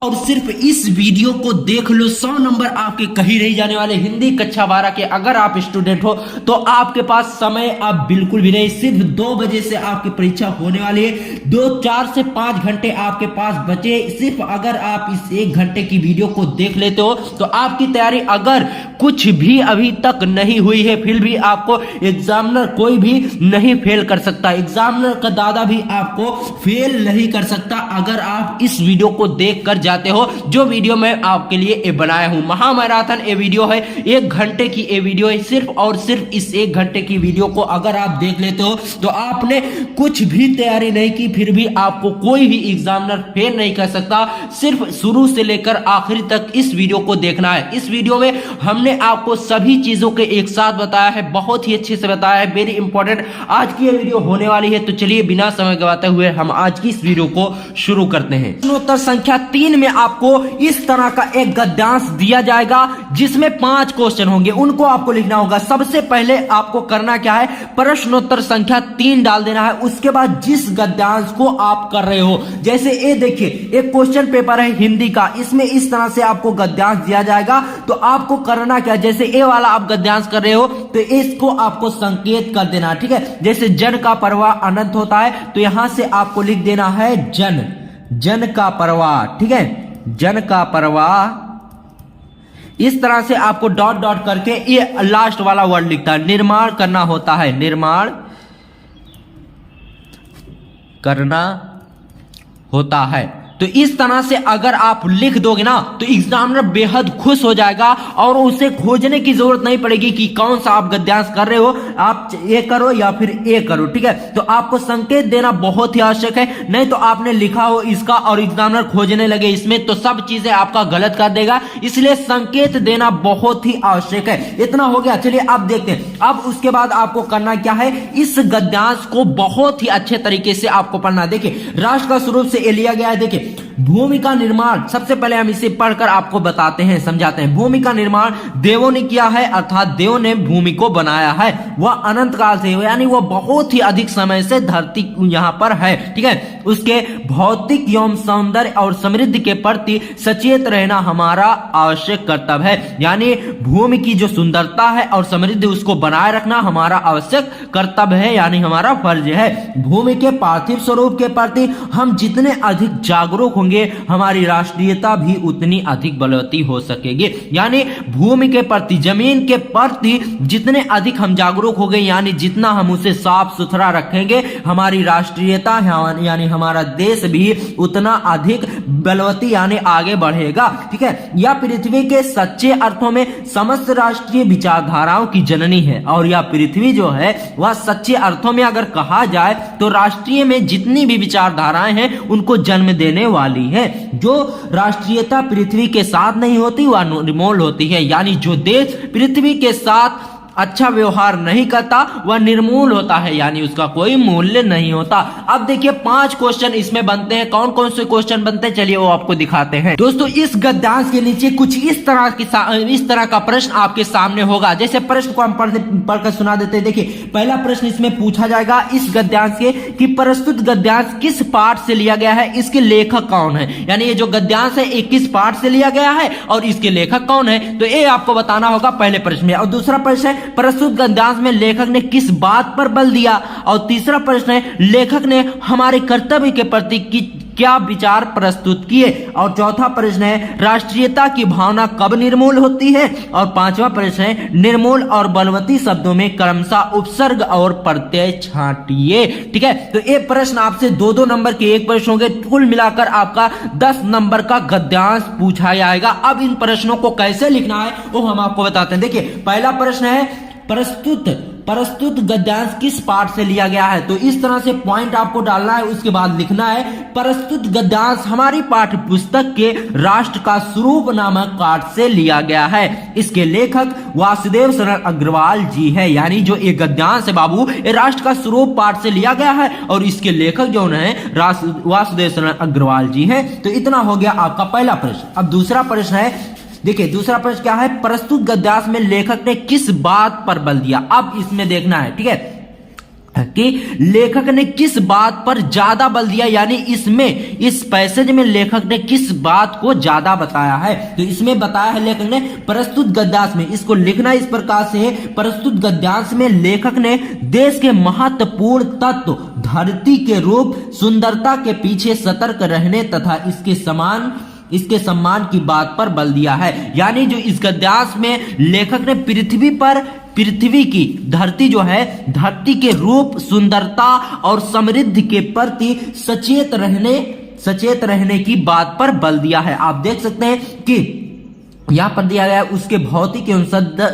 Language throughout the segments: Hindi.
और सिर्फ इस वीडियो को देख लो, 100 नंबर आपके कहीं नहीं जाने वाले। हिंदी कक्षा 12 के अगर आप स्टूडेंट हो तो आपके पास समय अब बिल्कुल भी नहीं। सिर्फ 2 बजे से आपकी परीक्षा होने वाली है। 4 से 5 घंटे आपके पास बचे। सिर्फ अगर आप इस 1 घंटे की वीडियो को देख लेते हो तो आपकी तैयारी अगर कुछ भी अभी तक नहीं हुई है, फिर भी आपको एग्जामिनर कोई भी नहीं फेल कर सकता। एग्जामिनर का दादा भी आपको फेल नहीं कर सकता अगर आप इस वीडियो को देख कर जाते हो। जो वीडियो मैं आपके लिए बनाया हूं, महामैराथन ये वीडियो है, 1 घंटे की ये वीडियो है। सिर्फ और सिर्फ इस 1 घंटे की वीडियो को अगर आप देख लेते हो तो आपने कुछ भी तैयारी नहीं की, फिर भी आपको कोई भी एग्जामिनर फेल नहीं कर सकता। सिर्फ शुरू से लेकर आखिरी तक इस वीडियो को देखना है। इस वीडियो में हमने आपको सभी चीजों के एक साथ बताया है, बहुत ही अच्छे से बताया है। वेरी इंपॉर्टेंट आज की ये वीडियो होने वाली है। तो चलिए बिना समय गवाते हुए हम आज की इस वीडियो को शुरू करते हैं। प्रश्नोत्तर संख्या 3 में आपको इस तरह का एक गद्यांश दिया जाएगा जिसमें 5 क्वेश्चन होंगे, उनको आपको लिखना होगा। सबसे पहले आपको करना क्या है, प्रश्नोत्तर संख्या 3 डाल देना है। उसके बाद जिस गद्यांश को आप कर रहे हो, जैसे ये देखिए एक क्वेश्चन पेपर है हिंदी का, इसमें इस तरह से आपको गद्यांश दिया जाएगा। तो आपको करना क्या, जैसे ए वाला आप गद्यांश कर रहे हो तो इसको आपको संकेत कर देना, ठीक है। जैसे जन का परवाह अनंत होता है तो यहां से आपको लिख देना है जन, जन का परवाह, ठीक है, जन का परवाह। इस तरह से आपको डॉट डॉट करके ये लास्ट वाला वर्ड लिखता है, निर्माण करना होता है, निर्माण करना होता है। तो इस तरह से अगर आप लिख दोगे ना तो एग्जामिनर बेहद खुश हो जाएगा और उसे खोजने की जरूरत नहीं पड़ेगी कि कौन सा आप गद्यांश कर रहे हो, आप ये करो या फिर ए करो, ठीक है। तो आपको संकेत देना बहुत ही आवश्यक है, नहीं तो आपने लिखा हो इसका और एग्जामिनर खोजने लगे इसमें तो सब चीजें आपका गलत कर देगा। इसलिए संकेत देना बहुत ही आवश्यक है। इतना हो गया, चलिए अब देखते हैं। अब उसके बाद आपको करना क्या है, इस गद्यांश को बहुत ही अच्छे तरीके से आपको पढ़ना। देखिए राष्ट्र का स्वरूप से ये लिया गया है। देखिए भूमि का निर्माण, सबसे पहले हम इसे पढ़कर आपको बताते हैं, समझाते हैं। भूमि का निर्माण देवों ने किया है, अर्थात देव ने भूमि को बनाया है। वह अनंत काल से, यानी वह बहुत ही अधिक समय से धरती यहां पर है, ठीक है। उसके भौतिक एवं सौंदर्य और समृद्धि के प्रति सचेत रहना हमारा आवश्यक कर्तव्य है। यानी भूमि की जो सुंदरता है और समृद्धि उसको बनाए रखना हमारा आवश्यक कर्तव्य है, यानी हमारा फर्ज है। भूमि के पार्थिव स्वरूप के प्रति हम जितने अधिक जागरूक होंगे हमारी राष्ट्रीयता भी उतनी अधिक बलवती हो सकेगी। यानी भूमि के प्रति, जमीन के प्रति जितने अधिक हम जागरूक होंगे, यानी जितना हम उसे साफ सुथरा रखेंगे, हमारी राष्ट्रीयता यानी हमारा देश भी उतना अधिक बलवती यानी आगे बढ़ेगा, ठीक है। यह पृथ्वी के सच्चे अर्थों में समस्त राष्ट्रीय विचारधाराओं की जननी है। और यह पृथ्वी जो है वह सच्चे अर्थों में अगर कहा जाए तो राष्ट्रीय में जितनी भी विचारधाराएं हैं उनको जन्म देने वाली है। जो राष्ट्रीयता पृथ्वी के साथ नहीं होती वह निर्मूल होती है। यानी जो देश पृथ्वी के साथ अच्छा व्यवहार नहीं करता वह निर्मूल होता है, यानी उसका कोई मूल्य नहीं होता। अब देखिए 5 क्वेश्चन इसमें बनते हैं। कौन कौन से क्वेश्चन बनते हैं चलिए वो आपको दिखाते हैं। दोस्तों इस गद्यांश के नीचे कुछ इस तरह का प्रश्न आपके सामने होगा। जैसे प्रश्न को हम पढ़कर सुना देते हैं। देखिए पहला प्रश्न इसमें पूछा जाएगा इस गद्यांश के कि प्रस्तुत गद्यांश किस पाठ से लिया गया है, इसके लेखक कौन है। यानी ये जो गद्यांश है ये किस पाठ से लिया गया है और इसके लेखक कौन है, तो ये आपको बताना होगा पहले प्रश्न में। और दूसरा प्रश्न है प्रस्तुत गद्यांश में लेखक ने किस बात पर बल दिया। और तीसरा प्रश्न है लेखक ने हमारे कर्तव्य के प्रति क्या विचार प्रस्तुत किए। और चौथा प्रश्न है राष्ट्रीयता की भावना कब निर्मूल होती है। और पांचवा प्रश्न है निर्मूल और बलवती शब्दों में क्रमशः उपसर्ग और प्रत्यय छांटिए, ठीक है। तो ये प्रश्न आपसे 2-2 नंबर के एक प्रश्न होंगे, कुल मिलाकर आपका 10 नंबर का गद्यांश पूछा जाएगा। अब इन प्रश्नों को कैसे लिखना है वो हम आपको बताते हैं। देखिए पहला प्रश्न है प्रस्तुत गद्यांश किस पाठ से लिया गया है। तो इस तरह से पॉइंट आपको डालना है, उसके बाद लिखना है प्रस्तुत गद्यांश हमारी पाठ्य पुस्तक के राष्ट्र का स्वरूप नामक पाठ से लिया गया है। इसके लेखक वासुदेव शरण अग्रवाल जी है। यानी जो ये गद्यांश है बाबू ये राष्ट्र का स्वरूप पाठ से लिया गया है और इसके लेखक जो है वासुदेव शरण अग्रवाल जी है। तो इतना हो गया आपका पहला प्रश्न। अब दूसरा प्रश्न है, देखिए दूसरा प्रश्न क्या है, प्रस्तुत गद्यांश में लेखक ने किस बात पर बल दिया। अब इसमें देखना है, ठीक है। कि लेखक ने किस बात पर ज्यादा बल दिया, यानी इसमें इस पैसेज में लेखक ने किस बात को ज्यादा बताया है। तो इसमें बताया है लेखक ने प्रस्तुत गद्यांश में, इसको लिखना इस प्रकार से है, प्रस्तुत गद्यांश में लेखक ने देश के महत्वपूर्ण तत्व धरती के रूप सुंदरता के पीछे सतर्क रहने तथा इसके सम्मान की बात पर बल दिया है। यानी जो इस गद्यांश में लेखक ने पृथ्वी की धरती जो है, धरती के रूप सुंदरता और समृद्धि के प्रति सचेत रहने की बात पर बल दिया है। आप देख सकते हैं कि यहां पर दिया गया उसके भौतिक एवं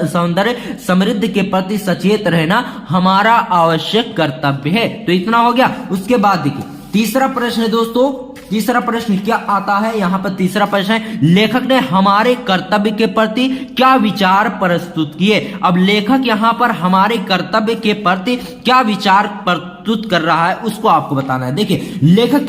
सौंदर्य समृद्धि के प्रति सचेत रहना हमारा आवश्यक कर्तव्य है। तो इतना हो गया। उसके बाद देखिए तीसरा प्रश्न है दोस्तों, तीसरा प्रश्न क्या आता है, यहां पर तीसरा प्रश्न है, लेखक ने हमारे कर्तव्य के प्रति क्या विचार प्रस्तुत किए। अब लेखक यहां पर हमारे कर्तव्य के प्रति क्या विचार प्रस्तुत कर रहा है उसको आपको बताना है। देखिए लेखक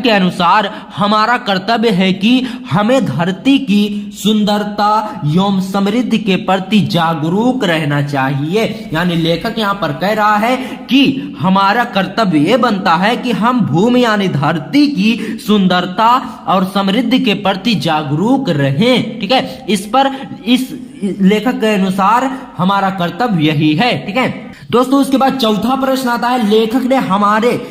के अनुसार हमारा कर्तव्य है कि हमें धरती की सुंदरता एवं समृद्धि के प्रति जागरूक रहना चाहिए। यानी लेखक यहां पर कह रहा है कि हमारा कर्तव्य यह बनता है कि हम भूमि यानी धरती की सुंदरता और समृद्धि के प्रति जागरूक रहें। ठीक है, इस लेखक के अनुसार हमारा कर्तव्य यही है। ठीक है दोस्तों, उसके बाद चौथा प्रश्न आता है,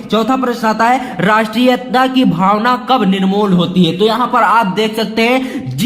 चौथा प्रश्न आता है, राष्ट्रीयता की भावना कब निर्मूल होती है। तो यहां पर आप देख सकते हैं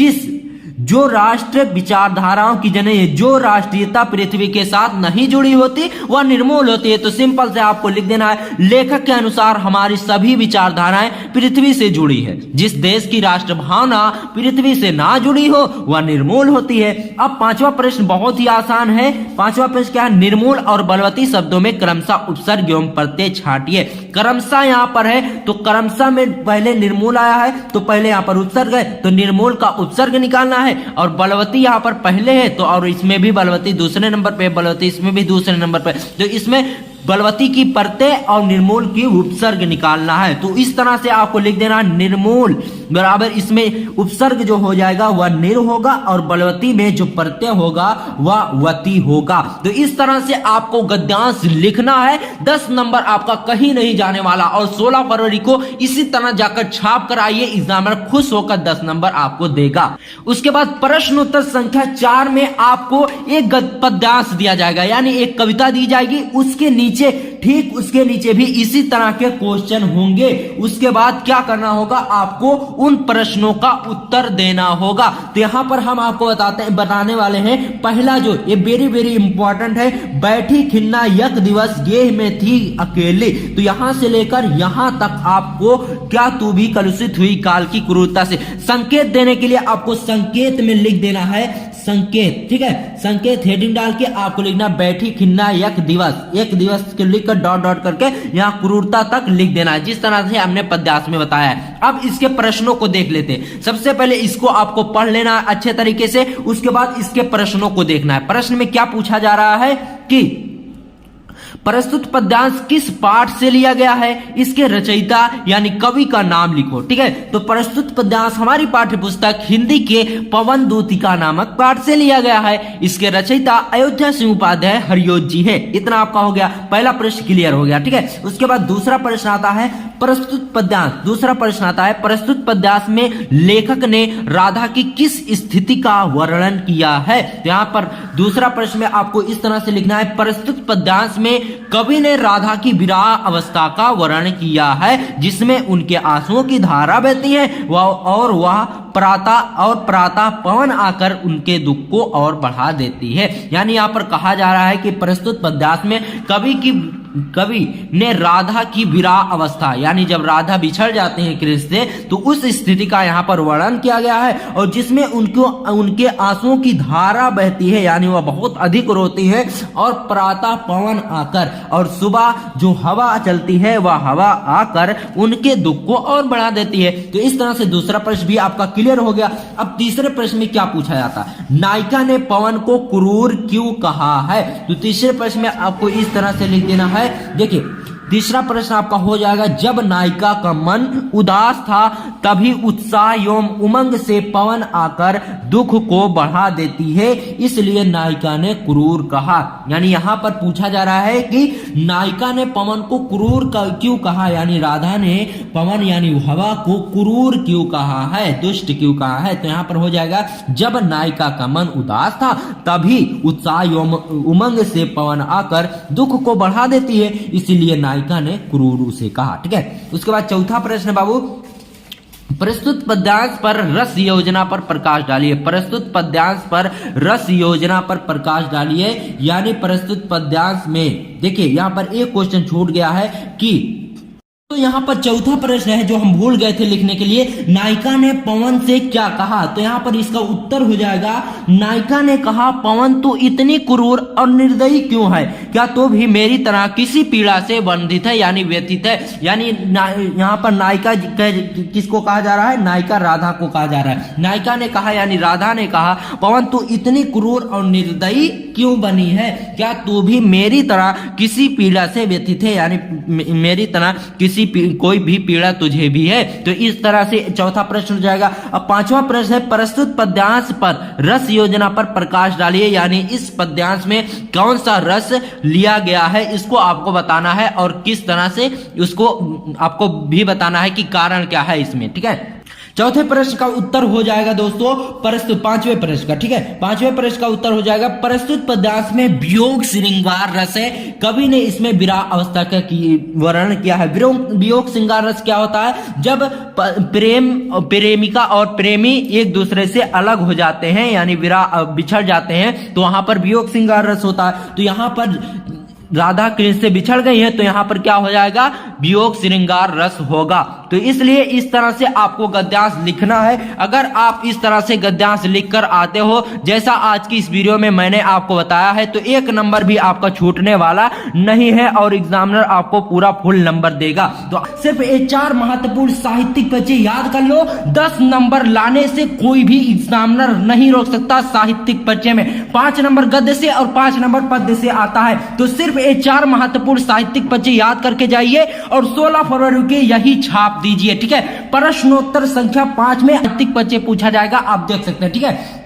जो राष्ट्र विचारधाराओं की जो राष्ट्रीयता पृथ्वी के साथ नहीं जुड़ी होती वह निर्मूल होती है। तो सिंपल से आपको लिख देना है, लेखक के अनुसार हमारी सभी विचारधाराएं पृथ्वी से जुड़ी है। जिस देश की राष्ट्र भावना पृथ्वी से ना जुड़ी हो वह निर्मूल होती है। अब पांचवा प्रश्न बहुत ही आसान है। पांचवा प्रश्न क्या है, निर्मूल और बलवती शब्दों में क्रमशः उपसर्ग एवं प्रत्यय छांटिए। क्रमशः यहां पर है तो क्रमशः में पहले निर्मूल आया है तो पहले यहां पर उपसर्ग है तो निर्मूल का उपसर्ग निकालना है, और बलवती यहां पर पहले है तो और इसमें भी बलवती दूसरे नंबर पे, बलवती इसमें भी दूसरे नंबर पे, तो इसमें बलवती की प्रत्यय और निर्मूल की उपसर्ग निकालना है। तो इस तरह से आपको लिख देना, निर्मूल बराबर इसमें उपसर्ग जो हो जाएगा वह निर होगा और बलवती में जो प्रत्यय होगा वह वती होगा। तो इस तरह से आपको गद्यांश लिखना है। 10 नंबर आपका कहीं नहीं जाने वाला, और 16 फरवरी को इसी तरह जाकर छाप कर आइए, एग्जामिनर खुश होकर 10 नंबर आपको देगा। उसके बाद प्रश्नोत्तर संख्या 4 में आपको एक पद्यांश दिया जाएगा, यानी एक कविता दी जाएगी, उसके नीचे ठीक उसके नीचे भी इसी तरह के क्वेश्चन होंगे। उसके बाद क्या करना होगा, आपको उन प्रश्नों का उत्तर देना होगा। तो यहां पर हम आपको बताने वाले हैं पहला जो ये वेरी वेरी इंपॉर्टेंट है, बैठी खिन्ना यक दिवस गेह में थी अकेले। तो यहां से लेकर यहां तक आपको क्या तू भी कलुषित हुई काल की क्रूरता से, संकेत देने के लिए आपको संकेत में लिख देना है संकेत। ठीक है, संकेत हेडिंग डाल के आपको लिखना बैठी खिन्ना एक दिवस के लिखकर डॉट डॉट करके यहां क्रूरता तक लिख देना है, जिस तरह से हमने पद्यांश में बताया है। अब इसके प्रश्नों को देख लेते हैं। सबसे पहले इसको आपको पढ़ लेना है अच्छे तरीके से, उसके बाद इसके प्रश्नों को देखना है। प्रश्न में क्या पूछा जा रहा है कि प्रस्तुत पद्यांश किस पाठ से लिया गया है, इसके रचयिता यानी कवि का नाम लिखो। ठीक है, तो प्रस्तुत पद्यांश हमारी पाठ्य पुस्तक हिंदी के पवन दूतिका नामक पाठ से लिया गया है। इसके रचयिता अयोध्या सिंह उपाध्याय हरियोत जी है। इतना आपका हो गया, पहला प्रश्न क्लियर हो गया। ठीक है, उसके बाद दूसरा प्रश्न आता है प्रस्तुत पद्यांश। दूसरा प्रश्न आता है प्रस्तुत पद्यांश में लेखक ने राधा की किस स्थिति का वर्णन किया है। यहां पर दूसरा प्रश्न में आपको इस तरह से लिखना है, प्रस्तुत पद्यांश में कवि ने राधा की विरह अवस्था का वर्णन किया है, जिसमें उनके आंसुओं की धारा बहती है वह प्रातः पवन आकर उनके दुख को और बढ़ा देती है। यानी यहां पर कहा जा रहा है कि प्रस्तुत पद्यांश में कवि ने राधा की विरह अवस्था, यानी जब राधा बिछड़ जाते हैं कृष्ण से, तो उस स्थिति का यहाँ पर वर्णन किया गया है, और जिसमें उनके आंसुओं की धारा बहती है, यानी वह बहुत अधिक रोती है, और प्रातः पवन आकर, और सुबह जो हवा चलती है वह हवा आकर उनके दुख को और बढ़ा देती है। तो इस तरह से दूसरा प्रश्न भी आपका क्लियर हो गया। अब तीसरे प्रश्न में क्या पूछा जाता है, नायिका ने पवन को क्रूर क्यों कहा है। तो तीसरे प्रश्न में आपको इस तरह से लिख देना है, देखिए तीसरा प्रश्न आपका हो जाएगा, जब नायिका का मन उदास था तभी उत्साह एवं उमंग से पवन आकर दुख को बढ़ा देती है, इसलिए नायिका ने क्रूर कहा। यानी यहाँ पर पूछा जा रहा है कि नायिका ने पवन को क्रूर क्यों कहा, यानी राधा ने पवन यानी हवा को क्रूर क्यों कहा है, दुष्ट क्यों कहा है। तो यहाँ पर हो जाएगा, जब नायिका का मन उदास था तभी उत्साह एवं उमंग से पवन आकर दुख को बढ़ा देती है, इसीलिए नायिका ने क्रूर उसे कहा। ठीक है, उसके बाद चौथा प्रश्न बाबू, प्रस्तुत पद्यांश पर रस योजना पर प्रकाश डालिए। प्रस्तुत पद्यांश पर रस योजना पर प्रकाश डालिए, यानी प्रस्तुत पद्यांश में देखिए यहाँ पर एक क्वेश्चन छूट गया है कि, तो यहाँ पर चौथा प्रश्न है जो हम भूल गए थे लिखने के लिए, नायिका ने पवन से क्या कहा। तो यहाँ पर इसका उत्तर हो जाएगा, नायिका ने कहा, पवन तू इतनी क्रूर और निर्दयी क्यों है, क्या तो भी मेरी तरह किसी पीड़ा से बंधित है यानी व्यतीत है। यानी यहाँ पर नायिका किसको कहा जा रहा है, नायिका राधा को कहा जा रहा है। नायिका ने कहा यानी राधा ने कहा, पवन तू इतनी क्रूर और निर्दयी क्यों बनी है, क्या तू भी मेरी तरह किसी पीड़ा से व्यतीत है, यानी मेरी तरह किसी कोई भी पीड़ा तुझे भी है। तो इस तरह से चौथा प्रश्न हो जाएगा। अब पांचवा प्रश्न है, प्रस्तुत पद्यांश पर रस योजना पर प्रकाश डालिए, यानी इस पद्यांश में कौन सा रस लिया गया है इसको आपको बताना है और किस तरह से उसको आपको भी बताना है कि कारण क्या है इसमें। ठीक है, चौथे प्रश्न का उत्तर हो जाएगा दोस्तों प्रस्तुत पांचवें प्रश्न का। ठीक है, पांचवें प्रश्न का उत्तर हो जाएगा, प्रस्तुत पद्यांश में वियोग श्रृंगार रस है, कवि ने इसमें विरह अवस्था का वर्णन किया है। वियोग श्रृंगार रस क्या होता है, जब प्रेमिका और प्रेमी एक दूसरे से अलग हो जाते हैं यानी विरह बिछड़ जाते हैं, तो वहां पर वियोग श्रृंगार रस होता है। तो यहां पर राधा कृष्ण से बिछड़ गई है, तो यहां पर क्या हो जाएगा, वियोग श्रृंगार रस होगा। तो इसलिए इस तरह से आपको गद्यांश लिखना है। अगर आप इस तरह से गद्यांश लिखकर आते हो जैसा आज की इस वीडियो में मैंने आपको बताया है, तो एक नंबर भी आपका छूटने वाला नहीं है और एग्जामिनर आपको पूरा फुल नंबर देगा। तो सिर्फ ये 4 महत्वपूर्ण साहित्यिक पर्चे याद कर लो, 10 नंबर लाने से कोई भी एग्जामिनर नहीं रोक सकता। साहित्यिक पर्चे में 5 नंबर गद्य से और 5 नंबर पद्य से आता है। तो सिर्फ ये 4 महत्वपूर्ण साहित्यिक पर्चे याद करके जाइए और 16 फरवरी के यही छाप दीजिए। ठीक है, प्रश्नोत्तर संख्या 5 में साहित्यिक पर्चे पूछा जाएगा, आप देख सकते हैं। ठीक है,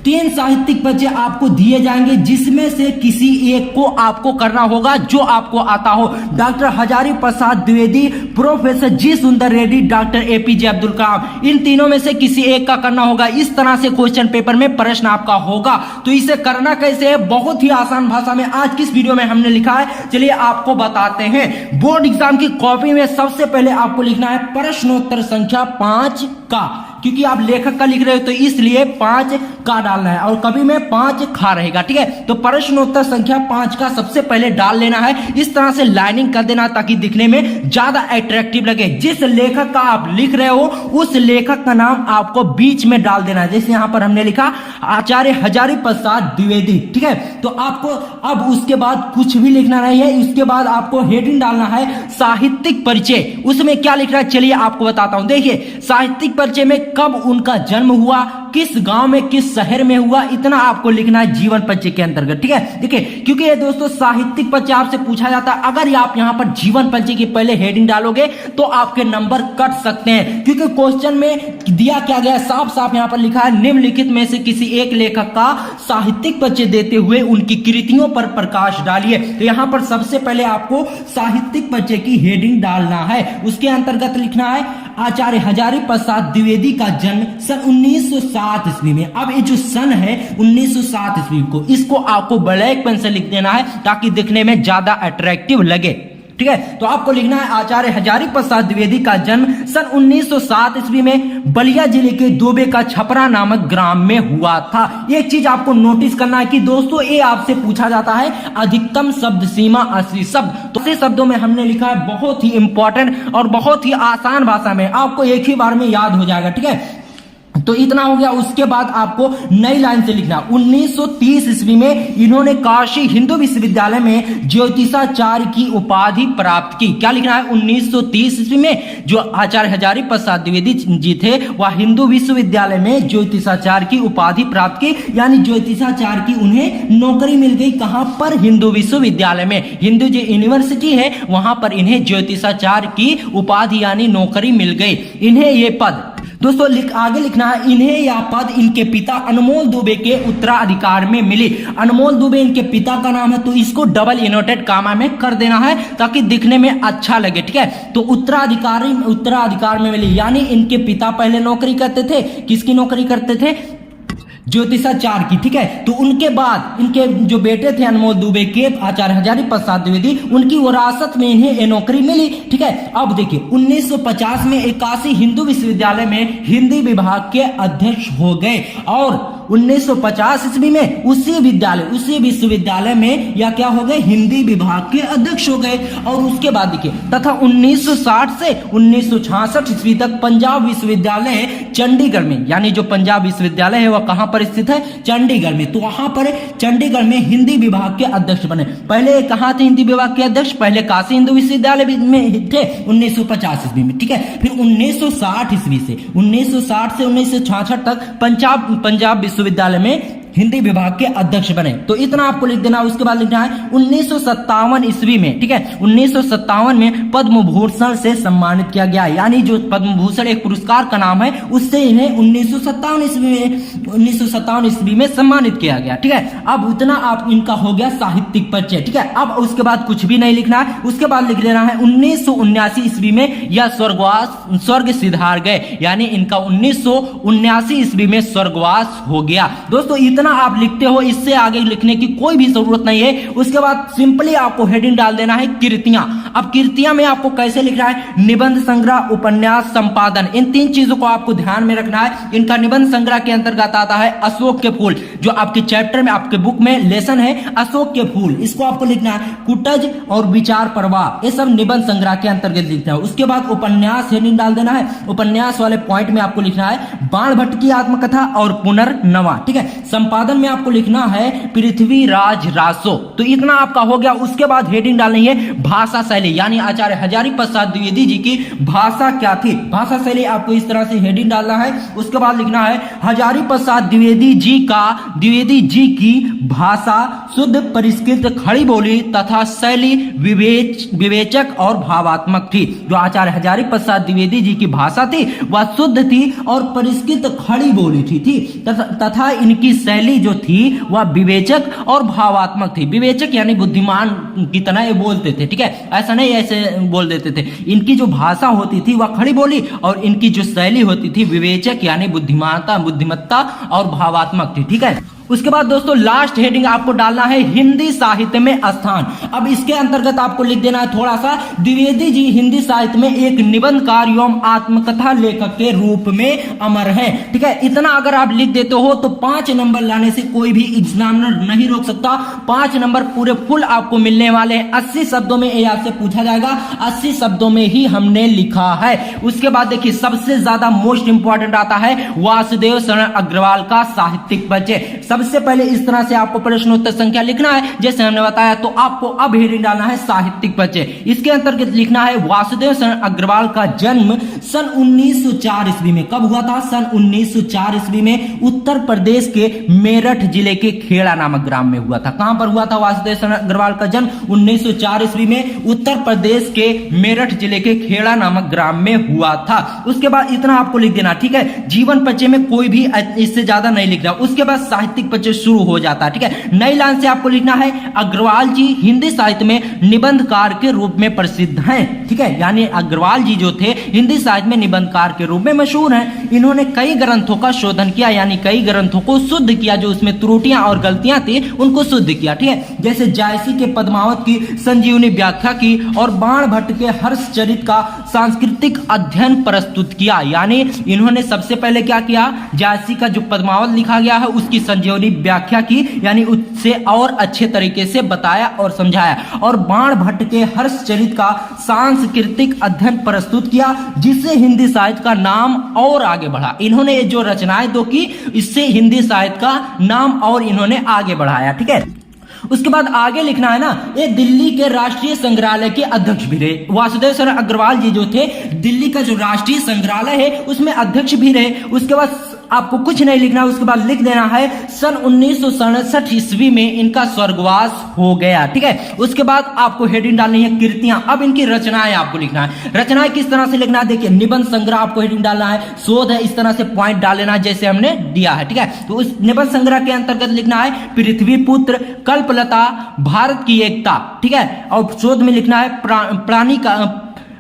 3 साहित्यिक पर्चे आपको दिए जाएंगे जिसमें से किसी एक को आपको करना होगा जो आपको आता हो। डॉक्टर हजारी प्रसाद द्विवेदी, प्रोफेसर जी सुंदर रेड्डी, डॉक्टर एपीजे अब्दुल कलाम, इन तीनों में से किसी एक का करना होगा। इस तरह से क्वेश्चन पेपर में प्रश्न आपका होगा। तो इसे करना कैसे है, बहुत ही आसान भाषा में आज की इस वीडियो में हमने लिखा है, चलिए आपको बताते हैं। बोर्ड एग्जाम की कॉपी में सबसे पहले आपको लिखना है प्रश्नोत्तर संख्या 5 का, क्योंकि आप लेखक का लिख रहे हो तो इसलिए 5 का डालना है और कभी में 5 खा रहेगा। ठीक है, तो प्रश्नोत्तर संख्या 5 का सबसे पहले डाल लेना है। इस तरह से लाइनिंग कर देना ताकि दिखने में ज्यादा अट्रैक्टिव लगे। जिस लेखक का आप लिख रहे हो उस लेखक का नाम आपको बीच में डाल देना है। जैसे यहां पर हमने लिखा आचार्य हजारी प्रसाद द्विवेदी। ठीक है, तो आपको अब उसके बाद कुछ भी लिखना नहीं है, उसके बाद आपको हेडिंग डालना है साहित्यिक परिचय। उसमें क्या लिख रहा है चलिए आपको बताता हूं। देखिए, साहित्यिक परिचय में कब उनका जन्म हुआ, किस गांव में किस शहर में हुआ, इतना आपको लिखना है जीवन परिचय के अंतर्गत। ठीक है, देखिए क्योंकि ये दोस्तों साहित्यिक परिचय आपसे पूछा जाता है, अगर आप यहां पर जीवन परिचय की पहले हेडिंग डालोगे तो आपके नंबर कट सकते हैं। क्योंकि क्वेश्चन में दिया क्या गया, साफ साफ यहां पर लिखा है निम्नलिखित में से किसी एक लेखक का साहित्यिक परिचय देते हुए उनकी कृतियों पर प्रकाश डालिए। तो यहां पर सबसे पहले आपको साहित्यिक परिचय की हेडिंग डालना है। उसके अंतर्गत लिखना है आचार्य हजारी प्रसाद द्विवेदी का जन्म सन 1907 ईस्वी में। अब ये जो सन है 1907 ईस्वी को, इसको आपको ब्लैक पेन से लिख देना है ताकि दिखने में ज्यादा अट्रैक्टिव लगे। ठीक है, तो आपको लिखना है आचार्य हजारी प्रसाद द्विवेदी का जन्म सन 1907 ईस्वी में बलिया जिले के दोबे का छपरा नामक ग्राम में हुआ था। एक चीज आपको नोटिस करना है कि दोस्तों ये आपसे पूछा जाता है अधिकतम शब्द सीमा 80 शब्द। तो 80 शब्दों में हमने लिखा है, बहुत ही इंपॉर्टेंट और बहुत ही आसान भाषा में, आपको एक ही बार में याद हो जाएगा। ठीक है, तो इतना हो गया। उसके बाद आपको नई लाइन से लिखना 1930 ईस्वी में इन्होंने काशी हिंदू विश्वविद्यालय में ज्योतिषाचार्य की उपाधि प्राप्त की। क्या लिखना है? 1930 ईस्वी में जो आचार्य हजारी प्रसाद द्विवेदी जी थे वह हिंदू विश्वविद्यालय में ज्योतिषाचार्य की उपाधि प्राप्त की, यानी ज्योतिषाचार्य की उन्हें नौकरी मिल गई। कहां पर? हिंदू विश्वविद्यालय में, हिंदू जो यूनिवर्सिटी है वहां पर इन्हें ज्योतिषाचार्य की उपाधि यानी नौकरी मिल गई। इन्हें ये पद दोस्तों आगे लिखना है, इन्हें यह पद इनके पिता अनमोल दुबे के उत्तराधिकार में मिली। अनमोल दुबे इनके पिता का नाम है, तो इसको डबल इनवर्टेड कामा में कर देना है ताकि दिखने में अच्छा लगे, ठीक है। तो उत्तराधिकार में मिली, यानी इनके पिता पहले नौकरी करते थे। किसकी नौकरी करते थे? ज्योतिषाचार्य की, ठीक है। तो उनके बाद इनके जो बेटे थे अनमोल दुबे के, आचार्य हजारी प्रसाद द्विवेदी, उनकी विरासत में इन्हें ये नौकरी मिली, ठीक है। अब देखिए 1950 में काशी हिंदू विश्वविद्यालय में हिंदी विभाग के अध्यक्ष हो गए और 1950 ईस्वी में उसी विश्वविद्यालय में या क्या हो गए? हिंदी विभाग के अध्यक्ष हो गए। और उसके बाद देखिए तथा 1960 से 1966 ईस्वी तक पंजाब विश्वविद्यालय चंडीगढ़ में, यानी जो पंजाब विश्वविद्यालय है वह कहां पर स्थित है? चंडीगढ़ में। तो वहां पर चंडीगढ़ में हिंदी विभाग के अध्यक्ष बने। पहले कहां थे हिंदी विभाग के अध्यक्ष? पहले काशी हिंदू विश्वविद्यालय में थे 1950 ईस्वी में, ठीक है। फिर 1960 ईस्वी से 1966 तक पंजाब विश्वविद्यालय में हिंदी विभाग के अध्यक्ष बने। तो इतना आपको लिख देना। उसके बाद लिखना है 1957 ईस्वी में, ठीक है, 1957 में पद्म भूषण से सम्मानित किया गया, यानी जो पद्म भूषण एक पुरस्कार का नाम है उससे इन्हें 1957 ईस्वी में सम्मानित किया गया, ठीक है। अब उतना आप इनका हो गया साहित्यिक परिचय, ठीक है। अब उसके बाद कुछ भी नहीं लिखना है। उसके बाद लिख देना है 1979 ईस्वी में यह स्वर्ग सिधार गए, यानी इनका 1979 ईस्वी में स्वर्गवास हो गया। दोस्तों इतना आप लिखते हो, इससे आगे लिखने की कोई भी जरूरत नहीं है। उसके बाद सिंपली आपको हेडिंग डाल देना है कृतियां। अब कृतियां में आपको कैसे लिखना है? निबंध संग्रह, उपन्यास, संपादन, इन तीन चीजों को आपको ध्यान में रखना है। इनका निबंध संग्रह के अंतर्गत आता है अशोक के फूल, जो आपके चैप्टर में आपके बुक में लेसन है अशोक के फूल, इसको आपको लिखना है। कुटज और विचार प्रवाह, ये सब निबंध संग्रह के अंतर्गत लिखना है। उसके बाद उपन्यास हेडिंग डाल देना है। उपन्यास वाले पॉइंट में आपको लिखना है बाण भट्ट की आत्मकथा और पुनर्नवा, ठीक है। संपादन में आपको लिखना है पृथ्वीराज रासो। तो इतना आपका हो गया। उसके बाद हेडिंग डालनी है भाषा शैली, यानी आचार्य हजारी प्रसाद द्विवेदी जी की भाषा क्या थी, भाषा शैली आपको इस तरह से हेडिंग डालना है। उसके बाद लिखना है हजारी प्रसाद द्विवेदी जी की भाषा शुद्ध, परिष्कृत, खड़ी बोली तथा शैली विवेचक और भावात्मक थी। जो आचार्य हजारी प्रसाद द्विवेदी जी की भाषा थी वह शुद्ध थी और परिष्कृत, खड़ी बोली थी तथा इनकी शैली जो थी वह विवेचक और भावात्मक थी। विवेचक यानी बुद्धिमान की तरह ये बोलते थे, ठीक है, ऐसा नहीं ऐसे बोल देते थे। इनकी जो भाषा होती थी वह खड़ी बोली और इनकी जो शैली होती थी विवेचक यानी बुद्धिमत्ता और भावात्मक थी, ठीक है। उसके बाद दोस्तों लास्ट हेडिंग आपको डालना है हिंदी साहित्य में स्थान। अब इसके अंतर्गत आपको लिख देना है थोड़ा सा, द्विवेदी जी हिंदी साहित्य में एक निबंधकार एवं आत्मकथा लेखक के रूप में अमर है, ठीक है। इतना अगर आप लिख देते हो तो 5 नंबर लाने से कोई भी एग्जामिनर नहीं रोक सकता। 5 नंबर पूरे फुल आपको मिलने वाले हैं। 80 शब्दों में ये आपसे पूछा जाएगा, 80 शब्दों में ही हमने लिखा है। उसके बाद देखिए सबसे ज्यादा मोस्ट इंपॉर्टेंट आता है वासुदेव शरण अग्रवाल का साहित्यिक परिचय। सबसे पहले इस तरह से आपको प्रश्नोत्तर संख्या लिखना है जैसे हमने बताया। तो आपको अब हेडिंग डालना है साहित्यिक परिचय। इसके अंतर्गत लिखना है वासुदेव शरण अग्रवाल का जन्म सन 1904 ईस्वी में। कब हुआ था? सन 1904 ईस्वी में उत्तर प्रदेश के मेरठ जिले के खेड़ा नामक ग्राम में हुआ था। कहां पर हुआ था वासुदेव शरण अग्रवाल का जन्म? 1904 ईस्वी में उत्तर प्रदेश के मेरठ जिले के खेड़ा नामक ग्राम में हुआ था। उसके बाद इतना आपको लिख देना, ठीक है। जीवन परिचय में कोई भी इससे ज्यादा नहीं लिखना। उसके बाद साहित्यिक परिचय शुरू हो जाता है, ठीक है। नई लाइन से आपको लिखना है अग्रवाल जी हिंदी साहित्य में निबंधकार के रूप में प्रसिद्ध हैं, ठीक है। यानी अग्रवाल जी जो थे हिंदी साहित्य में निबंधकार के रूप में मशहूर हैं। इन्होंने कई ग्रंथों का शोधन किया, यानी कई ग्रंथों को शुद्ध किया, जो उसमें त्रुटियां और गलतियां थी उनको शुद्ध किया, ठीक है। जैसे जायसी के पद्मावत की संजीवनी व्याख्या की और बाण भट्ट के हर्षचरित का सांस्कृतिक अध्ययन प्रस्तुत किया। यानी इन्होंने सबसे पहले क्या किया? जायसी का जो पद्मावत लिखा गया है उसकी संजीवनी जोड़ी व्याख्या की, यानी उससे और अच्छे तरीके से बताया और समझाया, और बाण भट्ट के हर्षचरित का सांस्कृतिक अध्ययन प्रस्तुत किया, जिससे हिंदी साहित्य का नाम और आगे बढ़ा। इन्होंने जो रचनाएं दो की, इससे हिंदी साहित्य का नाम और इन्होंने आगे बढ़ाया। ठीक है, उसके बाद आगे लिखना है ना, ये दिल्ली के राष्ट्रीय संग्रहालय के अध्यक्ष भी रहे। वासुदेव शरण अग्रवाल जी जो थे, दिल्ली का जो राष्ट्रीय संग्रहालय है उसमें अध्यक्ष भी रहे। उसके बाद आपको कुछ नहीं लिखना, उसके बाद लिख देना है सन 1967 ईस्वी में इनका स्वर्गवास हो गया। ठीक है, उसके बाद आपको हेडिंग डालनी है कृतियां। अब इनकी रचनाएं आपको लिखना है। रचनाएं किस तरह से लिखना है, देखिए निबंध संग्रह आपको हेडिंग डालना है, शोध है, इस तरह से पॉइंट डाल लेना है जैसे हमने दिया है। ठीक है, तो उस निबंध संग्रह के अंतर्गत लिखना है पृथ्वी पुत्र, कल्पलता, भारत की एकता। ठीक है, और शोध में लिखना है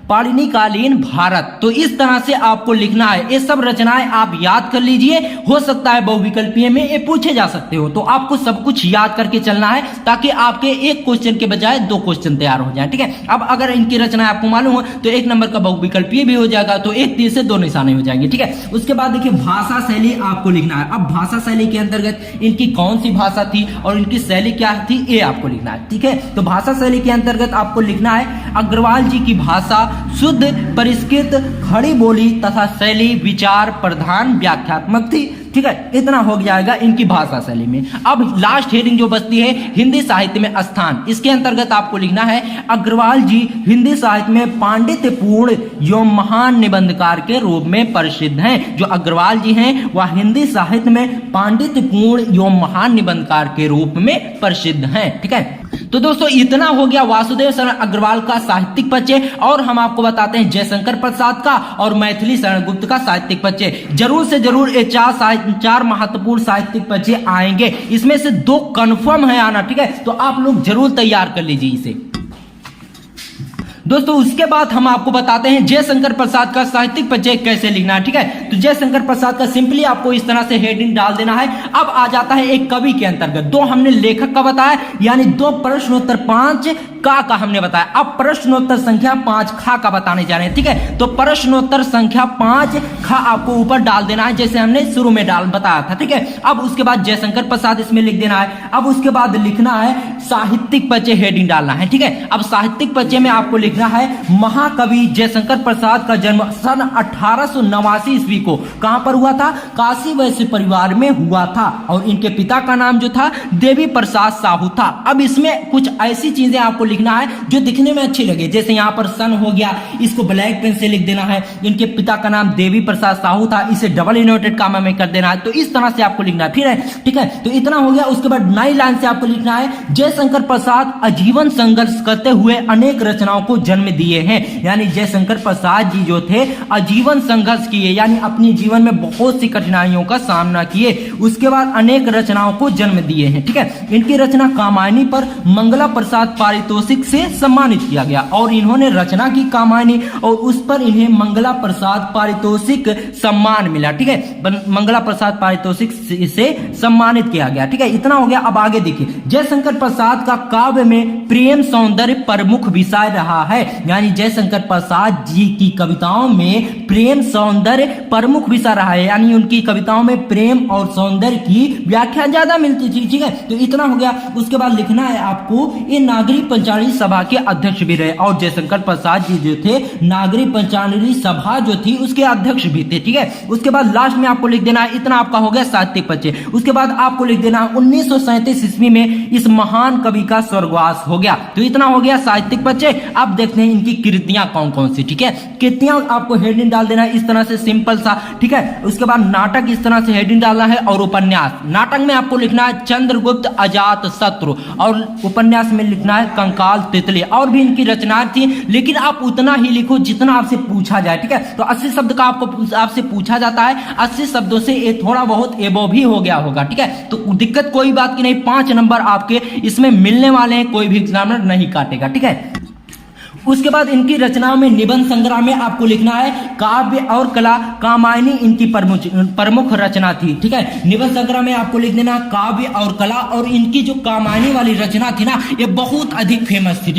पाणिनिकालीन भारत। तो इस तरह से आपको लिखना है। ये सब रचनाएं आप याद कर लीजिए, हो सकता है बहुविकल्पीय में ये पूछे जा सकते हो, तो आपको सब कुछ याद करके चलना है ताकि आपके एक क्वेश्चन के बजाय 2 क्वेश्चन तैयार हो जाए। ठीक है, अब अगर इनकी रचनाएं आपको मालूम हो तो 1 नंबर का बहुविकल्पीय भी हो जाएगा, तो 1 तीर से 2 निशाने हो जाएंगे। ठीक है, उसके बाद देखिए भाषा शैली आपको लिखना है। अब भाषा शैली के अंतर्गत इनकी कौन सी भाषा थी और इनकी शैली क्या थी, ये आपको लिखना है। ठीक है, तो भाषा शैली के अंतर्गत आपको लिखना है अग्रवाल जी की भाषा शुद्ध, परिष्कृत, खड़ी बोली तथा शैली विचार प्रधान व्याख्यात्मक थी। ठीक है, इतना हो जाएगा इनकी भाषा शैली में। अब लास्ट हेडिंग जो बचती है हिंदी साहित्य में स्थान, इसके अंतर्गत आपको लिखना है अग्रवाल जी हिंदी साहित्य में पांडित्यपूर्ण एवं महान निबंधकार के रूप में प्रसिद्ध हैं। जो अग्रवाल जी हैं वह हिंदी साहित्य में पांडित्यपूर्ण एवं महान निबंधकार के रूप में प्रसिद्ध हैं। ठीक है, तो दोस्तों इतना हो गया वासुदेव शरण अग्रवाल का साहित्यिक परिचय, और हम आपको बताते हैं जयशंकर प्रसाद का और मैथिली शरण गुप्त का साहित्यिक परिचय। जरूर से जरूर ये 4 महत्वपूर्ण साहित्यिक परिचय आएंगे, इसमें से 2 कंफर्म है आना। ठीक है, तो आप लोग जरूर तैयार कर लीजिए इसे। दोस्तों उसके बाद हम आपको बताते हैं जयशंकर प्रसाद का साहित्यिक परिचय कैसे लिखना है। ठीक है, तो जयशंकर प्रसाद का सिंपली आपको इस तरह से हेडिंग डाल देना है। अब आ जाता है एक कवि के अंतर्गत। 2 हमने लेखक का बताया, यानी 2 प्रश्नोत्तर 5 का हमने बताया। अब प्रश्नोत्तर संख्या 5 खा का बताने जा रहे हैं। ठीक है, तो प्रश्नोत्तर संख्या 5 खा आपको ऊपर डाल देना है जैसे हमने शुरू में बताया था। ठीक है, अब उसके बाद जयशंकर प्रसाद इसमें लिख देना है। अब उसके बाद लिखना है साहित्यिक परिचय, हेडिंग डालना है। ठीक है, अब साहित्यिक परिचय में आपको लिखना है महाकवि जयशंकर प्रसाद का जन्म सन 1889 ईस्वी को कहां पर हुआ था, काशी वैश्य परिवार में हुआ था, और इनके पिता का नाम जो था देवी प्रसाद साहू था। अब इसमें कुछ ऐसी चीजें आपको लिखना है जो दिखने में अच्छी लगे, जैसे यहाँ पर सन हो गया, इसको ब्लैक पेन से लिख देना है। इनके पिता का नाम देवी प्रसाद साहू था, इसे डबल इनवर्टेड कामा में कर देना है। तो इस तरह से आपको लिखना है। फिर है, ठीक है, तो इतना हो गया। उसके बाद 9 लाइन से आपको लिखना है जयशंकर प्रसाद आजीवन संघर्ष करते हुए अनेक रचनाओं को जन्म दिए हैं। यानी जयशंकर प्रसाद जी जो थे आजीवन संघर्ष किए, यानी अपने जीवन में बहुत सी कठिनाइयों का सामना किए, उसके बाद अनेक रचनाओं को जन्म दिए हैं। ठीक है, इनकी रचना कामायनी पर मंगला प्रसाद पारितोषिक से सम्मानित किया गया, और इन्होंने रचना की कामायनी और उस पर इन्हें मंगला प्रसाद पारितोषिक सम्मान मिला। ठीक है, मंगला प्रसाद पारितोषिक से सम्मानित किया गया। ठीक है, इतना हो गया। अब आगे देखिए, जयशंकर प्रसाद का काव्य में प्रेम सौंदर्य प्रमुख विषय रहा है। यानी जयशंकर प्रसाद जी की कविताओं में प्रेम सौंदर्य प्रमुख विषय रहा है, यानी उनकी कविताओं में प्रेम और सौंदर्य की व्याख्या ज्यादा मिलती थी। ठीक है, तो इतना हो गया। उसके बाद लिखना है आपको ये नागरिक पंचायती सभा के अध्यक्ष भी रहे, और जयशंकर प्रसाद जी जो थे नागरिक पंचायती सभा जो थी उसके अध्यक्ष भी थे। ठीक है, उसके बाद लास्ट में आपको लिख देना है, इतना आपका हो गया साहित्यिक परिचय। उसके बाद आपको लिख देना 1937 ईस्वी में इस महान कवि का स्वर्गवास हो गया। तो इतना हो गया साहित्यिक परिचय। अब देखते हैं इनकी कृतियां कौन कौन सी। ठीक है, कृतियां आपको हेडिंग डाल देना है इस तरह से, सिंपल सा। ठीक है, उसके बाद नाटक इस तरह से हेडिंग डालना है, और उपन्यास, नाटक में आपको लिखना है चंद्रगुप्त अजात शत्रु, और उपन्यास में लिखना है कंकाल तितली। और भी इनकी रचनाएं थी, लेकिन आप उतना ही लिखो जितना आपसे पूछा जाए। ठीक है, तो 80 शब्द का आपसे पूछा जाता है, 80 शब्दों से ये थोड़ा बहुत एबो भी हो गया होगा। ठीक है, तो दिक्कत कोई बात की नहीं, 5 नंबर आपके इसमें मिलने वाले हैं, कोई भी एग्जामिनर नहीं काटेगा। ठीक है, उसके बाद इनकी रचनाओं में निबंध संग्रह में आपको लिखना है काव्य और कला कामायनी इनकी प्रमुख रचना थी। ठीक है, निबंध संग्रह में आपको लिख देना काव्य और कला, और इनकी जो कामायनी वाली रचना थी ना, ये बहुत अधिक फेमस थी।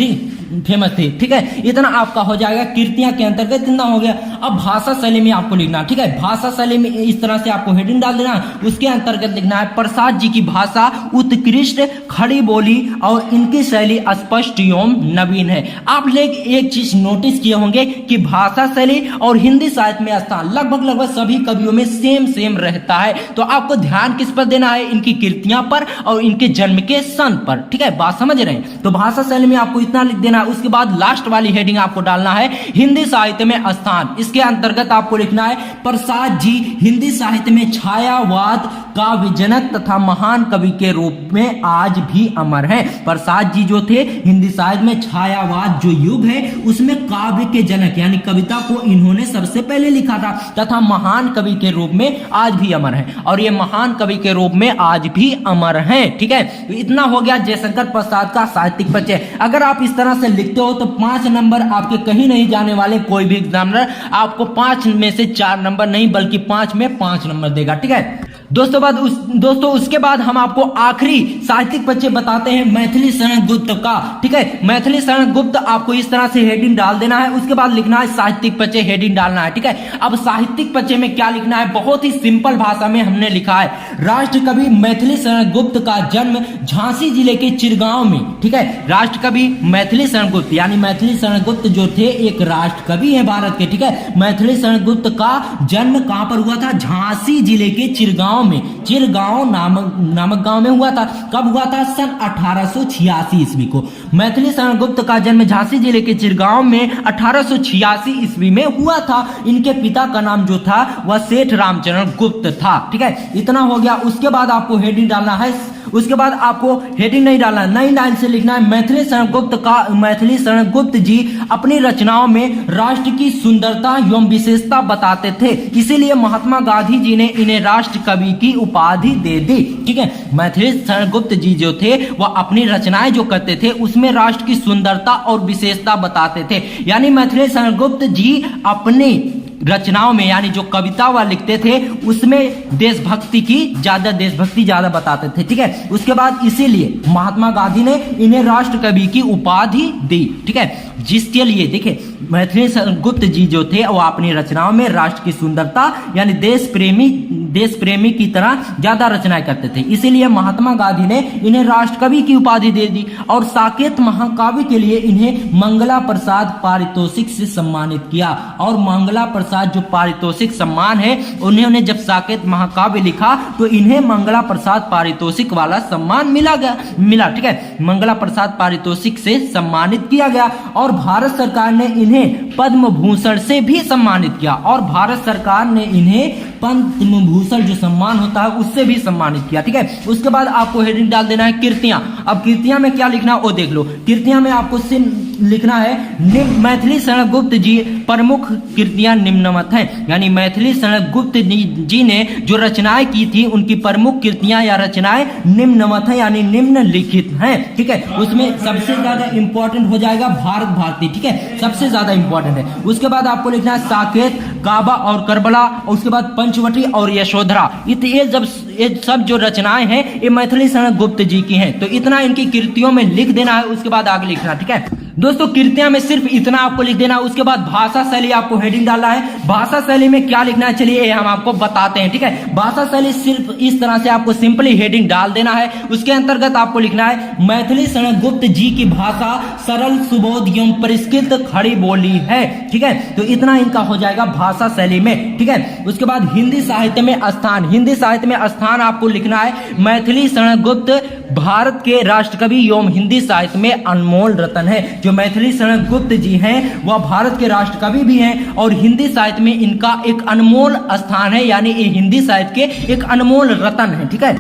ठीक है, इतना आपका हो जाएगा। कृतियां के अंतर्गत इतना हो गया। अब भाषा शैली में आपको लिखना, ठीक है, भाषा शैली में इस तरह से आपको हेडिंग डाल देना। उसके अंतर्गत लिखना है प्रसाद जी की भाषा उत्कृष्ट, खड़ी बोली और इनकी शैली स्पष्ट एवं नवीन है। आप लोग एक चीज नोटिस किए होंगे कि भाषा शैली और हिंदी साहित्य में स्थान लगभग सभी कवियों में सेम रहता है। तो आपको ध्यान किस पर देना है? इनकी कृतियां पर और इनके जन्म के सन पर। ठीक है, बात समझ रहे हैं? तो भाषा शैली में आपको इतना लिख देना है। उसके बाद लास्ट वाली हेडिंग आपको डालना है हिंदी साहित्य में स्थान। इसके अंतर्गत आपको लिखना है प्रसाद जी हिंदी साहित्य में छायावाद काव्य जनक तथा महान कवि के रूप में आज भी अमर हैं। प्रसाद जी जो थे हिंदी साहित्य में छायावाद जो युग है उसमें काव्य के जनक यानी कविता को इन्होंने सबसे पहले लिखा था, तथा महान कवि के रूप में आज भी अमर हैं। और ये महान कवि के रूप में आज भी अमर हैं। ठीक है, तो इतना हो गया जयशंकर प्रसाद का साहित्यिक परिचय। अगर आप इस तरह से लिखते हो तो 5 नंबर आपके कहीं नहीं जाने वाले। कोई भी एग्जामिनर आपको 5 में से 4 नंबर नहीं बल्कि 5 में 5 नंबर देगा। ठीक है दोस्तों, उसके बाद हम आपको आखिरी साहित्यिक परिचय बताते हैं मैथिली शरण गुप्त का। ठीक है, मैथिली शरण गुप्त आपको इस तरह से हेडिंग डाल देना है। उसके बाद लिखना है साहित्यिक परिचय, हेडिंग डालना है। ठीक है, अब साहित्यिक परिचय में क्या लिखना है? बहुत ही सिंपल भाषा में हमने लिखा है राष्ट्र कवि मैथिली शरण गुप्त का जन्म झांसी जिले के चिरगांव में। ठीक है, राष्ट्र कवि मैथिली शरण गुप्त यानी मैथिली शरण गुप्त जो थे एक राष्ट्र कवि है भारत के। ठीक है, मैथिली शरण गुप्त का जन्म कहां पर हुआ था? झांसी जिले के चिरगांव नामक गांव में हुआ था। कब हुआ था? सन 1886 ईस्वी को। मैथिली शरण गुप्त का जन्म झांसी जिले के चिरगांव में 1886 ईस्वी में हुआ था। इनके पिता का नाम जो था वह सेठ रामचरण गुप्त था। ठीक है, इतना हो गया। उसके बाद आपको हेडिंग डालना है। उसके बाद आपको हेडिंग नहीं डालना, नई लाइन से लिखना है मैथिली शरण गुप्त जी अपनी रचनाओं में राष्ट्र की सुंदरता एवं विशेषता बताते थे, इसीलिए महात्मा गांधी जी ने इन्हें राष्ट्र कवि की उपाधि दे दी। ठीक है, मैथिली शरण गुप्त जी जो थे वह अपनी रचनाएं जो करते थे उसमें राष्ट्र की सुंदरता और विशेषता बताते थे। यानी मैथिली शरण गुप्त जी अपनी रचनाओं में यानी जो कविता वह लिखते थे उसमें देशभक्ति ज्यादा बताते थे। ठीक है, उसके बाद इसीलिए महात्मा गांधी ने इन्हें राष्ट्र कवि की उपाधि दी। ठीक है, जिसके लिए देखिए मैथिली शरण गुप्त जी जो थे वो अपनी रचनाओं में राष्ट्र की सुंदरता यानी देश प्रेमी की तरह ज्यादा रचनाएं करते थे, इसीलिए महात्मा गांधी ने इन्हें राष्ट्र कवि की उपाधि दे दी। और साकेत महाकाव्य के लिए इन्हें मंगला प्रसाद पारितोषिक से सम्मानित किया। और मंगला प्रसाद जो पारितोषिक सम्मान है, उन्होंने जब साकेत महाकाव्य लिखा तो इन्हें मंगला प्रसाद पारितोषिक वाला सम्मान मिला। ठीक है, मंगला प्रसाद पारितोषिक से सम्मानित किया गया। और भारत सरकार ने इन्हें पद्म भूषण से भी सम्मानित किया। और भारत सरकार ने इन्हें पद्म भूषण जो सम्मान होता है उससे भी सम्मानित किया। ठीक है, उसके बाद आपको हेडिंग डाल देना है कृतियां। अब कृतियां में क्या लिखना है वो देख लो। कृतियां में आपको लिखना है मैथिली शरण गुप्त जी प्रमुख कृतियां निम्नवत हैं। यानी मैथिली शरण गुप्त जी ने जो रचनाएं की थी उनकी प्रमुख कृतियां या रचनाएं निम्नवत हैं यानी निम्नलिखित हैं। ठीक है, उसमें सबसे ज्यादा इंपॉर्टेंट हो जाएगा भारत भारती। ठीक है, सबसे ज्यादा इंपॉर्टेंट है। उसके बाद आपको लिखना है साकेत, काबा और करबला, उसके बाद पंचवटी और यशोधरा। ये सब जो रचनाएं हैं ये मैथिली शरण गुप्त जी की हैं। तो इतना इनकी कृतियों में लिख देना है। उसके बाद आगे लिखना। ठीक है दोस्तों, कृतियां में सिर्फ इतना आपको लिख देना। उसके बाद भाषा शैली आपको हेडिंग डालना है। भाषा शैली में क्या लिखना है चलिए हम आपको बताते हैं। ठीक है, भाषा शैली सिर्फ इस तरह से आपको सिंपली हेडिंग डाल देना है। उसके अंतर्गत आपको लिखना है मैथिली शरण गुप्त जी की भाषा सरल सुबोध एवं परिष्कृत खड़ी बोली है। ठीक है, तो इतना इनका हो जाएगा भाषा शैली में। ठीक है, उसके बाद हिंदी साहित्य में स्थान। हिंदी साहित्य में स्थान आपको लिखना है मैथिली शरण गुप्त भारत के राष्ट्र कवि एवं हिंदी साहित्य में अनमोल रतन है। जो मैथिली शरण गुप्त जी हैं वह भारत के राष्ट्र कवि भी हैं और हिंदी साहित्य में इनका एक अनमोल स्थान है, यानी ये हिंदी साहित्य के एक अनमोल रतन है। ठीक है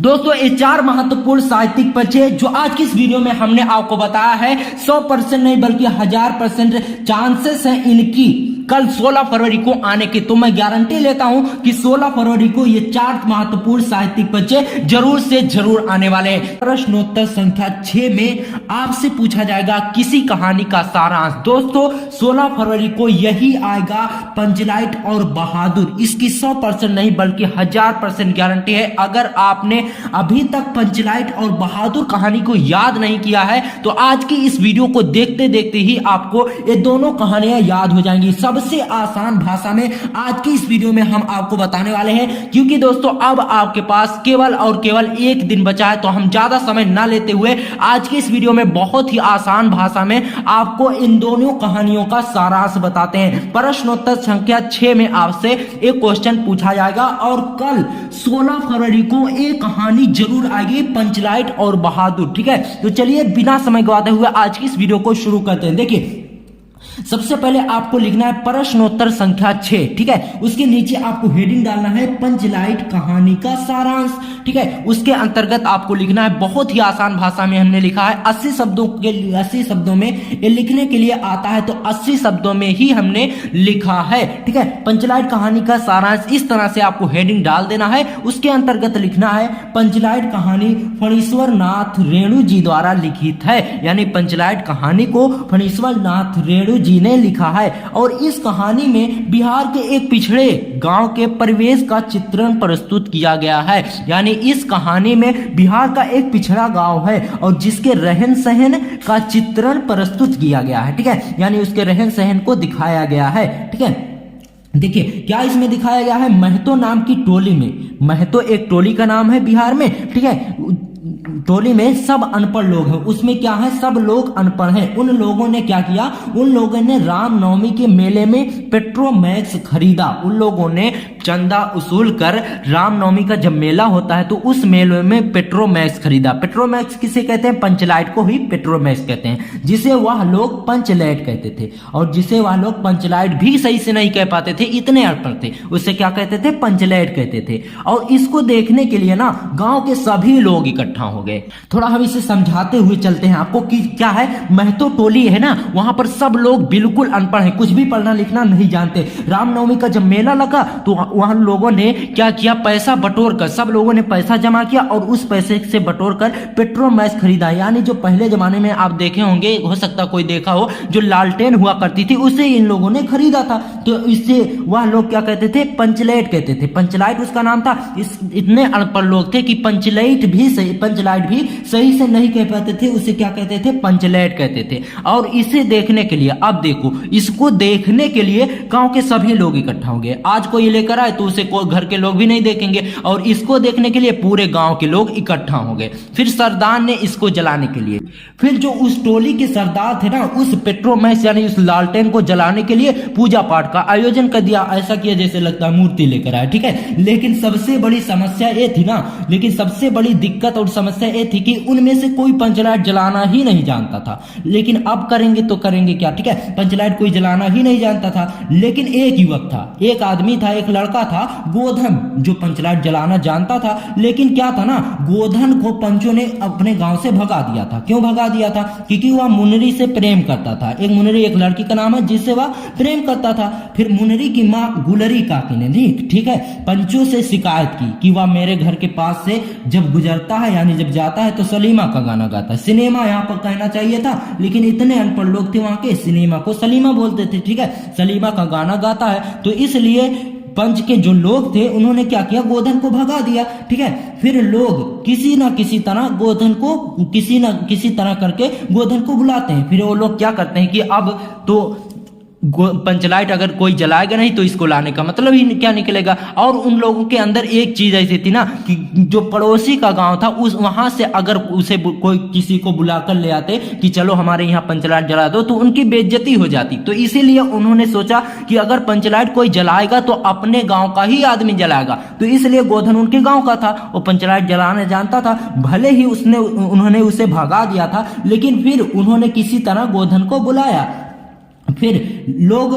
दोस्तों, ये 4 महत्वपूर्ण साहित्यिक परिचय जो आज की इस वीडियो में हमने आपको बताया है 100% नहीं बल्कि 1000% चांसेस है इनकी कल 16 फरवरी को आने की। तो मैं गारंटी लेता हूं कि 16 फरवरी को ये 4 महत्वपूर्ण साहित्यिक पर्चे जरूर से जरूर आने वाले हैं। प्रश्नोत्तर संख्या 6 में आपसे पूछा जाएगा किसी कहानी का सारांश। दोस्तों 16 फरवरी को यही आएगा, पंचलाइट और बहादुर। इसकी 100% नहीं बल्कि 1000% गारंटी है। अगर आपने अभी तक पंचलाइट और बहादुर कहानी को याद नहीं किया है तो आज की इस वीडियो को देखते देखते ही आपको ये दोनों कहानियां याद हो जाएंगी। सबसे आसान भाषा में आज की इस वीडियो में हम आपको बताने वाले हैं, क्योंकि दोस्तों अब आपके पास केवल और केवल एक दिन बचा है। तो हम ज्यादा समय ना लेते हुए आज की इस वीडियो में बहुत ही आसान भाषा में आपको इन दोनों कहानियों का सारांश बताते हैं। प्रश्नोत्तर संख्या 6 में आपसे एक क्वेश्चन पूछा जाएगा और कल 16 फरवरी को एक कहानी जरूर आएगी, पंचलाइट और बहादुर। ठीक है, तो चलिए बिना समय गवाते हुए आज की इस वीडियो को शुरू करते हैं। देखिए सबसे पहले आपको लिखना है प्रश्नोत्तर संख्या 6। ठीक है, उसके नीचे आपको हेडिंग डालना है पंचलाइट कहानी का सारांश। ठीक है, उसके अंतर्गत आपको लिखना है, बहुत ही आसान भाषा में हमने लिखा है, 80 शब्दों में ये लिखने के लिए आता है तो 80 शब्दों में ही हमने लिखा है। ठीक है, पंचलाइट कहानी का सारांश इस तरह से आपको हेडिंग डाल देना है। उसके अंतर्गत लिखना है पंचलाइट कहानी फणीश्वर नाथ रेणु जी द्वारा लिखित है, यानी पंचलाइट कहानी को फणीश्वर नाथ रेणु जी ने लिखा है। और इस कहानी में बिहार के एक पिछड़े गांव के परिवेश का चित्रण प्रस्तुत किया गया है, यानी इस कहानी में बिहार का एक पिछड़ा गांव है और जिसके रहन सहन का चित्रण प्रस्तुत किया गया है। ठीक है, यानी उसके रहन सहन को दिखाया गया है। ठीक है, देखिए क्या इसमें दिखाया गया है, महतो नाम की टोली में, महतो एक टोली का नाम है बिहार में। ठीक है, टोली में सब अनपढ़ लोग हैं, उसमें क्या है, सब लोग अनपढ़ हैं। उन लोगों ने क्या किया, उन लोगों ने रामनवमी के मेले में पेट्रोमैक्स खरीदा। उन लोगों ने चंदा उसूल कर रामनवमी का जब मेला होता है तो उस मेले में पेट्रोमैक्स खरीदा। पेट्रोमैक्स किसे कहते हैं, पंचलाइट को ही पेट्रोमैक्स कहते हैं, जिसे वह लोग पंचलाइट कहते थे। और जिसे वह लोग पंचलाइट भी सही से नहीं कह पाते थे, इतने अनपढ़ थे, उससे क्या कहते थे, पंचलाइट कहते थे। और इसको देखने के लिए ना गांव के सभी लोग इकट्ठा हो गए। थोड़ा हम इसे समझाते हुए चलते हैं आपको कि क्या है, महतो टोली है ना, वहां पर सब लोग बिल्कुल अनपढ़ हैं, कुछ भी पढ़ना लिखना नहीं जानते। रामनवमी का जब मेला लगा तो वहां लोगों ने क्या किया, पैसा बटोर कर, सब लोगों ने पैसा जमा किया और उस पैसे से बटोर कर पेट्रोमैक्स खरीदा। यानी जो पहले जमाने में आप देखे होंगे, हो सकता कोई देखा हो, जो लालटेन हुआ करती थी उसे इन लोगों ने खरीदा था। तो इससे वह लोग क्या कहते थे, पंचलाइट कहते थे। पंचलाइट उसका नाम था। इतने अनपढ़ लोग थे कि पंचलाइट भी सही से नहीं कह पाते थे, उसे क्या कहते थे, पंचलाइट कहते थे। और इसे देखने के लिए, अब देखो, इसको देखने के लिए गांव के सभी लोग इकट्ठा होंगे। आज कोई लेकर आए तो उसे कोई घर के लोग भी नहीं देखेंगे, और इसको देखने के लिए पूरे गांव के लोग इकट्ठा होंगे। फिर सरदार ने इसको जलाने के लिए, फिर जो उस टोली के सरदार थे ना, उस पेट्रोमैक्स यानी उस लालटेन को जलाने के लिए पूजा पाठ का आयोजन कर दिया। ऐसा किया जैसे लगता है मूर्ति लेकर आए। ठीक है, लेकिन सबसे बड़ी समस्या ये थी ना, लेकिन सबसे बड़ी दिक्कत और समस्या ये थी कि उनमें से कोई पंचलाइट जलाना ही नहीं जानता था। लेकिन अब करेंगे तो करेंगे क्या। ठीक है, पंचलाइट कोई जलाना ही नहीं जानता था। लेकिन एक युवक था, एक आदमी था, एक लड़का था गोधन, जो पंचलाइट जलाना जानता था। लेकिन क्या था ना, गोधन को पंचों ने अपने गांव से भगा दिया था। क्यों भगा दिया था, क्योंकि वह मुनरी से प्रेम करता था। एक मुनरी, एक लड़की का नाम है जिससे वह प्रेम करता था। फिर मुनरी की माँ गुलरी काकी ने, ठीक है, पंचों से शिकायत की कि वह मेरे घर के पास से जब गुजरता है, यानी जब जाता है तो सलीमा का गाना गाता है। सिनेमा यहाँ पर कहना चाहिए था, लेकिन इतने अनपढ़ लोग थे वहां के, सिनेमा को सलीमा बोलते थे। ठीक है, सलीमा का गाना गाता है, तो इसलिए पंच के जो लोग थे उन्होंने क्या किया, गोधन को भगा दिया। ठीक है, फिर लोग किसी ना किसी तरह गोधन को किसी तरह करके गोधन को बुलाते हैं। फिर वो लोग क्या करते हैं कि अब तो पंचलाइट अगर कोई जलाएगा नहीं तो इसको लाने का मतलब ही क्या निकलेगा। और उन लोगों के अंदर एक चीज ऐसी थी ना कि जो पड़ोसी का गांव था, उस वहां से अगर उसे कोई किसी को बुलाकर ले आते कि चलो हमारे यहाँ पंचलाइट जला दो, तो उनकी बेइज्जती हो जाती। तो इसीलिए उन्होंने सोचा कि अगर पंचलाइट कोई जलाएगा तो अपने गाँव का ही आदमी जलाएगा। तो इसलिए गोधन उनके गाँव का था, वो पंचलाइट जलाने जानता था। भले ही उन्होंने उसे भगा दिया था, लेकिन फिर उन्होंने किसी तरह गोधन को बुलाया। फिर लोग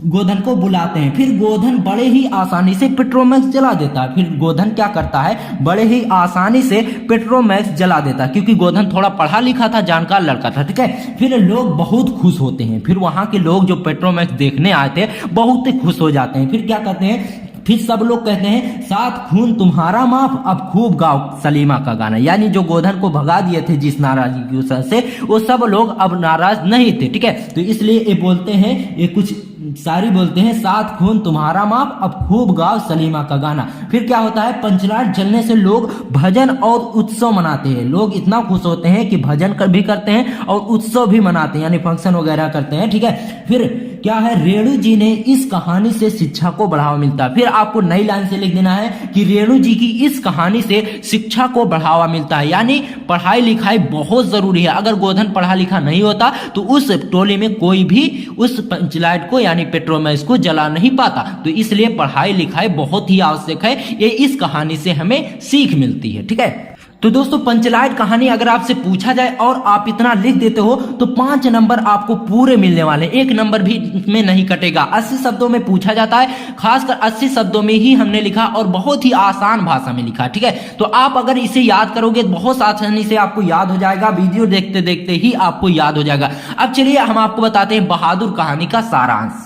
गोधन को बुलाते हैं। फिर गोधन बड़े ही आसानी से पेट्रोमैक्स जला देता है। फिर गोधन क्या करता है, बड़े ही आसानी से पेट्रोमैक्स जला देता है, क्योंकि गोधन थोड़ा पढ़ा लिखा था, जानकार लड़का था, ठीक है। फिर लोग बहुत खुश होते हैं। फिर वहां के लोग जो पेट्रोमैक्स देखने आए थे बहुत खुश हो जाते हैं। फिर क्या कहते हैं, फिर सब लोग कहते हैं सात खून तुम्हारा माफ, अब खूब गाओ सलीमा का गाना। यानी जो गोधन को भगा दिए थे जिस नाराजगी की वजह से, वो सब लोग अब नाराज नहीं थे, ठीक है। तो इसलिए ये बोलते हैं, ये कुछ सारी बोलते हैं सात खून तुम्हारा माफ, अब खूब गाओ सलीमा का गाना। फिर क्या होता है, पंचलाइट जलने से लोग भजन और उत्सव मनाते हैं। लोग इतना खुश होते हैं कि भजन भी करते हैं और उत्सव भी मनाते हैं, यानी फंक्शन वगैरह करते हैं, ठीक है। फिर क्या है, रेणु जी ने इस कहानी से शिक्षा को बढ़ावा मिलता है। फिर आपको नई लाइन से लिख देना है कि रेणु जी की इस कहानी से शिक्षा को बढ़ावा मिलता है, यानी पढ़ाई लिखाई बहुत जरूरी है। अगर गोधन पढ़ा लिखा नहीं होता तो उस टोली में कोई भी उस पंचलाइट को यानी पेट्रोमैक्स को जला नहीं पाता। तो इसलिए पढ़ाई लिखाई बहुत ही आवश्यक है, ये इस कहानी से हमें सीख मिलती है, ठीक है। तो दोस्तों पंचलाइट कहानी अगर आपसे पूछा जाए और आप इतना लिख देते हो तो 5 नंबर आपको पूरे मिलने वाले, 1 नंबर भी में नहीं कटेगा। 80 शब्दों में पूछा जाता है, खासकर 80 शब्दों में ही हमने लिखा और बहुत ही आसान भाषा में लिखा, ठीक है। तो आप अगर इसे याद करोगे बहुत आसानी से आपको याद हो जाएगा, वीडियो देखते देखते ही आपको याद हो जाएगा। अब चलिए हम आपको बताते हैं बहादुर कहानी का सारांश।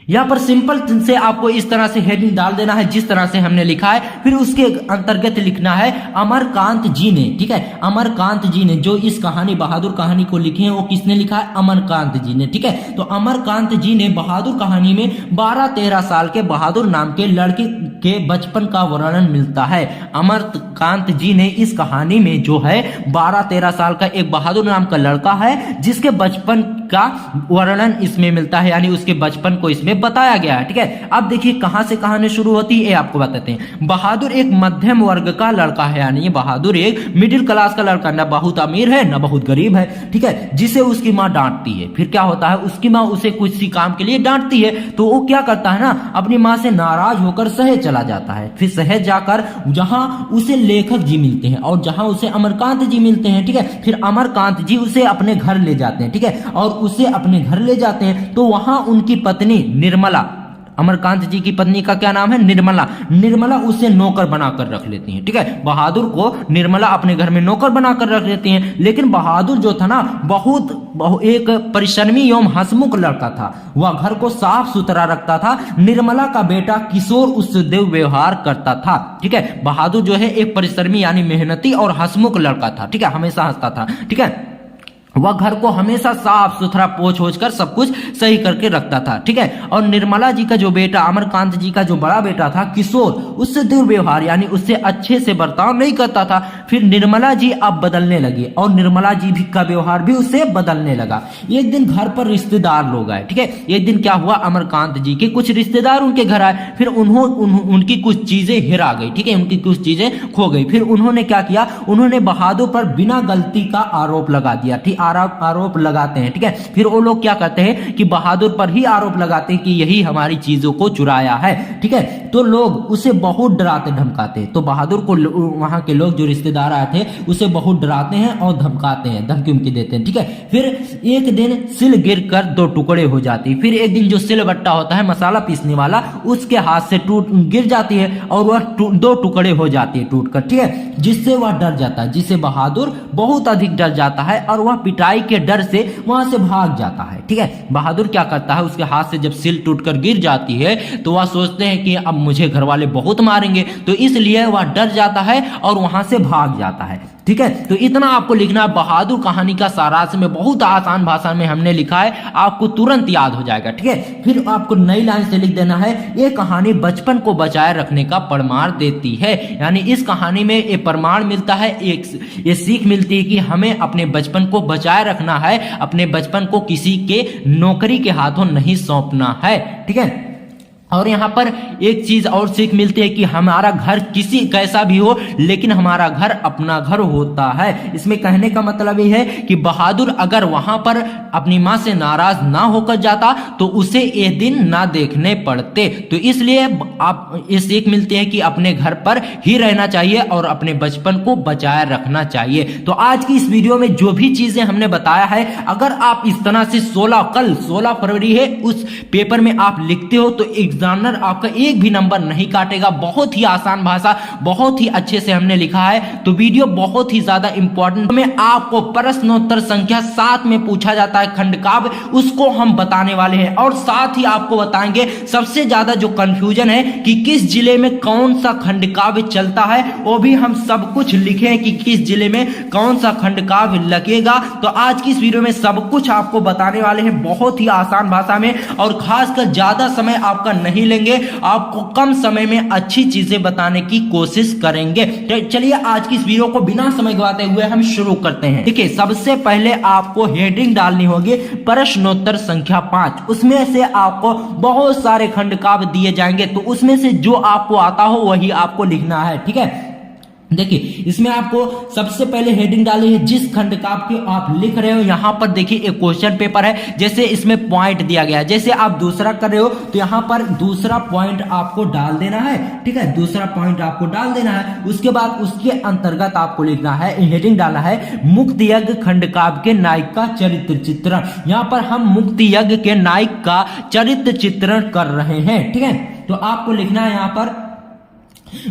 यहाँ पर सिंपल से आपको इस तरह से हेडिंग डाल देना है जिस तरह से हमने लिखा है। फिर उसके अंतर्गत लिखना है अमरकांत जी ने, ठीक है। अमरकांत जी ने जो इस कहानी बहादुर कहानी को लिखे हैं वो किसने लिखा है, अमरकांत जी ने, ठीक है। तो अमरकांत जी ने बहादुर कहानी में 12-13 साल के बहादुर नाम के लड़के के बचपन का वर्णन मिलता है। अमरकांत जी ने इस कहानी में जो है 12-13 साल का एक बहादुर नाम का लड़का है जिसके बचपन का वर्णन इसमें मिलता है, यानी उसके बचपन को इसमें बताया गया है, ठीक है। अब देखिए कहां से कहानी शुरू होती है आपको बताते हैं। बहादुर एक मध्यम वर्ग का लड़का है, यानी बहादुर एक मिडिल क्लास का लड़का, न बहुत अमीर है न बहुत गरीब है, ठीक है। जिसे उसकी माँ डांटती है। फिर क्या होता है, उसकी माँ उसे कुछ सी काम के लिए डांटती है तो वो क्या करता है ना, अपनी माँ से नाराज होकर शहर चला जाता है। फिर शहर जाकर जहां उसे लेखक जी मिलते हैं और जहां उसे अमरकांत जी मिलते हैं, ठीक है। फिर अमरकांत जी उसे अपने घर ले जाते हैं, ठीक है। और उसे अपने घर ले जाते हैं तो वहां उनकी पत्नी निर्मला, अमरकांत जी की पत्नी का क्या नाम है, निर्मला, निर्मला उसे नौकर बनाकर रख लेती हैं, ठीक है। बहादुर को निर्मला अपने घर में नौकर बनाकर रख लेती हैं। लेकिन बहादुर जो था ना बहुत एक परिश्रमी एवं हंसमुख लड़का था। वह घर को साफ सुथरा रखता था। निर्मला का बेटा किशोर उससे दुर्व्यवहार करता था, ठीक है। बहादुर जो है एक परिश्रमी यानी मेहनती और हंसमुख लड़का था, ठीक है, हमेशा हंसता था, ठीक है। वह घर को हमेशा साफ सुथरा पोंछ ओछ कर सब कुछ सही करके रखता था, ठीक है। और निर्मला जी का जो बेटा, अमरकांत जी का जो बड़ा बेटा था किशोर, उससे दुर्व्यवहार यानी उससे अच्छे से बर्ताव नहीं करता था। फिर निर्मला जी अब बदलने लगी और निर्मला जी भी का व्यवहार भी उससे बदलने लगा। एक दिन घर पर रिश्तेदार लोग आए, ठीक है। एक दिन क्या हुआ, अमरकांत जी के कुछ रिश्तेदार उनके घर आए। फिर उनकी कुछ चीजें हेरा गई, ठीक है, उनकी कुछ चीजें खो गई। फिर उन्होंने क्या किया, उन्होंने बहादुर पर बिना गलती का आरोप लगा दिया, ठीक, आरोप लगाते हैं, ठीक है। फिर वो लोग क्या करते हैं कि बहादुर पर ही आरोप लगाते हैं कि यही हमारी चीजों को चुराया है, ठीक है। तो लोग उसे बहुत डराते धमकाते हैं। तो बहादुर को वहां के लोग जो रिश्तेदार आए थे उसे बहुत डराते हैं और धमकाते हैं, धमकी उमकी देते हैं, ठीक है। फिर एक दिन सिल गिर कर 2 टुकड़े हो जाती। फिर एक दिन जो सिल बट्टा होता है मसाला पीसने वाला, उसके हाथ से गिर जाती है और वह 2 टुकड़े हो जाती है टूटकर, ठीक है। जिससे वह डर जाता है, जिससे बहादुर बहुत अधिक डर जाता है और वह पिटाई के डर से वहां से भाग जाता है, ठीक है। बहादुर क्या करता है, उसके हाथ से जब सिल टूटकर गिर जाती है तो वह सोचते हैं कि अब मुझे घर वाले बहुत मारेंगे, तो इसलिए वह डर जाता है और वहां से भाग जाता है, ठीक है। तो इतना आपको लिखना है। बहादुर कहानी का सारांश में बहुत आसान भाषा में हमने लिखा है, आपको तुरंत याद हो जाएगा, ठीक है। फिर आपको नई लाइन से लिख देना है, ये कहानी बचपन को बचाए रखने का प्रमाण देती है। यानी इस कहानी में ये प्रमाण मिलता है, ये सीख मिलती है कि हमें अपने बचपन को बचाए रखना है, अपने बचपन को किसी के नौकरी के हाथों नहीं सौंपना है, ठीक है। और यहाँ पर एक चीज और सीख मिलती है कि हमारा घर किसी कैसा भी हो लेकिन हमारा घर अपना घर होता है। इसमें कहने का मतलब ये है कि बहादुर अगर वहां पर अपनी माँ से नाराज ना होकर जाता तो उसे ये दिन ना देखने पड़ते। तो इसलिए आप ये सीख मिलती है कि अपने घर पर ही रहना चाहिए और अपने बचपन को बचाए रखना चाहिए। तो आज की इस वीडियो में जो भी चीजें हमने बताया है, अगर आप इस तरह से कल 16 फरवरी है उस पेपर में आप लिखते हो तो एग्जामिनर आपका एक भी नंबर नहीं काटेगा। बहुत ही आसान भाषा, बहुत ही अच्छे से हमने लिखा है। तो वीडियो बहुत ही ज्यादा इंपॉर्टेंट में आपको प्रश्नोत्तर संख्या 7 में पूछा जाता है खंडकाव्य, उसको हम बताने वाले हैं। और साथ ही आपको बताएंगे सबसे ज्यादा जो कंफ्यूजन है कि किस जिले में कौन सा खंडकाव्य चलता है, वो भी हम सब कुछ लिखे हैं कि किस जिले में कौन सा खंडकाव्य लगेगा। तो आज की इस वीडियो में सब कुछ आपको बताने वाले हैं बहुत ही आसान भाषा में, और खासकर ज्यादा समय आपका नहीं लेंगे, आपको कम समय में अच्छी चीजें बताने की कोशिश करेंगे। चलिए आज की इस वीडियो को बिना समय गवाते हुए हम शुरू करते हैं। देखिए सबसे पहले आपको हेडिंग डालनी होगी प्रश्नोत्तर संख्या 5। उसमें से आपको बहुत सारे खंडकाव्य दिए जाएंगे, तो उसमें से जो आपको आता हो वही आपको लिखना है, ठीक है। देखिए इसमें आपको सबसे पहले हेडिंग डाली है जिस खंडकाव्य के आप लिख रहे हो। यहां पर देखिए एक क्वेश्चन पेपर है, जैसे इसमें पॉइंट दिया गया है। जैसे आप दूसरा कर रहे हो तो यहां पर दूसरा पॉइंट आपको डाल देना है, ठीक है, दूसरा पॉइंट आपको डाल देना है। उसके बाद उसके अंतर्गत आपको लिखना है, हेडिंग डाला है मुक्ति यज्ञ खंडकाव्य के नायक का चरित्र चित्रण। यहां पर हम मुक्ति यज्ञ के नायक का चरित्र चित्रण कर रहे हैं, ठीक है। तो आपको लिखना है यहां पर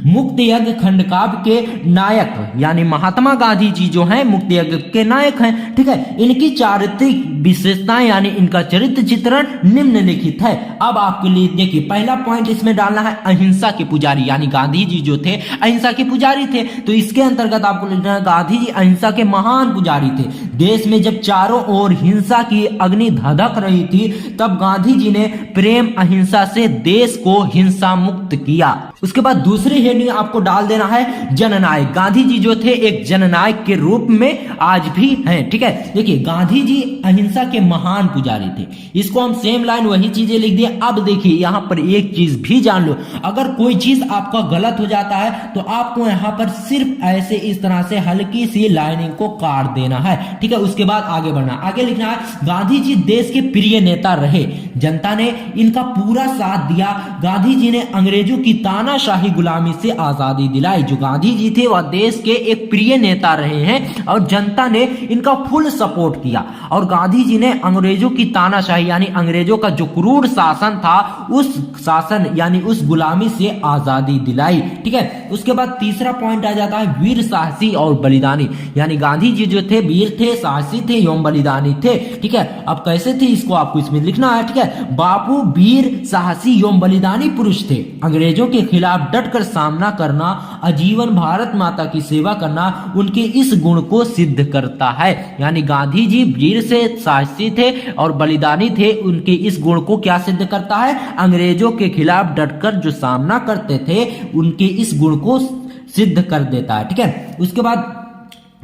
मुक्ति यज्ञ खंडकाव्य के नायक यानी महात्मा गांधी जी जो हैं मुक्ति यज्ञ के नायक हैं, ठीक है। इनकी चारित्रिक विशेषताएं यानी इनका चरित्र चित्रण निम्नलिखित है। अब आपके लिए देखिए पहला पॉइंट इसमें डालना है अहिंसा के पुजारी, यानी गांधी जी जो थे अहिंसा के पुजारी थे। तो इसके अंतर्गत आपको लिखना है गांधी जी अहिंसा के महान पुजारी थे। देश में जब चारों ओर हिंसा की अग्नि धधक रही थी तब गांधी जी ने प्रेम अहिंसा से देश को हिंसा मुक्त किया। उसके बाद दूसरी हेडिंग आपको डाल देना है जननायक। गांधी जी जो थे एक जननायक के रूप में आज भी हैं, ठीक है। देखिए गांधी जी अहिंसा के महान पुजारी थे, इसको हम सेम लाइन वही चीजें लिख दिए। अब देखिए यहां पर एक चीज भी जान लो, अगर कोई चीज आपका गलत हो जाता है तो आपको यहां पर सिर्फ ऐसे इस तरह से हल्की सी लाइनिंग को काट देना है, ठीक है। उसके बाद आगे बढ़ना, आगे लिखना है गांधी जी देश के प्रिय नेता रहे, जनता ने इनका पूरा साथ दिया। गांधी जी ने अंग्रेजों की तानाशाही गुलामी से आजादी दिलाई। जो गांधी जी थे वह देश के एक प्रिय नेता रहे हैं और जनता ने इनका फुल सपोर्ट किया। और गांधी जी ने अंग्रेजों की तानाशाही यानी अंग्रेजों का जो क्रूर शासन था उस शासन यानी उस गुलामी से आजादी दिलाई, ठीक है। उसके बाद तीसरा पॉइंट आ जाता है वीर साहसी और बलिदानी, यानी गांधी जी जो थे वीर थे, साहसी थे एवं बलिदानी थे, ठीक है। अब कैसे थे इसको आपको इसमें लिखना है, ठीक है। बापू वीर साहसी एवं बलिदानी पुरुष थे, अंग्रेजों के खिलाफ डटकर सामना करना, आजीवन भारत माता की सेवा करना उनके इस गुण को सिद्ध करता है। यानी गांधी जी वीर से साहसी थे और बलिदानी थे, उनके इस गुण को क्या सिद्ध करता है, अंग्रेजों के खिलाफ डटकर जो सामना करते थे उनके इस गुण को सिद्ध कर देता है, ठीक है। उसके बाद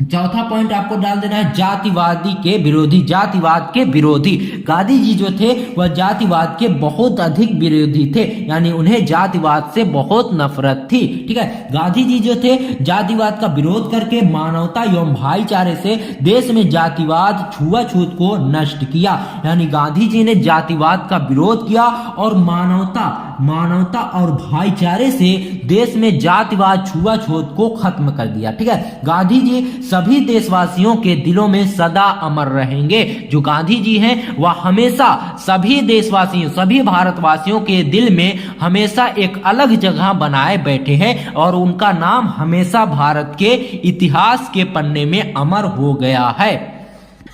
चौथा पॉइंट आपको डाल देना है जातिवादी के विरोधी, जातिवाद के विरोधी। गांधी जी जो थे वह जातिवाद के बहुत अधिक विरोधी थे, यानी उन्हें जातिवाद से बहुत नफरत थी, ठीक है। गांधी जी जो थे जातिवाद का विरोध करके मानवता एवं भाईचारे से देश में जातिवाद छुआछूत को नष्ट किया। यानी गांधी जी ने जातिवाद का विरोध किया और मानवता और भाईचारे से देश में जातिवाद छुआछूत को खत्म कर दिया, ठीक है। गांधी जी सभी देशवासियों के दिलों में सदा अमर रहेंगे। जो गांधी जी हैं वह हमेशा सभी देशवासियों, सभी भारतवासियों के दिल में हमेशा एक अलग जगह बनाए बैठे हैं और उनका नाम हमेशा भारत के इतिहास के पन्ने में अमर हो गया है।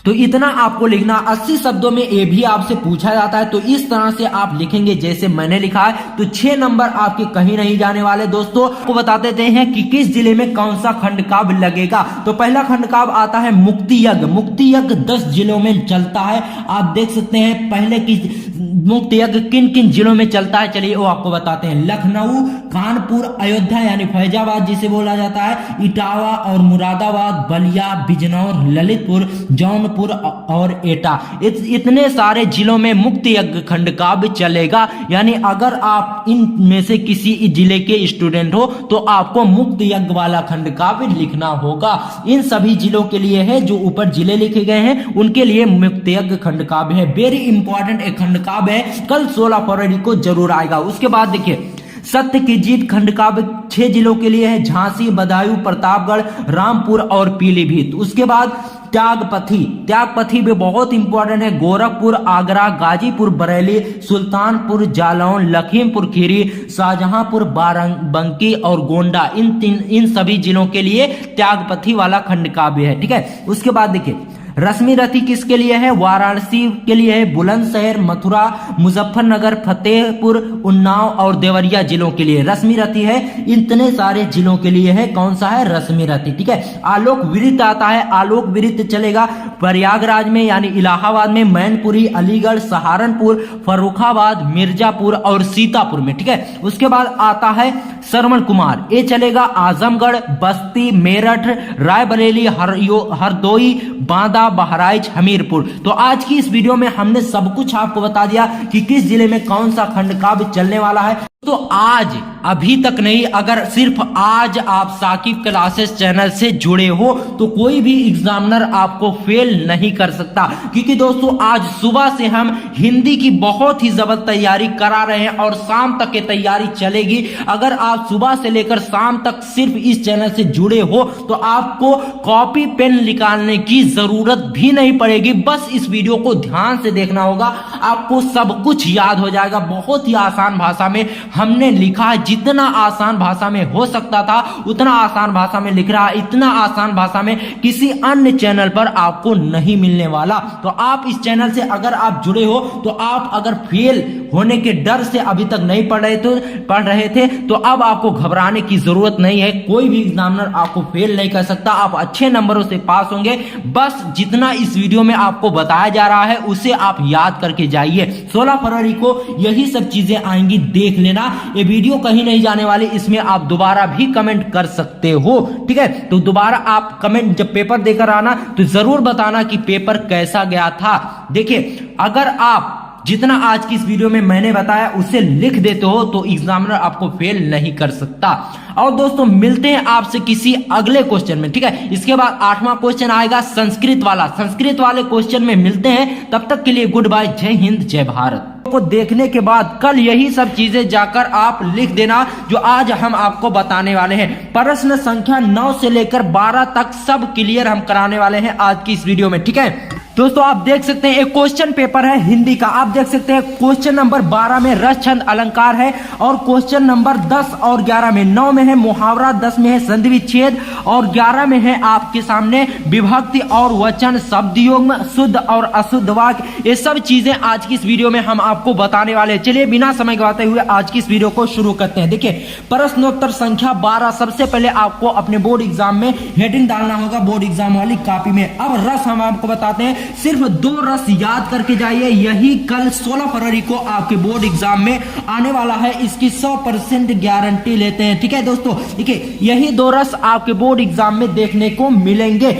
तो इतना आपको लिखना। 80 शब्दों में ये भी आपसे पूछा जाता है, तो इस तरह से आप लिखेंगे जैसे मैंने लिखा है, तो 6 नंबर आपके कहीं नहीं जाने वाले। दोस्तों आपको बता देते हैं कि किस जिले में कौन सा खंडकाव्य लगेगा। तो पहला खंडकाव्य आता है मुक्ति यज्ञ। मुक्ति यज्ञ 10 जिलों में चलता है। आप देख सकते हैं पहले की मुक्ति यज्ञ किन किन जिलों में चलता है, चलिए वो आपको बताते हैं। लखनऊ, कानपुर, अयोध्या यानी फैजाबाद जिसे बोला जाता है, इटावा और मुरादाबाद, बलिया, बिजनौर, ललितपुर, जौनपुर और एटा, इतने सारे जिलों में मुक्त यज्ञ खंड काव्य चलेगा। यानी अगर आप इनमें से किसी जिले के स्टूडेंट हो तो आपको मुक्त यज्ञ वाला खंड काव्य लिखना होगा। इन सभी जिलों के लिए है, जो ऊपर जिले लिखे गए हैं उनके लिए मुक्त यज्ञ खंड काव्य है। वेरी इंपॉर्टेंट एक खंड काव्य है, कल 16 फरवरी को जरूर आएगा। उसके बाद देखिए सत्य की जीत खंड काव्य 6 जिलों के लिए है, झांसी, बदायूं, प्रतापगढ़, रामपुर और पीलीभीत। उसके बाद त्यागपथी भी बहुत इंपॉर्टेंट है, गोरखपुर, आगरा, गाजीपुर, बरेली, सुल्तानपुर, जालौन, लखीमपुर खीरी, शाहजहांपुर, बाराबंकी और गोंडा, इन सभी जिलों के लिए त्यागपथी वाला खंड काव्य है। ठीक है, उसके बाद देखिए रश्मि रथी किसके लिए है, वाराणसी के लिए है, बुलंदशहर, मथुरा, मुजफ्फरनगर, फतेहपुर, उन्नाव और देवरिया जिलों के लिए रश्मि रथी है। इतने सारे जिलों के लिए है, कौन सा है, रश्मि रथी। ठीक है, आलोक वृत्त आता है, आलोक वृत्त चलेगा प्रयागराज में यानी इलाहाबाद में, मैनपुरी, अलीगढ़, सहारनपुर, फर्रुखाबाद, मिर्जापुर और सीतापुर में। ठीक है, उसके बाद आता है श्रवण कुमार, ये चलेगा आजमगढ़, बस्ती, मेरठ, रायबरेली, हरदोई, बांदा, बहराइच, हमीरपुर। तो आज की इस वीडियो में हमने सब कुछ आपको बता दिया कि किस जिले में कौन सा खंड काव्य चलने वाला है। तो आज अभी तक नहीं, अगर सिर्फ आज आप साकिब क्लासेस चैनल से जुड़े हो तो कोई भी एग्जामिनर आपको फेल नहीं कर सकता, क्योंकि दोस्तों आज सुबह से हम हिंदी की बहुत ही जबरदस्त तैयारी करा रहे हैं और शाम तक की तैयारी चलेगी। अगर आप सुबह से लेकर शाम तक सिर्फ इस चैनल से जुड़े हो तो आपको कॉपी पेन निकालने की जरूरत भी नहीं पड़ेगी, बस इस वीडियो को ध्यान से देखना होगा, आपको सब कुछ याद हो जाएगा। बहुत ही आसान भाषा में हमने लिखा है, जितना आसान भाषा में हो सकता था उतना आसान भाषा में लिख रहा है। इतना आसान भाषा में किसी अन्य चैनल पर आपको नहीं मिलने वाला। तो आप इस चैनल से अगर आप जुड़े हो तो आप अगर फेल होने के डर से अभी तक नहीं पढ़ रहे थे तो अब आपको घबराने की जरूरत नहीं है। कोई भी एग्जामिनर आपको फेल नहीं कर सकता, आप अच्छे नंबरों से पास होंगे। बस जितना इस वीडियो में आपको बताया जा रहा है उसे आप याद करके जाइए। 16 फरवरी को यही सब चीजें आएंगी, देख लेना। ये वीडियो कहीं नहीं जाने वाली, इसमें आप दोबारा भी कमेंट कर सकते हो। ठीक है, तो दोबारा आप कमेंट जब पेपर देकर आना तो जरूर बताना कि पेपर कैसा गया था। देखिए अगर आप जितना आज की इस वीडियो में मैंने बताया उसे लिख देते हो तो एग्जामिनर आपको फेल नहीं कर सकता। और दोस्तों मिलते हैं आपसे किसी अगले क्वेश्चन में। ठीक है, इसके बाद 8वां क्वेश्चन आएगा संस्कृत वाला। संस्कृत वाले क्वेश्चन में मिलते हैं, तब तक के लिए गुड बाय, जय हिंद, जय भारत। को देखने के बाद कल यही सब चीजें जाकर आप लिख देना जो आज हम आपको बताने वाले हैं। प्रश्न संख्या 9 से लेकर 12 तक सब क्लियर हम कराने वाले हैं आज की इस वीडियो में। ठीक है दोस्तों, आप देख सकते हैं एक क्वेश्चन पेपर है हिंदी का। आप देख सकते हैं क्वेश्चन नंबर 12 में रस छंद अलंकार है, और क्वेश्चन नंबर 10 और 11 में, 9 में है मुहावरा, 10 में है संधि विच्छेद और 11 में है आपके सामने विभक्ति और वचन, शब्दयोग, शुद्ध और अशुद्ध वाक्य। ये सब चीजें आज की इस वीडियो में हम आपको बताने वाले हैं। चलिए बिना समय गवाते हुए आज की इस वीडियो को शुरू करते हैं। देखिए प्रश्नोत्तर संख्या 12, सबसे पहले आपको अपने बोर्ड एग्जाम में हेडिंग डालना होगा, बोर्ड एग्जाम वाली कॉपी में। अब रस हम आपको बताते हैं, सिर्फ 2 रस याद करके जाइए, यही कल 16 फरवरी को आपके बोर्ड एग्जाम में आने वाला है, इसकी 100% गारंटी लेते हैं। ठीक है दोस्तों, देखिए यही 2 रस आपके बोर्ड एग्जाम में देखने को मिलेंगे।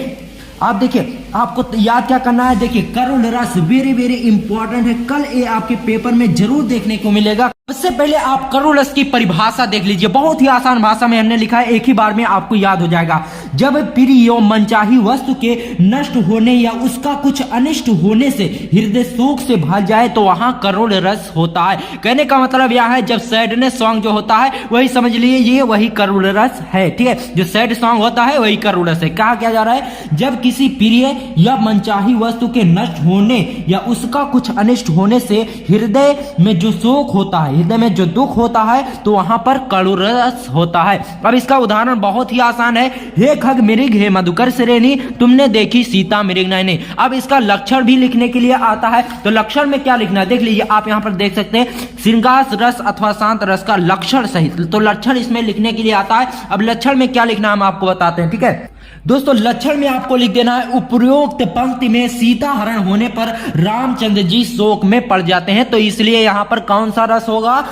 आप देखिए आपको याद क्या करना है, देखिए करुण रस वेरी वेरी इंपॉर्टेंट है, कल ये आपके पेपर में जरूर देखने को मिलेगा। सबसे पहले आप करुण रस की परिभाषा देख लीजिए, बहुत ही आसान भाषा में हमने लिखा है, एक ही बार में आपको याद हो जाएगा। जब प्रिय या मनचाही वस्तु के नष्ट होने या उसका कुछ अनिष्ट होने से हृदय शोक से भर जाए तो वहां करुण रस होता है। कहने का मतलब यह है, जब सैडनेस सॉन्ग जो होता है वही समझ लीजिए ये वही करुण रस है। ठीक है, जो सैड सॉन्ग होता है वही करुण रस है। कहा क्या जा रहा है, जब किसी प्रिय या मनचाही वस्तु के नष्ट होने या उसका कुछ अनिष्ट होने से हृदय में जो शोक होता है, हृदय में जो दुख होता है तो वहां पर करुण रस होता है। अब इसका उदाहरण बहुत ही आसान है, हे खग मृग हे मधुकर श्रेणी तुमने देखी सीता मृग नयनी। अब इसका लक्षण भी लिखने के लिए आता है, तो लक्षण में क्या लिखना है देख लीजिए, आप यहां पर देख सकते हैं श्रृंगार रस अथवा शांत रस का लक्षण सहित, तो लक्षण इसमें लिखने के लिए आता है। अब लक्षण में क्या लिखना हम आपको बताते हैं। ठीक है दोस्तों, लक्षण में आपको लिख देना है, उपरोक्त पंक्ति में सीता हरण होने पर रामचंद्र जी शोक में पड़ जाते हैं, तो इसलिए यहां पर कौन सा रस होगा,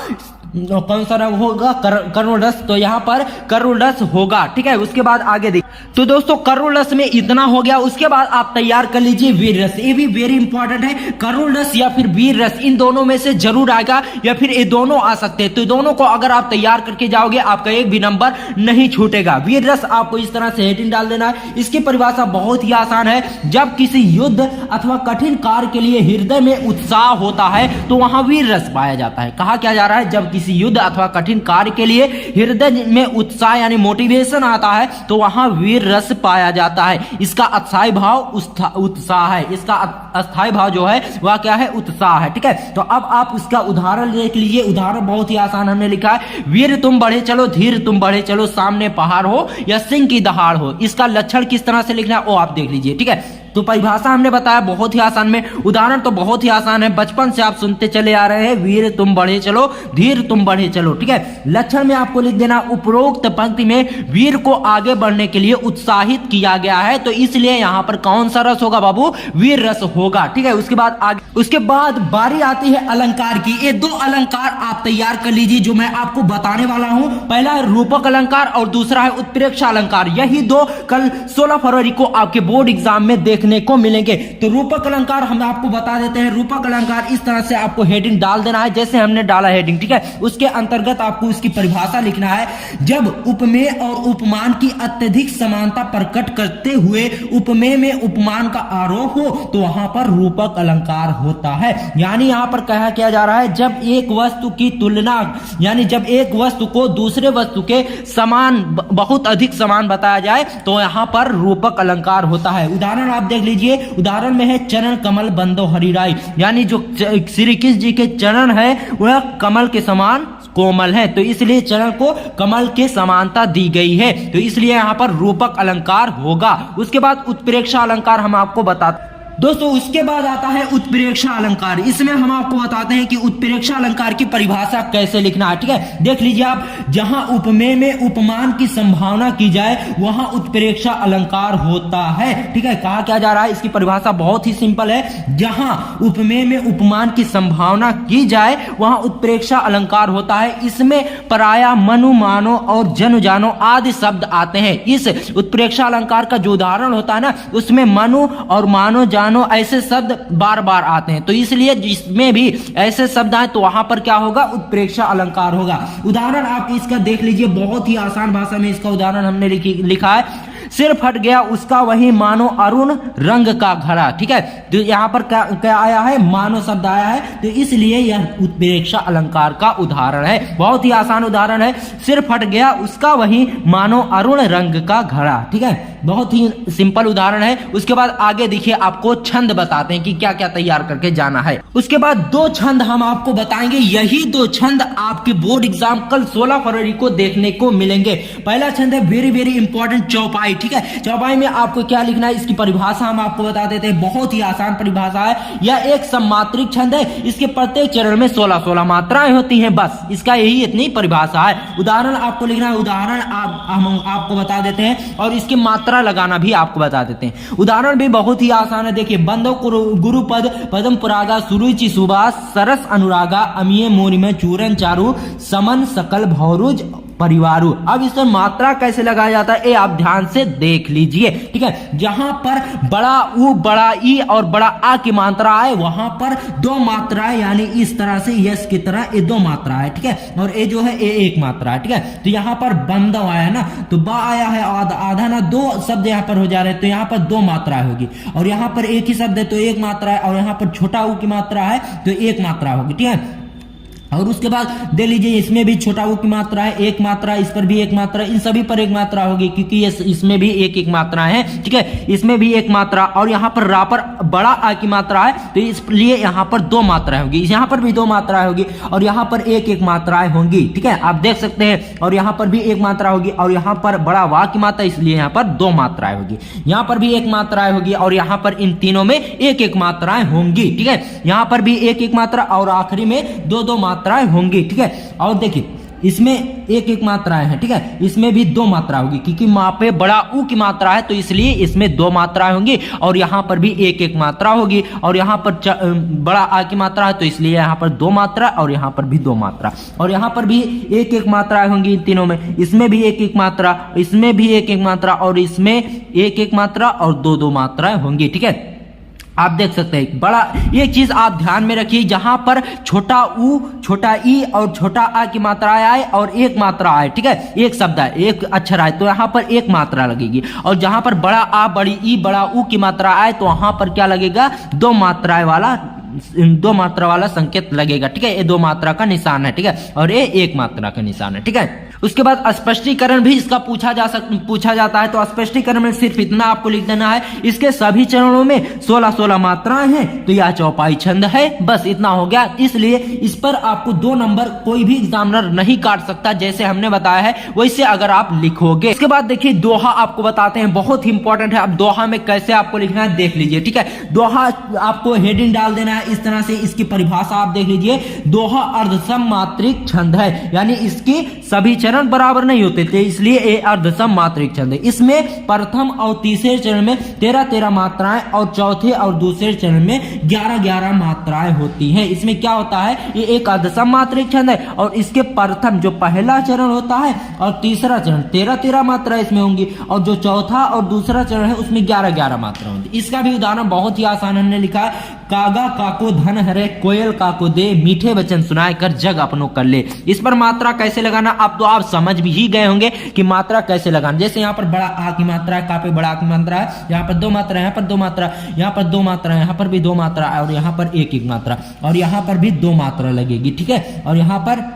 कौन सा रंग होगा? करुण रस। तो यहाँ पर करुण रस होगा, ठीक है। उसके बाद आगे देख, तो दोस्तों करुण रस में इतना हो गया। उसके बाद आप तैयार कर लीजिए वीर रस। ये भी वेरी इंपॉर्टेंट है। करुण रस या फिर वीर रस, इन दोनों में से जरूर आएगा, या फिर ये दोनों आ सकते हैं। तो दोनों को अगर आप तैयार करके जाओगे, आपका एक भी नंबर नहीं छूटेगा। वीर रस आपको इस तरह से हेडिंग डाल देना है। इसकी परिभाषा बहुत ही आसान है। जब किसी युद्ध अथवा कठिन कार्य के लिए हृदय में उत्साह होता है तो वहां वीर रस पाया जाता है। कहा क्या जा रहा है? जब किसी युद्ध अथवा कठिन कार्य के लिए हृदय में उत्साह यानी मोटिवेशन आता है तो वहां वीर रस पाया जाता है। इसका अस्थायी भाव उत्साह है। इसका अस्थायी भाव जो है वह क्या है? उत्साह है, ठीक है। तो अब आप उसका उदाहरण देख लीजिए। उदाहरण बहुत ही आसान हमने लिखा है, वीर तुम बढ़े चलो, धीर तुम बढ़े चलो, सामने पहाड़ हो या सिंह की दहाड़ हो। इसका लक्षण किस तरह से लिखना है वो आप देख लीजिए, ठीक है। तो परिभाषा हमने बताया बहुत ही आसान में, उदाहरण तो बहुत ही आसान है, बचपन से आप सुनते चले आ रहे हैं, वीर तुम बढ़े चलो, धीर तुम बढ़े चलो, ठीक है। लक्षण में आपको लिख देना, उपरोक्त पंक्ति में वीर को आगे बढ़ने के लिए उत्साहित किया गया है, तो इसलिए यहां पर कौन सा रस होगा बाबू? वीर रस होगा, ठीक है। उसके बाद बारी आती है अलंकार की। ये दो अलंकार आप तैयार कर लीजिए जो मैं आपको बताने वाला हूं। पहला है रूपक अलंकार और दूसरा है उत्प्रेक्षा अलंकार। यही दो कल 16 फरवरी को आपके बोर्ड एग्जाम में देखने को मिलेंगे। तो रूपक अलंकार हम आपको बता देते हैं। रूपक अलंकार इस तरह से आपको हेडिंग डाल देना है जैसे हमने डाला हेडिंग, ठीक है। उसके अंतर्गत आपको इसकी परिभाषा लिखना है, जब उपमेय और उपमान की अत्यधिक समानता प्रकट करते हुए उपमेय में उपमान का आरोप हो तो वहां पर रूपक अलंकार होता है। यानी यहां पर कहा किया जा रहा है, जब एक वस्तु की तुलना यानी जब एक वस्तु को दूसरे वस्तु के समान, बहुत अधिक समान बताया जाए तो यहां पर रूपक अलंकार होता है। उदाहरण आप देख लीजिए। उदाहरण में है चरण कमल बंदो हरिराई, यानी जो श्री कृष्ण जी के चरण है वह कमल के समान कोमल है, तो इसलिए चरण को कमल के समानता दी गई है, तो इसलिए यहां पर रूपक अलंकार होगा। उसके बाद उत्प्रेक्षा अलंकार हम आपको बताते दोस्तों। उसके बाद आता है उत्प्रेक्षा अलंकार। इसमें हम आपको बताते हैं कि उत्प्रेक्षा अलंकार की परिभाषा कैसे लिखना है, ठीक है। देख लीजिए आप, जहां उपमेय में उपमान की संभावना की जाए वहां उत्प्रेक्षा अलंकार होता है, ठीक है। कहा क्या जा रहा है? इसकी परिभाषा बहुत ही सिंपल है, जहां उपमेय में उपमान की संभावना की जाए वहां उत्प्रेक्षा अलंकार होता है। इसमें पराया, मनु, मानो और जनु जानो आदि शब्द आते हैं। इस उत्प्रेक्षा अलंकार का जो उदाहरण होता है ना, उसमें मनु और मानो, जानो ऐसे शब्द बार बार आते हैं, तो इसलिए जिसमें भी ऐसे शब्द आए तो वहां पर क्या होगा? उत्प्रेक्षा अलंकार होगा। उदाहरण आप इसका देख लीजिए, बहुत ही आसान भाषा में इसका उदाहरण हमने लिखा है, सिर फट गया उसका वही मानो अरुण रंग का घड़ा, ठीक है। तो यहाँ पर क्या आया है? मानो शब्द आया है, तो इसलिए यह उत्प्रेक्षा अलंकार का उदाहरण है। बहुत ही आसान उदाहरण है, सिर फट गया उसका वही मानो अरुण रंग का घड़ा, ठीक है। बहुत ही सिंपल उदाहरण है। उसके बाद आगे देखिए, आपको छंद बताते हैं कि क्या क्या तैयार करके जाना है। उसके बाद दो छंद हम आपको बताएंगे। यही दो छंद आपके बोर्ड एग्जाम कल 16 फरवरी को देखने को मिलेंगे। पहला छंद है वेरी वेरी इंपॉर्टेंट, चौपाई, ठीक है। चौपाई में आपको क्या लिखना है? इसकी परिभाषा हम आपको बता देते हैं। बहुत ही आसान परिभाषा है। यह एक सम्मात्रिक छंद है। इसके प्रत्येक चरण में 16 मात्राएं होती हैं, बस इसका यही इतनी परिभाषा है। उदाहरण आपको लिखना है। उदाहरण हम आपको बता देते हैं और इसकी मात्रा लगाना भी आपको बता देते हैं। उदाहरण भी बहुत ही आसान है। देखिए, बंदो गुरुपद पदम पुरागा सुरुचि सुबास सरस अनुरागा अमीय मोरिम चूरन चारु समन सकल भौरुज परिवारू। अब इसमें मात्रा कैसे लगाया जाता है ये आप ध्यान से देख लीजिए, ठीक है। जहां पर बड़ा उ, बड़ा ई और बड़ा आ की मात्रा है वहां पर दो मात्राएं, यानी इस तरह से यस की तरह ये दो मात्रा है, ठीक है। और ये जो है ये एक मात्रा है, ठीक है। तो यहाँ पर बंदो आया है ना, तो बा आया है आधा ना, दो शब्द यहाँ पर हो जा रहे हैं, तो यहाँ पर दो मात्राएं होगी। और यहाँ पर एक ही शब्द है तो एक मात्रा है, और यहाँ पर छोटा उ की मात्रा है तो एक मात्रा होगी, ठीक है। और उसके बाद दे लीजिए, इसमें भी छोटा उ की मात्रा है, एक मात्रा, इस पर भी एक मात्रा, इन सभी पर एक मात्रा होगी क्योंकि इसमें भी एक एक मात्रा है, ठीक है। इसमें भी एक मात्रा, और यहाँ पर रा पर बड़ा आ की मात्रा है तो इसलिए यहाँ पर दो मात्राएं होगी, यहाँ पर भी दो मात्राएं होगी, और यहाँ पर एक एक मात्राएं होंगी, ठीक है। आप देख सकते हैं, और यहाँ पर भी एक मात्रा होगी, और यहाँ पर बड़ा वा की मात्रा, इसलिए यहाँ पर दो मात्राएं होगी। यहाँ पर भी एक मात्राएं होगी, और यहाँ पर इन तीनों में एक एक मात्राएं होंगी, ठीक है। यहाँ पर भी एक एक मात्रा, और आखिरी में दो दो मात्राएं होंगी, ठीक है। और देखिए इसमें एक एक मात्राएं हैं, ठीक है। इसमें भी दो मात्रा होगी क्योंकि वहां पे बड़ा ऊ की मात्रा है, तो इसलिए इसमें दो मात्राएं होंगी और यहाँ पर भी एक एक मात्रा होगी। और यहाँ पर बड़ा आ की मात्रा है, तो इसलिए यहाँ पर दो मात्रा और यहाँ पर भी दो मात्रा, और यहाँ पर भी एक एक मात्राएं होंगी इन तीनों में। इसमें भी एक एक मात्रा, इसमें भी एक एक मात्रा, और इसमें एक एक मात्रा और दो दो मात्राएं होंगी, ठीक है। आप देख सकते हैं बड़ा, एक चीज आप ध्यान में रखिए, जहां पर छोटा ऊ, छोटा ई और छोटा आ की मात्राएं आए और एक मात्रा आए, ठीक है, एक शब्द है, एक अक्षर आए, तो यहां पर एक मात्रा लगेगी। और जहां पर बड़ा आ, बड़ी ई, बड़ा ऊ की मात्रा आए, तो वहां पर क्या लगेगा, दो मात्रा वाला संकेत लगेगा, ठीक है। ये दो मात्रा का निशान है, ठीक है, और ये एक मात्रा का निशान है, ठीक है। उसके बाद स्पष्टीकरण भी इसका पूछा जाता है, तो स्पष्टीकरण में सिर्फ इतना आपको लिख देना है, इसके सभी चरणों में 16-16 मात्राएं हैं, तो यह चौपाई छंद है, बस इतना हो गया। इसलिए इस पर आपको 2 नंबर कोई भी एग्जामिनर नहीं काट सकता, जैसे हमने बताया है वैसे अगर आप लिखोगे। इसके बाद देखिए दोहा आपको बताते हैं, बहुत ही इंपॉर्टेंट है। अब दोहा में कैसे आपको लिखना है देख लीजिए, ठीक है। दोहा आपको हेडिंग डाल देना है इस तरह से, इसकी परिभाषा आप देख लीजिए। दोहा अर्धसम मात्रिक छंद है, यानी इसकी सभी चरण बराबर नहीं होते थे, इसलिए ये अर्धसम मात्रिक छंद है। इसमें प्रथम और तीसरे चरण में 13-13 मात्राएं और चौथे और दूसरे चरण में 11-11 मात्राएं होती हैं। इसमें क्या होता है, ये एक अर्धसम मात्रिक छंद है, और इसके प्रथम जो पहला चरण होता है और तीसरा चरण 13-13 मात्रा इसमें होंगी, और जो चौथा और दूसरा चरण है उसमें 11-11 मात्रा होंगी। इसका भी उदाहरण बहुत ही आसान हमने लिखा है, कागा काको धन हरे, कोयल काको दे, मीठे वचन सुनाए कर जग अपनों कर ले। इस पर मात्रा कैसे लगाना अब तो आप समझ भी ही गए होंगे कि मात्रा कैसे लगाना। जैसे यहाँ पर बड़ा आ की मात्रा है, का पे बड़ा आ की मात्रा है, यहाँ पर दो मात्रा, यहाँ पर दो मात्रा, यहाँ पर दो मात्रा, यहाँ पर भी दो मात्रा, और यहाँ पर एक एक मात्रा, और यहाँ पर भी दो मात्रा लगेगी, ठीक है। और यहाँ पर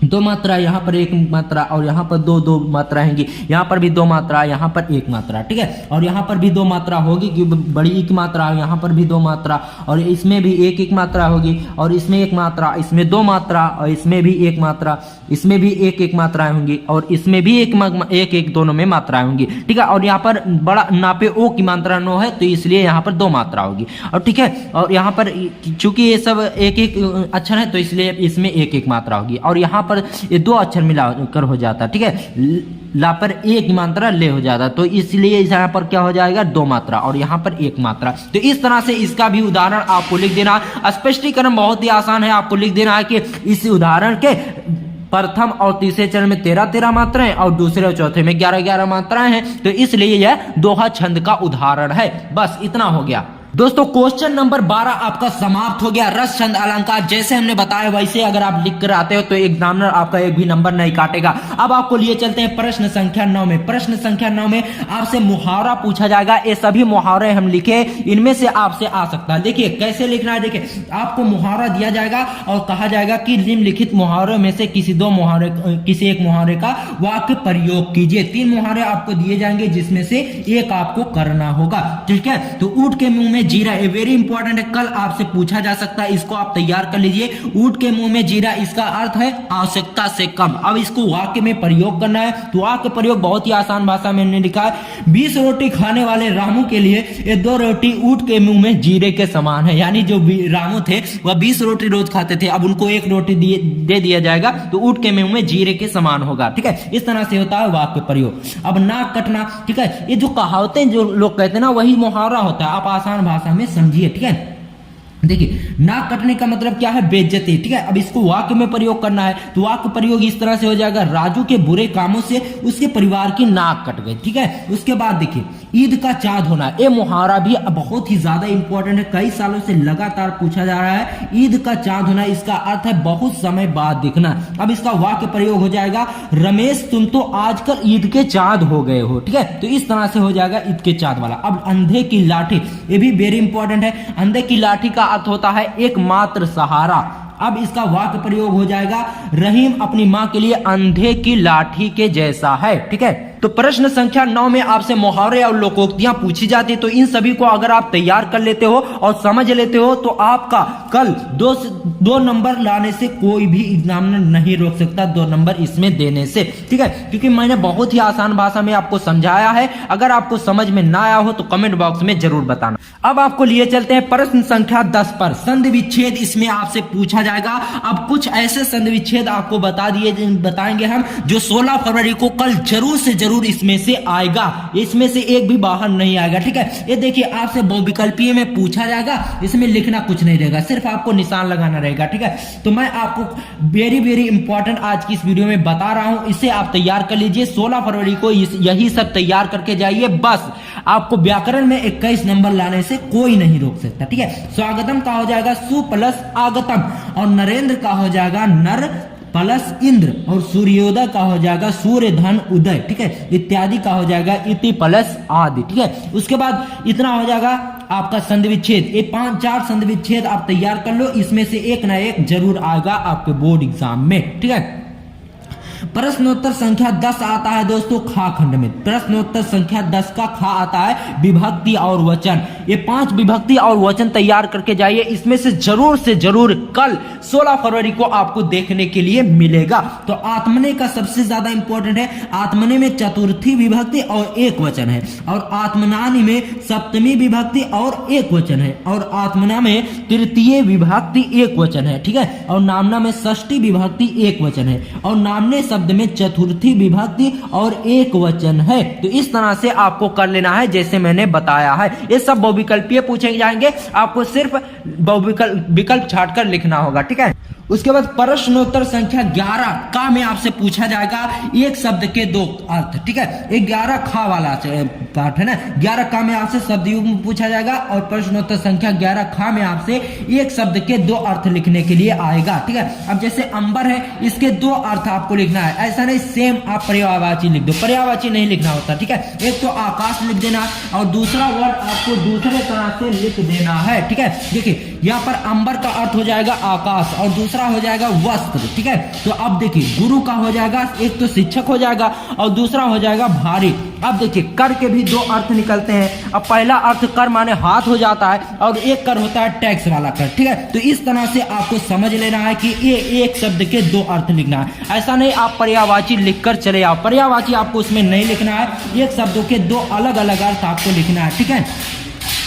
दो मात्रा, यहाँ पर एक मात्रा, और यहाँ पर दो दो मात्रा होंगी, यहाँ पर भी दो मात्रा, यहाँ पर एक मात्रा, ठीक है। और यहाँ पर भी दो मात्रा होगी क्योंकि बड़ी की मात्रा, यहाँ पर भी दो मात्रा, और इसमें भी एक एक मात्रा होगी, और इसमें एक मात्रा, इसमें दो मात्रा, और इसमें भी एक मात्रा, इसमें भी एक एक मात्राएं होंगी, और इसमें भी एक एक दोनों में मात्राएं होंगी, ठीक है। और यहाँ पर बड़ा नापे ओ की मात्रा 9 है, तो इसलिए यहाँ पर दो मात्रा होगी, और ठीक है। और यहाँ पर चूंकि ये सब एक एक अक्षर है, तो इसलिए इसमें एक एक मात्रा होगी, और यहाँ पर ये दो अक्षर मिलाकर हो जाता, ठीक है। ला पर एक मात्रा ले हो जाता, तो इसलिए यहाँ पर क्या हो जाएगा, दो मात्रा, और यहाँ पर एक मात्रा। तो इस तरह से इसका भी उदाहरण आपको लिख देना। स्पष्टीकरण बहुत ही आसान है, आपको लिख देना है कि इस उदाहरण के प्रथम और तीसरे चरण में 13-13 मात्राएं और दूसरे और चौथे में 11-11 मात्राएं हैं, तो इसलिए यह दोहा छंद का उदाहरण है। बस इतना हो गया दोस्तों। क्वेश्चन नंबर 12 आपका समाप्त हो गया। रस छंद अलंकार जैसे हमने बताया वैसे अगर आप लिख कर आते हो तो एग्जामिनर आपका एक भी नंबर नहीं काटेगा। अब आपको लिए चलते हैं प्रश्न संख्या 9 में। प्रश्न संख्या 9 में आपसे मुहावरा पूछा जाएगा। ये सभी मुहावरे हम लिखे, इनमें से आपसे आ सकता है। देखिए कैसे लिखना है। देखिए आपको मुहावरा दिया जाएगा और कहा जाएगा कि निम्नलिखित मुहावरों में से किसी एक मुहावरे का वाक्य प्रयोग कीजिए। 3 मुहावरे आपको दिए जाएंगे जिसमें से एक आपको करना होगा, ठीक है। तो ऊंट के मुंह में जीरा, ये वेरी इंपॉर्टेंट है, कल आपसे पूछा जा सकता है, इसको आप तैयार कर लीजिए। ऊंट के मुंह में जीरा, इसका अर्थ है आवश्यकता से कम। अब इसको वाक्य में प्रयोग करना है, तो वाक्य प्रयोग बहुत ही आसान भाषा में हमने लिखा है। 20 रोटी खाने वाले रामू के लिए ये 2 रोटी ऊंट के मुंह में जीरे के समान है। यानी जो रामू थे वह 20 रोटी रोज खाते थे, अब उनको 1 रोटी दे दिया जाएगा तो ऊंट के मुंह में जीरे के समान होगा, ठीक है। इस तरह से होता है वाक्य प्रयोग। अब नाक कटना, ठीक है, ये जो कहावतें जो लोग कहते हैं ना वही मुहावरा होता है। आप आसान भाषा में समझिए, ठीक है। देखिए नाक कटने का मतलब क्या है, बेइज्जती, ठीक है। अब इसको वाक्य में प्रयोग करना है, तो वाक्य प्रयोग इस तरह से हो जाएगा, राजू के बुरे कामों से उसके परिवार की नाक कट गई, ठीक है। उसके बाद देखिए ईद का चांद होना, ये मुहावरा भी बहुत ही ज्यादा इंपॉर्टेंट है, कई सालों से लगातार पूछा जा रहा है। ईद का चांद होना, इसका अर्थ है बहुत समय बाद दिखना। अब इसका वाक्य प्रयोग हो जाएगा, रमेश तुम तो आजकल ईद के चांद हो गए हो, ठीक है। तो इस तरह से हो जाएगा ईद के चांद वाला। अब अंधे की लाठी, ये भी वेरी इंपॉर्टेंट है। अंधे की लाठी का अर्थ होता है एकमात्र सहारा। अब इसका वाक्य प्रयोग हो जाएगा, रहीम अपनी मां के लिए अंधे की लाठी के जैसा है, ठीक है। तो प्रश्न संख्या 9 में आपसे मुहावरे और लोकोक्तियां पूछी जाती है, तो इन सभी को अगर आप तैयार कर लेते हो और समझ लेते हो तो आपका कल 2 नंबर लाने से कोई भी एग्जामिनर नहीं रोक सकता, 2 नंबर इसमें देने से, ठीक है। क्योंकि मैंने बहुत ही आसान भाषा में आपको समझाया है। अगर आपको समझ में ना आया हो तो कमेंट बॉक्स में जरूर बताना। अब आपको लिए चलते हैं प्रश्न संख्या 10 पर। संधि विच्छेद इसमें आपसे पूछा जाएगा। अब कुछ ऐसे संधि विच्छेद आपको बताएंगे हम जो 16 फरवरी को कल जरूर से जरूर इसमें से आएगा, इसमें से एक भी बाहर नहीं आएगा, ठीक है। ये देखिए आपसे बहुविकल्पीय में पूछा जाएगा, इसमें लिखना कुछ नहीं रहेगा, सिर्फ आपको निशान लगाना रहेगा, ठीक है। तो मैं आपको वेरी वेरी इंपॉर्टेंट आज की इस वीडियो में बता रहा हूं, इसे आप तैयार कर लीजिए। 16 फरवरी को यही सब तैयार करके जाइए, बस आपको व्याकरण में 21 नंबर लाने से कोई नहीं रोक सकता, ठीक है। स्वागतम का हो जाएगा सु प्लस आगतम, और नरेंद्र का हो जाएगा नर प्लस इंद्र, और सूर्योदय का हो जाएगा सूर्य धन उदय, ठीक है। इत्यादि का हो जाएगा इति प्लस आदि, ठीक है। उसके बाद इतना हो जाएगा आपका संधि विच्छेद। ये 5-4 संधि विच्छेद आप तैयार कर लो, इसमें से एक ना एक जरूर आएगा आपके बोर्ड एग्जाम में, ठीक है। प्रश्नोत्तर संख्या 10 आता है दोस्तों खा खंड में। प्रश्नोत्तर संख्या 10 का खा आता है विभक्ति और वचन। ये 5 विभक्ति और वचन तैयार करके जाइए, इसमें से जरूर कल 16 फरवरी को आपको देखने के लिए मिलेगा। तो आत्मने का सबसे ज्यादा इंपॉर्टेंट है। आत्मने में चतुर्थी विभक्ति और एक वचन है, और आत्मनानि में सप्तमी विभक्ति और एक वचन है, और आत्मना में तृतीय विभक्ति एक वचन है, ठीक है। और नामना में षष्ठी विभक्ति एक वचन है, और नामने शब्द में चतुर्थी विभक्ति और एक वचन है। तो इस तरह से आपको कर लेना है जैसे मैंने बताया है। ये सब बहुविकल्पीय पूछे जाएंगे, आपको सिर्फ विकल्प छांटकर लिखना होगा, ठीक है। उसके बाद प्रश्नोत्तर संख्या 11 का में आपसे पूछा जाएगा एक शब्द के 2 अर्थ, ठीक है। 11 खा वाला पाठ है ना। 11 का में आपसे शब्द युग्म पूछा जाएगा, और प्रश्नोत्तर संख्या 11 खा में आपसे एक शब्द के 2 अर्थ लिखने के लिए आएगा, ठीक है। अब जैसे अंबर है, इसके 2 अर्थ आपको लिखना है। ऐसा नहीं सेम आप पर्यायवाची लिख दो, पर्यायवाची नहीं लिखना होता, ठीक है। एक तो आकाश लिख देना, और दूसरा वर्ड आपको दूसरे तरह से लिख देना है, ठीक है। देखिए यहाँ पर अंबर का अर्थ हो जाएगा आकाश, और दूसरा हो जाएगा वस्त्र, ठीक है। तो अब देखिए गुरु का हो जाएगा, एक तो शिक्षक हो जाएगा, और दूसरा हो जाएगा भारी। अब देखिए कर के भी 2 अर्थ निकलते हैं। अब पहला अर्थ कर माने हाथ हो जाता है, और एक कर होता है टैक्स वाला कर, ठीक है। तो इस तरह से आपको समझ लेना है कि ये एक शब्द के 2 अर्थ लिखना है। ऐसा नहीं आप पर्यायवाची लिखकर चले आओ, पर्यायवाची आपको उसमें नहीं लिखना है। एक शब्दों के 2 अलग अलग अर्थ आपको लिखना है, ठीक है।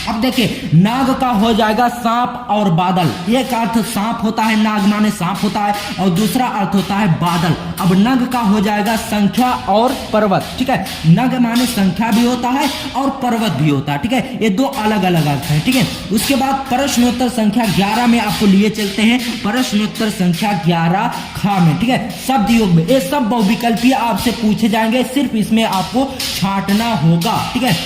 अब देखिए नाग का हो जाएगा सांप और बादल। एक अर्थ सांप होता है, नाग माने सांप होता है, और दूसरा अर्थ होता है बादल। अब नग का हो जाएगा संख्या और पर्वत, ठीक है। नग माने संख्या भी होता है और पर्वत भी होता है, ठीक है। ये 2 अलग अलग अर्थ हैं, ठीक है। उसके बाद प्रश्नोत्तर संख्या 11 में आपको लिए चलते हैं। प्रश्नोत्तर संख्या 11 खा में, ठीक है। शब्द योग में ये सब बहुविकल्पीय आपसे पूछे जाएंगे, सिर्फ इसमें आपको छांटना होगा, ठीक है।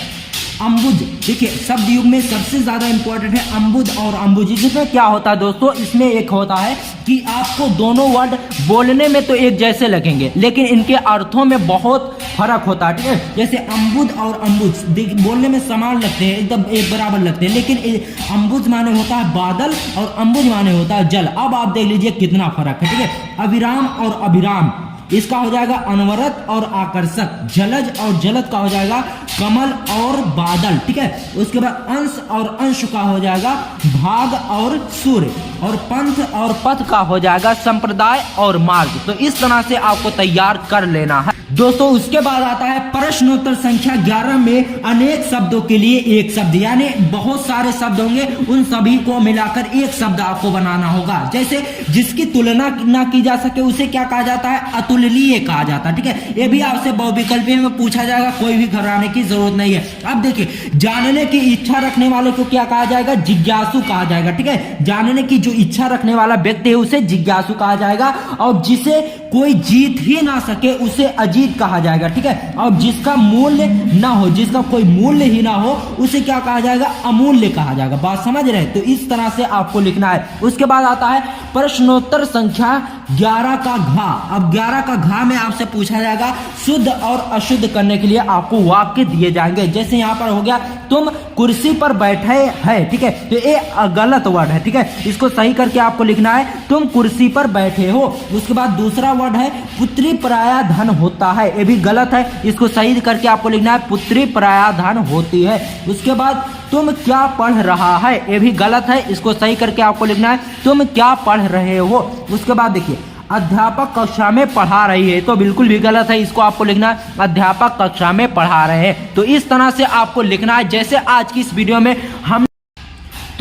अम्बुज, देखिए शब्द युग में सबसे ज्यादा इंपॉर्टेंट है अम्बुज और अम्बुज। इसमें क्या होता है दोस्तों, इसमें एक होता है कि आपको दोनों वर्ड बोलने में तो एक जैसे लगेंगे, लेकिन इनके अर्थों में बहुत फर्क होता है, ठीक है। जैसे अम्बुज और अम्बुज बोलने में समान लगते हैं, एकदम एक बराबर लगते हैं, लेकिन अम्बुज माने होता है बादल और अम्बुज माने होता है जल। अब आप देख लीजिए कितना फर्क है, ठीक है। अविराम और अभिराम, इसका हो जाएगा अनवरत और आकर्षक। जलज और जलद का हो जाएगा कमल और बादल, ठीक है। उसके बाद अंश और अंश का हो जाएगा भाग और सूर्य, और पंथ और पथ का हो जाएगा संप्रदाय और मार्ग। तो इस तरह से आपको तैयार कर लेना है दोस्तों। उसके बाद आता है प्रश्नोत्तर संख्या 11 में अनेक शब्दों के लिए एक शब्द, यानी बहुत सारे शब्द होंगे, उन सभी को मिलाकर एक शब्द आपको बनाना होगा। जैसे जिसकी तुलना ना की जा सके उसे क्या कहा जाता है, अतुलनीय कहा जाता है, ठीक है। ये भी आपसे बहुविकल्पीय में पूछा जाएगा, कोई भी घबराने की जरूरत नहीं है। अब देखिए जानने की इच्छा रखने वाले को क्या कहा जाएगा, जिज्ञासु कहा जाएगा, ठीक है। जानने की जो इच्छा रखने वाला व्यक्ति है उसे जिज्ञासु कहा जाएगा, और जिसे कोई जीत ही ना सके उसे अजीत कहा जाएगा, ठीक है। और जिसका मूल्य ना हो, जिसका कोई मूल्य ही ना हो, उसे क्या कहा जाएगा, अमूल्य कहा जाएगा। बात समझ रहे? तो इस तरह से आपको लिखना है। उसके बाद आता है प्रश्नोत्तर संख्या 11 का घा। अब 11 का घा में आपसे पूछा जाएगा शुद्ध और अशुद्ध करने के लिए आपको वाक्य दिए जाएंगे। जैसे यहाँ पर हो गया तुम कुर्सी पर बैठे है, ठीक है। तो ये गलत वर्ड है, ठीक है। इसको सही करके आपको लिखना है तुम कुर्सी पर बैठे हो। उसके बाद दूसरा वर्ड है पुत्री पराया धन होता है, ये भी गलत है। इसको सही करके आपको लिखना है पुत्री पराया धन होती है। उसके बाद तुम क्या पढ़ रहा है, ये भी गलत है। इसको सही करके आपको लिखना है तुम क्या पढ़ रहे हो। उसके बाद देखिए अध्यापक कक्षा में पढ़ा रही है, तो बिल्कुल भी गलत है। इसको आपको लिखना है अध्यापक कक्षा में पढ़ा रहे हैं। तो इस तरह से आपको लिखना है। जैसे आज की इस वीडियो में हम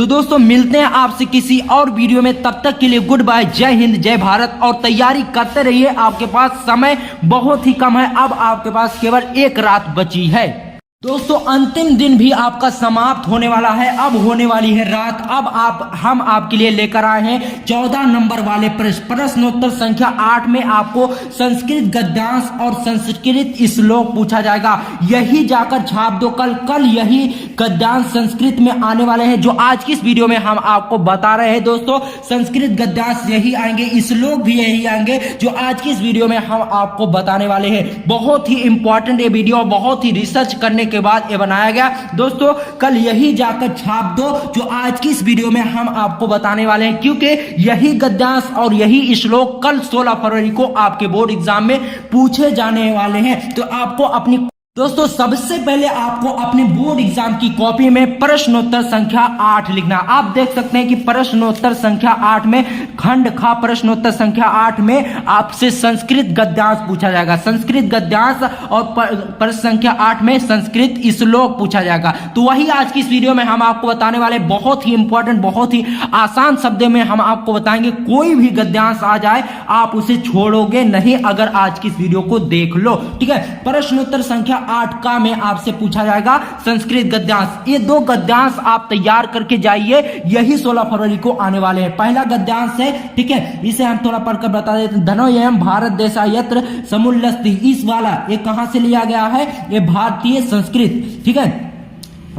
तो दोस्तों मिलते हैं आपसे किसी और वीडियो में, तब तक के लिए गुड बाय, जय हिंद जय भारत। और तैयारी करते रहिए, आपके पास समय बहुत ही कम है, अब आपके पास केवल एक रात बची है। दोस्तों अंतिम दिन भी आपका समाप्त होने वाला है, अब होने वाली है रात। अब हम आपके लिए लेकर आए हैं 14 नंबर वाले प्रश्नोत्तर संख्या 8 में आपको संस्कृत गद्यांश और संस्कृत श्लोक पूछा जाएगा। यही जाकर छाप दो, कल यही गद्यांश संस्कृत में आने वाले हैं, जो आज की इस वीडियो में हम आपको बता रहे हैं। दोस्तों संस्कृत गद्यांश यही आएंगे, श्लोक भी यही आएंगे, जो आज की इस वीडियो में हम आपको बताने वाले हैं। बहुत ही इंपॉर्टेंट ये वीडियो, बहुत ही रिसर्च करने के बाद ये बनाया गया। दोस्तों कल यही जाकर छाप दो, जो आज की इस वीडियो में हम आपको बताने वाले हैं, क्योंकि यही गद्यांश और यही श्लोक कल 16 फरवरी को आपके बोर्ड एग्जाम में पूछे जाने वाले हैं। तो आपको अपनी दोस्तों सबसे पहले आपको अपने बोर्ड एग्जाम की कॉपी में प्रश्नोत्तर संख्या 8 लिखना। आप देख सकते हैं कि प्रश्नोत्तर संख्या 8 में खंड खा प्रश्नोत्तर संख्या 8 में आपसे संस्कृत गद्यांश पूछा जाएगा। संस्कृत गद्यांश और प्रश्न संख्या 8 में संस्कृत श्लोक पूछा जाएगा। तो वही आज की इस वीडियो में हम आपको बताने वाले, बहुत ही इंपॉर्टेंट, बहुत ही आसान शब्दों में हम आपको बताएंगे। कोई भी गद्यांश आ जाए आप उसे छोड़ोगे नहीं अगर आज की इस वीडियो को देख लो, ठीक है। प्रश्नोत्तर संख्या 8 का में आपसे पूछा जाएगा संस्कृत गद्यांश। ये 2 गद्यांश आप तैयार करके जाइए, यही 16 फरवरी को आने वाले हैं। पहला गद्यांश है, ठीक है, इसे हम थोड़ा पढ़कर बता देते हैं। धनो एवं भारत देशा यत्र समुल्लस्ति, इस वाला ये कहां से लिया गया है? ये भारतीय संस्कृत, ठीक है,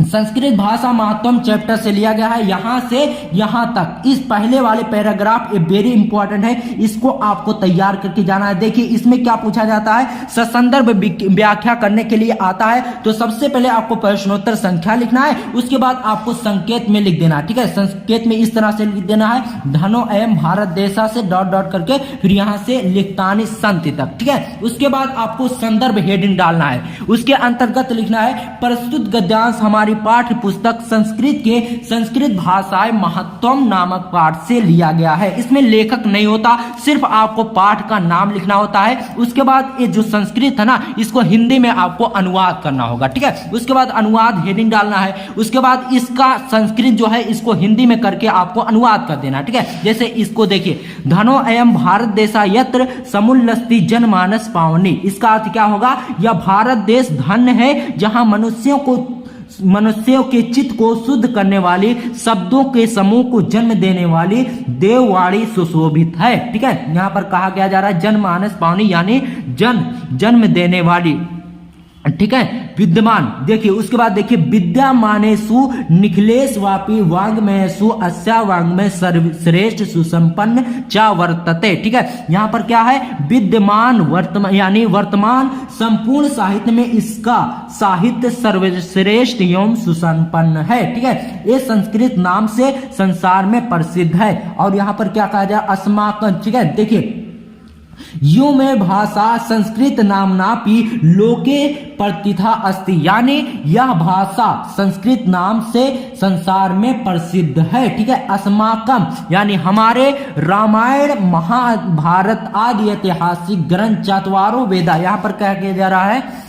संस्कृत भाषा महत्वम चैप्टर से लिया गया है। यहां से यहां तक इस पहले वाले पैराग्राफ ये वेरी इंपॉर्टेंट है, इसको आपको तैयार करके जाना है। देखिए इसमें क्या पूछा जाता है, ससंदर्भ व्याख्या करने के लिए आता है। तो सबसे पहले आपको प्रश्नोत्तर संख्या लिखना है, उसके बाद आपको संकेत में लिख देना है, ठीक है। संकेत में इस तरह से लिख देना है, धनो एवं भारत देशा से डॉट डॉट करके फिर यहां से लिखतानि संति तक, ठीक है। उसके बाद आपको संदर्भ हेडिंग डालना है, उसके अंतर्गत लिखना है प्रस्तुत गद्यांश हमारी पाठ्य पुस्तक संस्कृत के संस्कृत भाषाएं महत्वम नामक पाठ से लिया गया है। इसमें लेखक नहीं होता, सिर्फ आपको पाठ का नाम लिखना होता है। उसके बाद ये जो संस्कृत है ना, इसको हिंदी में आपको अनुवाद करना होगा, ठीक है। उसके बाद अनुवाद हेडिंग डालना है, उसके बाद इसका संस्कृत जो है इसको हिंदी में करके आपको अनुवाद कर देना, ठीक है। जैसे इसको देखिए, धनो एवं भारत देशा यत्र समुल्लस्ति जनमानस पावनी, इसका अर्थ क्या होगा? यह भारत देश धन्य है जहां मनुष्यों के चित्त को शुद्ध करने वाली शब्दों के समूह को जन्म देने वाली देववाणी सुशोभित है, ठीक है। यहां पर कहा गया जा रहा है जनमानस पावनी, यानी जन्म देने वाली, ठीक है, विद्यमान। देखिए उसके बाद देखिए, विद्यमानेषु निखिलेश वापी वांग्मयेषु अस्या वांग्मय श्रेष्ठ सुसंपन्न चा वर्तते, ठीक है। यहां पर क्या है? विद्यमान, वर्तमान, यानी वर्तमान संपूर्ण साहित्य में इसका साहित्य सर्वश्रेष्ठ एवं सुसंपन्न है, ठीक है। ये संस्कृत नाम से संसार में प्रसिद्ध है। और यहां पर क्या कहा जाए? अस्माकं, ठीक है। देखिए यो में भाषा संस्कृत नामनापि लोके प्रतिथा अस्ति, यानी यह भाषा संस्कृत नाम से संसार में प्रसिद्ध है, ठीक है। अस्माकम यानी हमारे रामायण महाभारत आदि ऐतिहासिक ग्रंथ चत्वारो वेदा, यहां पर क्या किया जा रहा है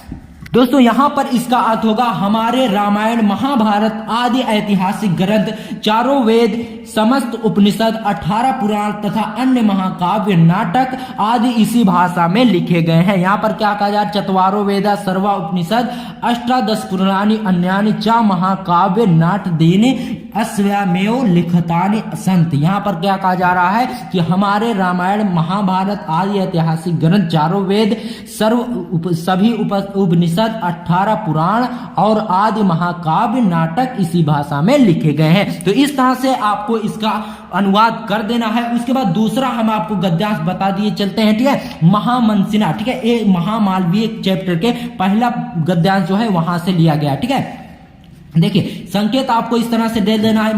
दोस्तों? यहां पर इसका अर्थ होगा हमारे रामायण महाभारत आदि ऐतिहासिक ग्रंथ, चारों वेद, समस्त उपनिषद, 18 पुराण तथा अन्य महाकाव्य, नाटक आदि इसी भाषा में लिखे गए हैं। यहाँ पर क्या कहा जाए? चत्वारो वेदा सर्वा उपनिषद अष्टादश पुराणी अन्यानि च महाकाव्य नाटदीनि अस्वयमेव लिखतानि संत। यहाँ पर क्या कहा जा रहा है कि हमारे रामायण महाभारत आदि ऐतिहासिक ग्रंथ, चारों वेद, सभी उपनिषद, 18 पुराण और आदि महाकाव्य, नाटक इसी भाषा में लिखे गए हैं। तो इस तरह से आपको इसका अनुवाद कर देना है। उसके बाद दूसरा हम आपको गद्यांश बता दिए चलते हैं, ठीक है। महामनसिना, ठीक है, ये महामालवीय चैप्टर के पहला गद्यांश जो है वहां से लिया गया, ठीक है। देखिए संकेत आपको इस तरह से दे देना है,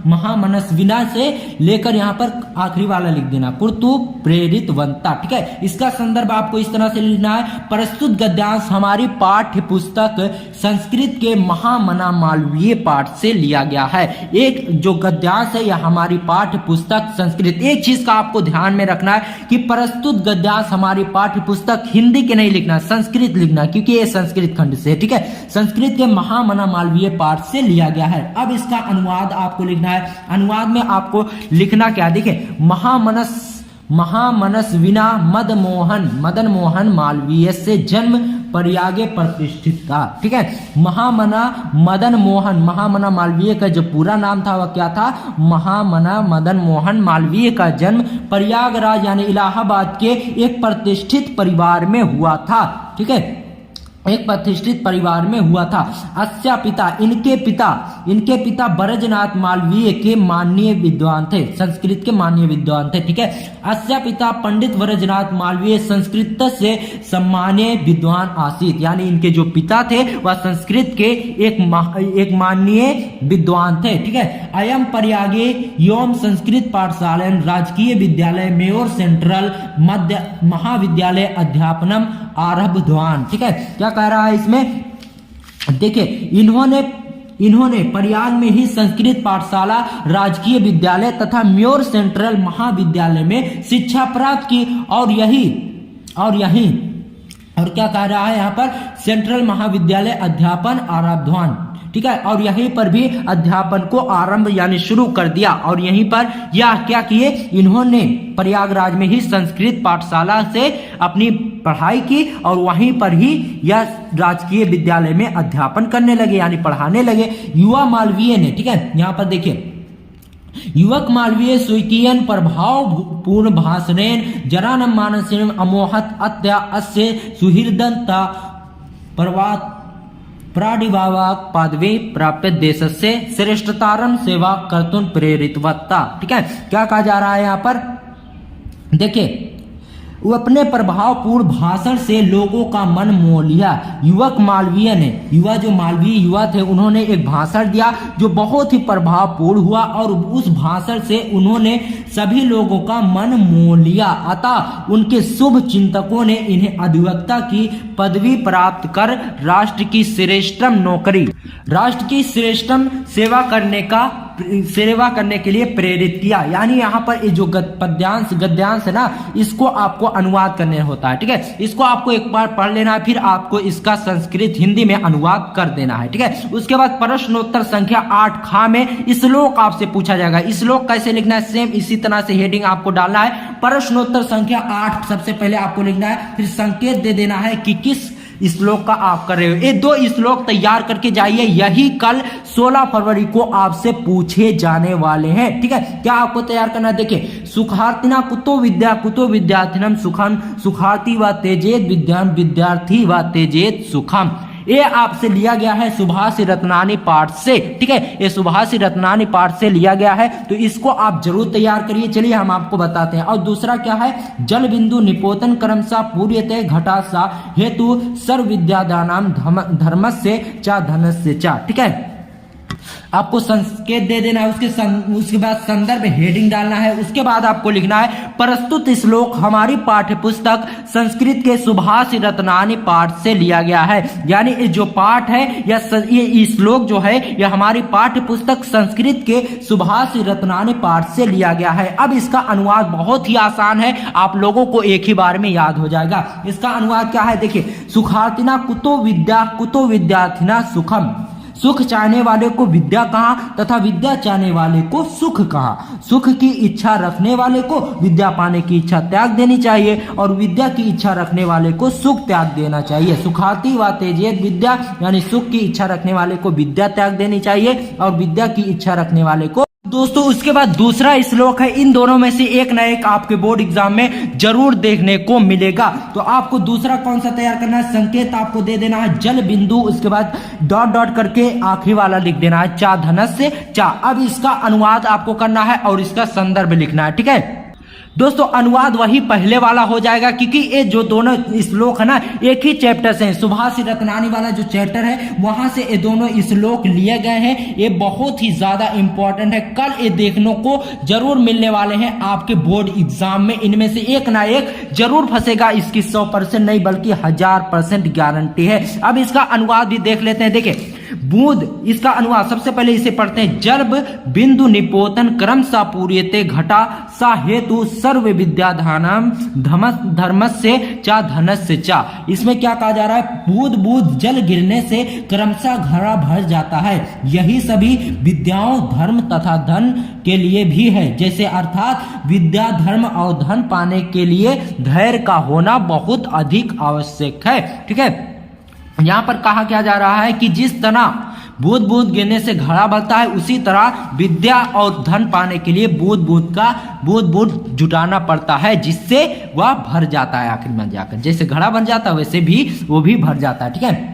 महामनस्विना से लेकर यहां पर आखिरी वाला लिख देना, कुर्तु प्रेरितवंता, ठीक है। इसका संदर्भ आपको इस तरह से लिखना है, प्रस्तुत गद्यांश हमारी पाठ्य पुस्तक संस्कृत के महामना मालवीय पाठ से लिया गया है। एक जो गद्यांश है यह हमारी पाठ्य पुस्तक संस्कृत, एक चीज का आपको ध्यान में रखना है कि प्रस्तुत गद्यांश हमारी पाठ्य पुस्तक हिंदी के नहीं लिखना, संस्कृत लिखना, क्योंकि ये संस्कृत खंड से, ठीक है। संस्कृत के महामना मालवीय पाठ से लिया गया है। अब इसका अनुवाद आपको लिखना है। अनुवाद में आपको लिखना क्या, देखिए, महामनस्विना मदन मोहन मालवीय से जन्म प्रयागे प्रतिष्ठित था। ठीक है, महामना मालवीय का जो पूरा नाम था वह क्या था, महामना मदन मोहन मालवीय का जन्म प्रयागराज यानी इलाहाबाद के एक प्रतिष्ठित परिवार में हुआ था। ठीक है, एक प्रतिष्ठित परिवार में हुआ था। अस्या पिता, इनके पिता ब्रजनाथ मालवीय के माननीय विद्वान थे, संस्कृत के माननीय विद्वान थे। ठीक है, अस्या पिता पंडित ब्रजनाथ मालवीय संस्कृत से सम्मानीय विद्वान आसीत, यानी इनके जो पिता थे वह संस्कृत के एक माननीय विद्वान थे। ठीक है, अयम प्रयागे योम संस्कृत पाठशाला राजकीय विद्यालय मेयोर सेंट्रल मध्य महाविद्यालय अध्यापनम आरब्धवान। ठीक है, क्या कह रहा है इसमें, देखिए, इन्होंने प्रयाग में ही संस्कृत पाठशाला राजकीय विद्यालय तथा म्योर सेंट्रल महाविद्यालय में शिक्षा प्राप्त की और क्या कह रहा है यहाँ पर, सेंट्रल महाविद्यालय अध्यापन आरब्धवान। ठीक है, और यहीं पर भी अध्यापन को आरंभ यानी शुरू कर दिया। और यहीं पर यह क्या किए, इन्होंने प्रयागराज में ही संस्कृत पाठशाला से अपनी पढ़ाई की और वहीं पर ही यह राजकीय विद्यालय में अध्यापन करने लगे यानी पढ़ाने लगे। युवा मालवीय ने, ठीक है, यहाँ पर देखिए, युवक मालवीय सुकीयन प्रभावपूर्ण भाषणेन जरानम मानसेन अमोहत अत्या अस्य सुहृदंता प्राडिभावाक पदवी प्राप्त देशस्य श्रेष्ठतारम सेवा कर्तुं प्रेरितवत्ता। ठीक है, क्या कहा जा रहा है यहाँ पर, देखिए, वो अपने प्रभावपूर्ण भाषण से लोगों का मन मोह लिया। युवक मालवीय ने, जो मालवीय युवा थे, उन्होंने एक भाषण दिया जो बहुत ही प्रभावपूर्ण हुआ और उस भाषण से उन्होंने सभी लोगों का मन मोह लिया। अतः उनके शुभ चिंतकों ने इन्हें अधिवक्ता की पदवी प्राप्त कर राष्ट्र की श्रेष्ठतम सेवा करने के लिए प्रेरित किया। यानी यहाँ पर ये जो गद्यांश है ना, इसको आपको अनुवाद करने होता है। ठीक है, इसको आपको एक बार पढ़ लेना है, फिर आपको इसका संस्कृत हिंदी में अनुवाद कर देना है। ठीक है, उसके बाद प्रश्नोत्तर संख्या 8 खा में श्लोक आपसे पूछा जाएगा। श्लोक कैसे लिखना है, सेम इसी तरह से हेडिंग आपको डालना है। प्रश्नोत्तर संख्या 8 सबसे पहले आपको लिखना है, फिर संकेत दे देना है कि किस श्लोक का आप कर रहे हो। ये 2 श्लोक तैयार करके जाइए, यही कल 16 फरवरी को आपसे पूछे जाने वाले हैं। ठीक है, क्या आपको तैयार करना है, देखिए, सुखार्थिना कुतो विद्यार्थिनम सुखम सुखार्थी व तेजेत विद्याम विद्यार्थी व तेजेत सुखम। ये आपसे लिया गया है सुभाषी रत्नानी पाठ से। ठीक है, ये सुभाषी रत्नानी पाठ से लिया गया है, तो इसको आप जरूर तैयार करिए। चलिए हम आपको बताते हैं। और दूसरा क्या है, जल बिंदु निपोतन क्रमशः पूर्यते घटा सा हेतु सर्व विद्यादानाम धर्मस्य चा धनस्य चा। ठीक है, आपको संकेत दे देना है, उसके बाद संदर्भ हेडिंग डालना है। उसके बाद आपको लिखना है, प्रस्तुत श्लोक हमारी पाठ्य पुस्तक संस्कृत के सुभाषी रत्नानी पाठ से लिया गया है। यानी ये जो पाठ है या ये श्लोक जो है यह हमारी पाठ्य पुस्तक संस्कृत के सुभाषी रत्नानी पाठ से लिया गया है। अब इसका अनुवाद बहुत ही आसान है, आप लोगों को एक ही बार में याद हो जाएगा। इसका अनुवाद क्या है, देखिए, सुखार्थिना कुतो विद्यार्थिना सुखम। सुख चाहने वाले को विद्या कहा तथा विद्या चाहने वाले को सुख कहा। सुख की इच्छा रखने वाले को विद्या पाने की इच्छा त्याग देनी चाहिए और विद्या की इच्छा रखने वाले को सुख त्याग देना चाहिए। सुखाती व तेजेत विद्या, यानी सुख की इच्छा रखने वाले को विद्या त्याग देनी चाहिए और विद्या की इच्छा रखने वाले को। दोस्तों, उसके बाद दूसरा श्लोक है, इन दोनों में से एक ना एक आपके बोर्ड एग्जाम में जरूर देखने को मिलेगा। तो आपको दूसरा कौन सा तैयार करना है, संकेत आपको दे देना है जल बिंदु, उसके बाद डॉट डॉट करके आखिरी वाला लिख देना है चा धनस्य चा। अब इसका अनुवाद आपको करना है और इसका संदर्भ लिखना है। ठीक है दोस्तों, अनुवाद वही पहले वाला हो जाएगा क्योंकि ये जो दोनों श्लोक है ना, एक ही चैप्टर से, सुभाषी रत्नानी वाला जो चैप्टर है वहां से ये दोनों श्लोक लिए गए हैं। ये बहुत ही ज्यादा इंपॉर्टेंट है, कल ये देखने को जरूर मिलने वाले हैं आपके बोर्ड एग्जाम में। इनमें से एक ना एक जरूर फंसेगा, इसकी 100% नहीं बल्कि 1000% गारंटी है। अब इसका अनुवाद भी देख लेते हैं। देखिए, बूंद, इसका अनुवाद सबसे पहले इसे पढ़ते हैं। जर्ब बिंदु निपोतन क्रमशः पूर्यते घटा सा हेतु सर्व विद्याधानम धर्मस्य चा धनस्य चा। इसमें क्या कहा जा रहा है? बूंद बूंद जल गिरने से क्रमशः घड़ा भर जाता है, यही सभी विद्याओं धर्म तथा धन के लिए भी है। जैसे अर्थात विद्या धर्म और धन पाने के लिए धैर्य का होना बहुत अधिक आवश्यक है। ठीक है, यहाँ पर कहा क्या जा रहा है कि जिस तरह बूंद बूंद गिरने से घड़ा भरता है, उसी तरह विद्या और धन पाने के लिए बूंद बूंद जुटाना पड़ता है, जिससे वह भर जाता है आखिर में जाकर। जैसे घड़ा बन जाता है वैसे भी वो भी भर जाता है। ठीक है,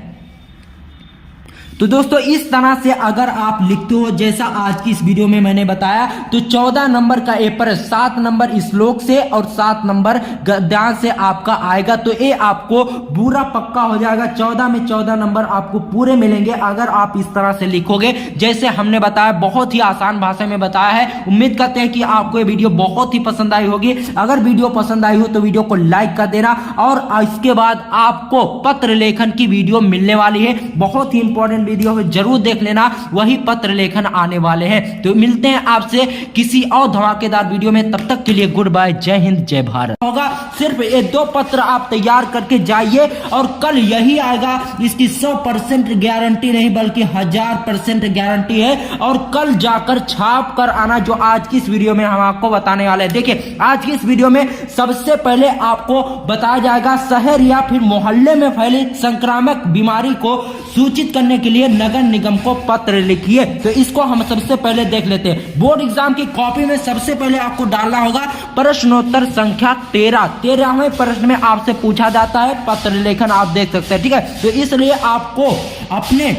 तो दोस्तों इस तरह से अगर आप लिखते हो जैसा आज की इस वीडियो में मैंने बताया, तो 14 नंबर का ए पर 7 नंबर श्लोक से और 7 नंबर गद्यांश से आपका आएगा। तो ये आपको पूरा पक्का हो जाएगा। 14 में 14 नंबर आपको पूरे मिलेंगे अगर आप इस तरह से लिखोगे जैसे हमने बताया। बहुत ही आसान भाषा में बताया है। उम्मीद करते हैं कि आपको ये वीडियो बहुत ही पसंद आई होगी। अगर वीडियो पसंद आई हो तो वीडियो को लाइक कर देना, और इसके बाद आपको पत्र लेखन की वीडियो मिलने वाली है। बहुत ही इंपॉर्टेंट वीडियो है, जरूर देख लेना। वही पत्र लेखन आने वाले हैं। तो मिलते हैं आपसे किसी और धमाकेदार वीडियो में। तब तक के लिए गुड बाय, जय हिंद, जय भारत। होगा सिर्फ ये 2 पत्र आप तैयार करके जाइए, और कल यही आएगा। इसकी 100% गारंटी नहीं बल्कि 1000% गारंटी है। और कल जाकर छाप कर आना, जो आज की इस वीडियो में हम आपको बताने वाले हैं। देखिए आज की इस वीडियो में सबसे पहले आपको बताया जाएगा शहर या फिर मोहल्ले में फैली संक्रामक बीमारी को सूचित करने के लिए नगर निगम को पत्र लिखिए। तो इसको हम सबसे पहले देख लेते हैं। बोर्ड एग्जाम की कॉपी में सबसे पहले आपको डालना होगा प्रश्नोत्तर संख्या 13। 13वें प्रश्न में आपसे पूछा जाता है पत्र लेखन, आप देख सकते हैं। ठीक है, तो इसलिए आपको अपने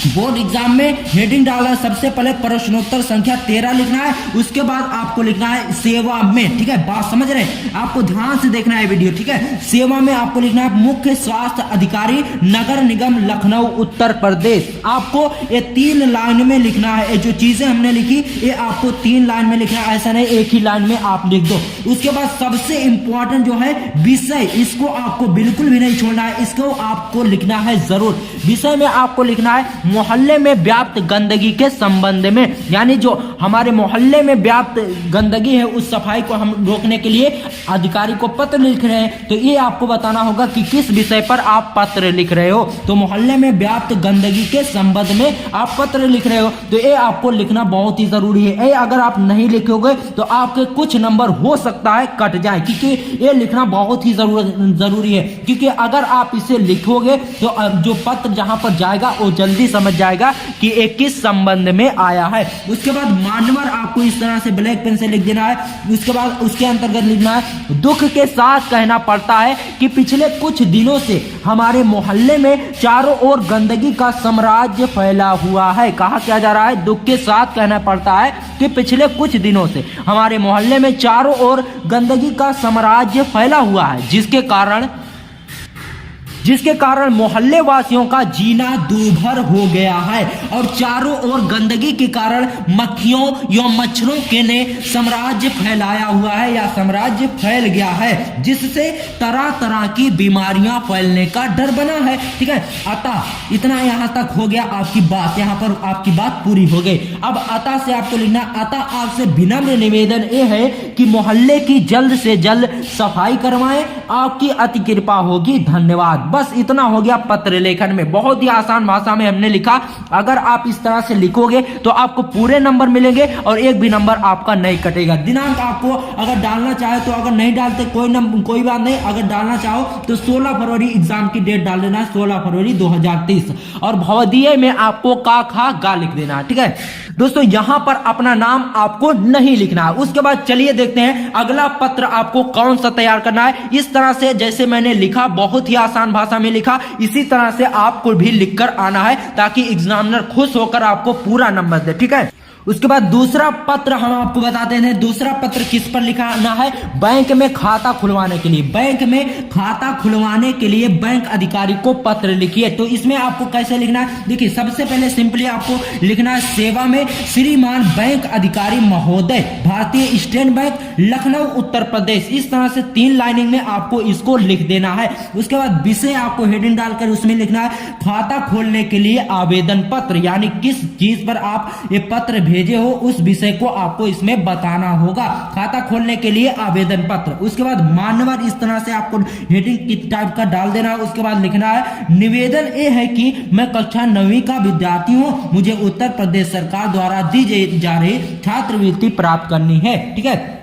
बोर्ड एग्जाम में हेडिंग डालना, सबसे पहले प्रश्नोत्तर संख्या 13 लिखना है। उसके बाद आपको लिखना है सेवा में। ठीक है, बात समझ रहे हैं? आपको ध्यान से देखना है वीडियो। ठीक है, सेवा में आपको लिखना है मुख्य स्वास्थ्य अधिकारी नगर निगम लखनऊ उत्तर प्रदेश। आपको ये 3 लाइन में लिखना है। ये जो चीजें हमने लिखी ये आपको 3 लाइन में लिखना है, ऐसा नहीं एक ही लाइन में आप लिख दो। उसके बाद सबसे इंपॉर्टेंट जो है विषय, इसको आपको बिल्कुल भी नहीं छोड़ना है, इसको आपको लिखना है जरूर। विषय में आपको लिखना है मोहल्ले में व्याप्त गंदगी के संबंध में, यानी जो हमारे मोहल्ले में व्याप्त गंदगी है उस सफाई को हम रोकने के लिए अधिकारी को पत्र लिख रहे हैं। तो ये आपको बताना होगा कि किस विषय पर आप पत्र लिख रहे हो। तो मोहल्ले में व्याप्त गंदगी के संबंध में आप पत्र लिख रहे हो, तो ये आपको लिखना बहुत ही जरूरी है। ये अगर आप नहीं लिखोगे तो आपके कुछ नंबर हो सकता है कट जाए, क्योंकि ये लिखना बहुत ही जरूरी है। क्योंकि अगर आप इसे लिखोगे तो जो पत्र जहां पर जाएगा वो जल्दी समझ जाएगा कि एक किस संबंध में आया है। उसके बाद मानवर आपको इस तरह से ब्लैक पेन से लिख देना है। उसके बाद उसके अंतर्गत लिखना है दुख के साथ कहना पड़ता है कि पिछले कुछ दिनों से हमारे मोहल्ले में चारों ओर गंदगी का साम्राज्य फैला हुआ है। कहा क्या जा रहा है? दुख के साथ कहना पड़ता है कि पिछले कुछ दिनों से हमारे मोहल्ले में चारों ओर गंदगी का साम्राज्य फैला हुआ है, जिसके कारण मोहल्ले वासियों का जीना दूभर हो गया है, और चारों ओर गंदगी के कारण मक्खियों या मच्छरों के ने साम्राज्य फैलाया हुआ है या साम्राज्य फैल गया है, जिससे तरह तरह की बीमारियां फैलने का डर बना है। ठीक है, अतः इतना यहां तक हो गया आपकी बात, यहां पर आपकी बात पूरी हो गई। अब अतः से आपको लिखना, अतः आपसे विनम्र निवेदन ये है कि मोहल्ले की जल्द से जल्द सफाई करवाएं, आपकी अति कृपा होगी, धन्यवाद। बस इतना हो गया पत्र लेखन में। बहुत ही आसान भाषा में हमने लिखा। अगर आप इस तरह से लिखोगे तो आपको पूरे नंबर मिलेंगे और एक भी नंबर आपका नहीं कटेगा। दिनांक आपको अगर डालना चाहे तो, अगर नहीं डालते कोई बात नहीं, अगर डालना चाहो तो 16 फरवरी एग्जाम की डेट डाल देना, 16 फरवरी 2023, और भवदीय में आपको का खा गा लिख देना। ठीक है दोस्तों, यहां पर अपना नाम आपको नहीं लिखना है। उसके बाद चलिए देखते हैं अगला पत्र आपको कौन सा तैयार करना है। इस तरह से जैसे मैंने लिखा, बहुत ही आसान भाषा में लिखा, इसी तरह से आपको भी लिखकर आना है ताकि एग्जामिनर खुश होकर आपको पूरा नंबर दे। ठीक है, उसके बाद दूसरा पत्र हम आपको बताते हैं। दूसरा पत्र किस पर लिखाना है? बैंक में खाता खुलवाने के लिए। बैंक में खाता खुलवाने के लिए बैंक अधिकारी को पत्र लिखिए। तो इसमें आपको कैसे लिखना है? देखिए, सबसे पहले सिंपली आपको लिखना है सेवा में श्रीमान बैंक अधिकारी महोदय, भारतीय स्टेट बैंक, लखनऊ उत्तर प्रदेश। इस तरह से 3 लाइनिंग में आपको इसको लिख देना है। उसके बाद विषय आपको हेडिंग डालकर उसमें लिखना है खाता खोलने के लिए आवेदन पत्र, यानी किस चीज पर आप ये पत्र भेजे हो उस विषय को आपको इसमें बताना होगा। खाता खोलने के लिए आवेदन पत्र। उसके बाद मान्यवर, इस तरह से आपको हेडिंग किस टाइप का डाल देना है। उसके बाद लिखना है निवेदन ये है कि मैं कक्षा 9वीं का विद्यार्थी हूं, मुझे उत्तर प्रदेश सरकार द्वारा दी जा रही छात्रवृत्ति प्राप्त करनी है। ठीक है,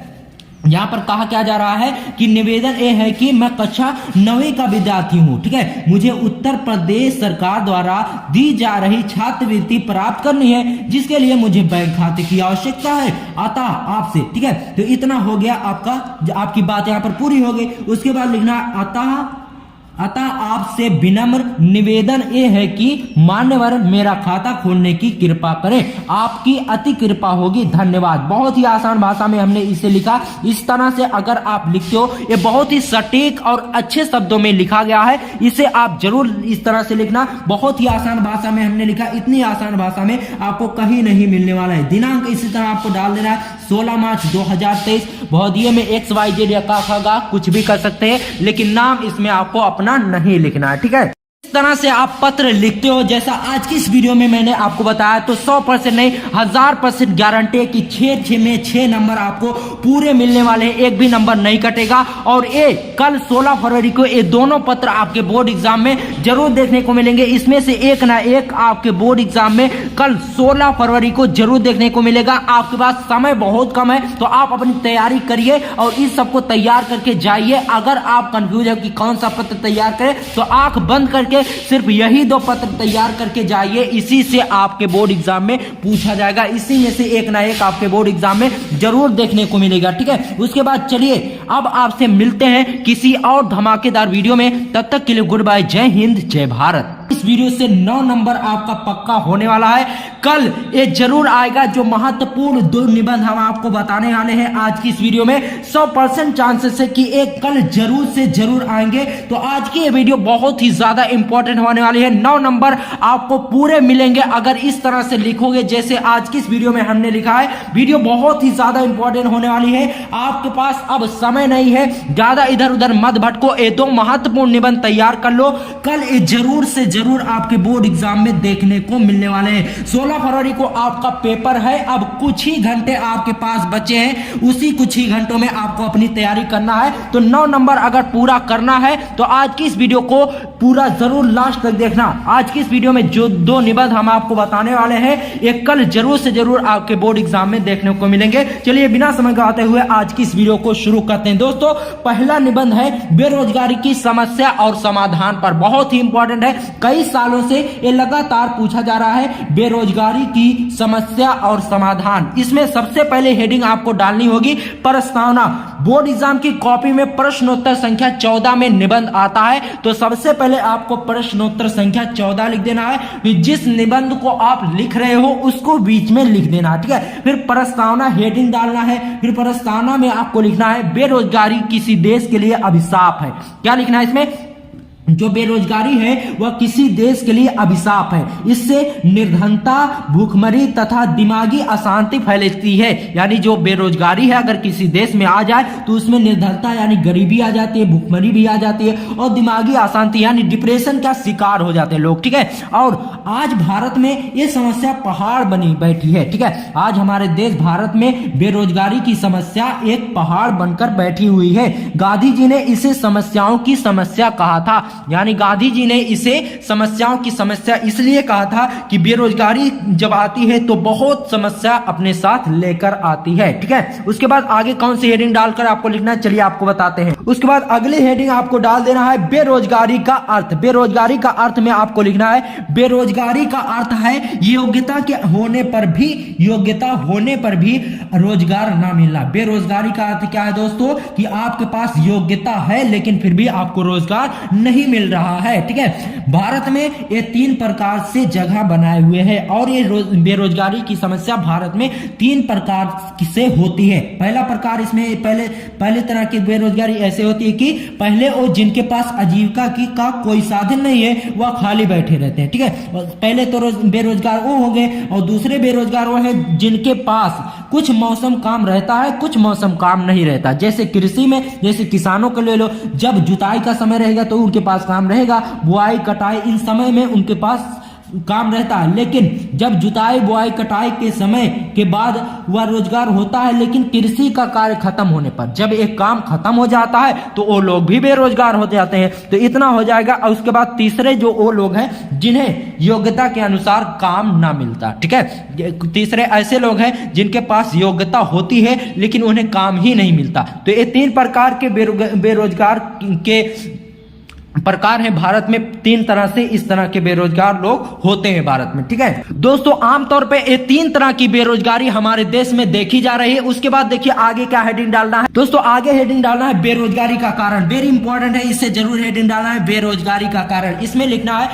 यहां पर कहा क्या जा रहा है कि निवेदन ये है कि मैं कक्षा 9वीं का विद्यार्थी हूं, ठीक है, मुझे उत्तर प्रदेश सरकार द्वारा दी जा रही छात्रवृत्ति प्राप्त करनी है, जिसके लिए मुझे बैंक खाते की आवश्यकता है, अतः आपसे। ठीक है, तो इतना हो गया आपकी बात यहां पर पूरी हो गई। उसके बाद लिखना अतः आपसे विनम्र निवेदन ये है कि मान्यवर मेरा खाता खोलने की कृपा करें, आपकी अति कृपा होगी, धन्यवाद। बहुत ही आसान भाषा में हमने इसे लिखा। इस तरह से अगर आप लिखते हो, ये बहुत ही सटीक और अच्छे शब्दों में लिखा गया है, इसे आप जरूर इस तरह से लिखना। बहुत ही आसान भाषा में हमने लिखा, इतनी आसान भाषा में आपको कहीं नहीं मिलने वाला है। दिनांक इसी तरह आपको डाल देना है 16 मार्च 2023। बहुदिये में XYZ या का कुछ भी कर सकते हैं, लेकिन नाम इसमें आपको अपना नहीं लिखना है। ठीक है, इस तरह से आप पत्र लिखते हो जैसा आज की इस वीडियो में मैंने आपको बताया, तो 100% नहीं 1000% गारंटी है कि 6 में 6 नंबर आपको पूरे मिलने वाले हैं, एक भी नंबर नहीं कटेगा। और ये कल 16 फरवरी को ये दोनों पत्र आपके बोर्ड एग्जाम में जरूर देखने को मिलेंगे। इसमें से एक ना एक आपके बोर्ड एग्जाम में कल 16 फरवरी को जरूर देखने को मिलेगा। आपके पास समय बहुत कम है, तो आप अपनी तैयारी करिए और इस सबको तैयार करके जाइए। अगर आप कंफ्यूज है कि कौन सा पत्र तैयार करें, तो आंख बंद करके सिर्फ यही 2 पत्र तैयार करके जाइए। इसी से आपके बोर्ड एग्जाम में पूछा जाएगा, इसी में से एक ना एक आपके बोर्ड एग्जाम में जरूर देखने को मिलेगा। ठीक है, उसके बाद चलिए अब आपसे मिलते हैं किसी और धमाकेदार वीडियो में। तब तक के लिए गुड बाय, जय हिंद, जय भारत। इस वीडियो से 9 नंबर आपका पक्का होने वाला है। कल ये जरूर आएगा, जो महत्वपूर्ण 2 निबंध हम आपको बताने वाले हैं आज की इस वीडियो में। 100% चांसेस है कि एक कल जरूर से जरूर आएंगे। तो आज की ये वीडियो बहुत ही ज्यादा इंपॉर्टेंट होने वाली है। 9 नंबर आपको पूरे मिलेंगे अगर इस तरह से लिखोगे जैसे आज की इस वीडियो में हमने लिखा है। वीडियो बहुत ही ज्यादा इंपॉर्टेंट होने वाली है। आपके पास अब समय नहीं है, ज्यादा इधर उधर मत भटको, ये 2 महत्वपूर्ण निबंध तैयार कर लो। कल ये जरूर से जरूर आपके बोर्ड एग्जाम में देखने को मिलने वाले हैं। 16 फरवरी को आपका पेपर है, अब कुछ ही घंटे आपके पास बचे हैं, उसी कुछ ही घंटों में आपको अपनी तैयारी करना है। तो 9 नंबर अगर पूरा करना है तो आज की इस वीडियो को पूरा जरूर लास्ट तक देखना। आज की इस वीडियो में जो 2 निबंध हम आपको बताने वाले हैं, एक कल जरूर से जरूर आपके बोर्ड एग्जाम में देखने को मिलेंगे। चलिए बिना समय गवाते हुए आज की इस वीडियो को शुरू करते हैं। दोस्तों, पहला निबंध है बेरोजगारी की समस्या और समाधान पर। बहुत ही इंपॉर्टेंट है, कई सालों से ये लगातार पूछा जा रहा है, बेरोजगारी की समस्या और समाधान। इसमें सबसे पहले हेडिंग आपको डालनी होगी प्रस्तावना। बोर्ड एग्जाम की कॉपी में प्रश्नोत्तर संख्या 14 में निबंध आता है, तो सबसे पहले आपको प्रश्नोत्तर संख्या 14 लिख देना है। जिस निबंध को आप लिख रहे हो उसको बीच में लिख देना, ठीक है। फिर प्रस्तावना हेडिंग डालना है। फिर प्रस्तावना में आपको लिखना है बेरोजगारी किसी देश के लिए अभिशाप है। क्या लिखना है इसमें? जो बेरोजगारी है वह किसी देश के लिए अभिशाप है, इससे निर्धनता, भूखमरी तथा दिमागी अशांति फैलती है। यानी जो बेरोजगारी है अगर किसी देश में आ जाए तो उसमें निर्धनता यानी गरीबी आ जाती है, भूखमरी भी आ जाती है और दिमागी अशांति यानी डिप्रेशन का शिकार हो जाते हैं लोग, ठीक है। और आज भारत में ये समस्या पहाड़ बनी बैठी है, ठीक है। आज हमारे देश भारत में बेरोजगारी की समस्या एक पहाड़ बनकर बैठी हुई है। गांधी जी ने इसे समस्याओं की समस्या कहा था, यानी गांधी जी ने इसे समस्याओं की समस्या इसलिए कहा था कि बेरोजगारी जब आती है तो बहुत समस्या अपने साथ लेकर आती है, ठीक है। उसके बाद आगे कौन सी हेडिंग डालकर आपको लिखना है, चलिए आपको बताते हैं। उसके बाद अगली हेडिंग आपको डाल देना है बेरोजगारी का अर्थ। बेरोजगारी का अर्थ में आपको लिखना है बेरोजगारी का अर्थ है योग्यता होने पर भी रोजगार ना मिलना। बेरोजगारी का अर्थ क्या है दोस्तों? कि आपके पास योग्यता है लेकिन फिर भी आपको रोजगार नहीं नहीं मिल रहा है। ठीक है, भारत में ये 3 प्रकार से जगह बनाए हुए हैं और ये बेरोजगारी की समस्या भारत में 3 प्रकार से होती है। पहला प्रकार, इसमें पहले तरह की बेरोजगारी ऐसे होती है कि पहले वो जिनके पास आजीविका का कोई साधन नहीं है वह खाली बैठे रहते हैं। ठीक है, पहले तो बेरोजगार वो हो गए और दूसरे बेरोजगार वो है जिनके पास कुछ मौसम काम रहता है, कुछ मौसम काम नहीं रहता। जैसे कृषि में, जैसे किसानों को ले लो, जब जुताई का समय रहेगा तो उनके पास काम रहेगा, बुआई कटाई इन समय में उनके पास काम रहता है, लेकिन जब जुताई बुआई कटाई के समय के बाद वह रोजगार होता है, लेकिन कृषि का कार्य खत्म होने पर, जब एक काम खत्म हो जाता है तो वो लोग भी बेरोजगार हो जाते हैं। तो इतना हो जाएगा। और उसके बाद तीसरे जो वो लोग हैं जिन्हें योग्यता के अनुसार काम ना मिलता। ठीक है, तीसरे ऐसे लोग हैं जिनके पास योग्यता होती है लेकिन उन्हें काम ही नहीं मिलता। तो ये 3 प्रकार के बेरोजगार के प्रकार है भारत में। 3 तरह से इस तरह के बेरोजगार लोग होते हैं भारत में। ठीक है दोस्तों, आमतौर पे ये 3 तरह की बेरोजगारी हमारे देश में देखी जा रही है। उसके बाद देखिए आगे क्या हेडिंग डालना है दोस्तों। आगे हेडिंग डालना है बेरोजगारी का कारण। वेरी इंपॉर्टेंट है, इससे जरूर हेडिंग डालना है बेरोजगारी का कारण। इसमें लिखना है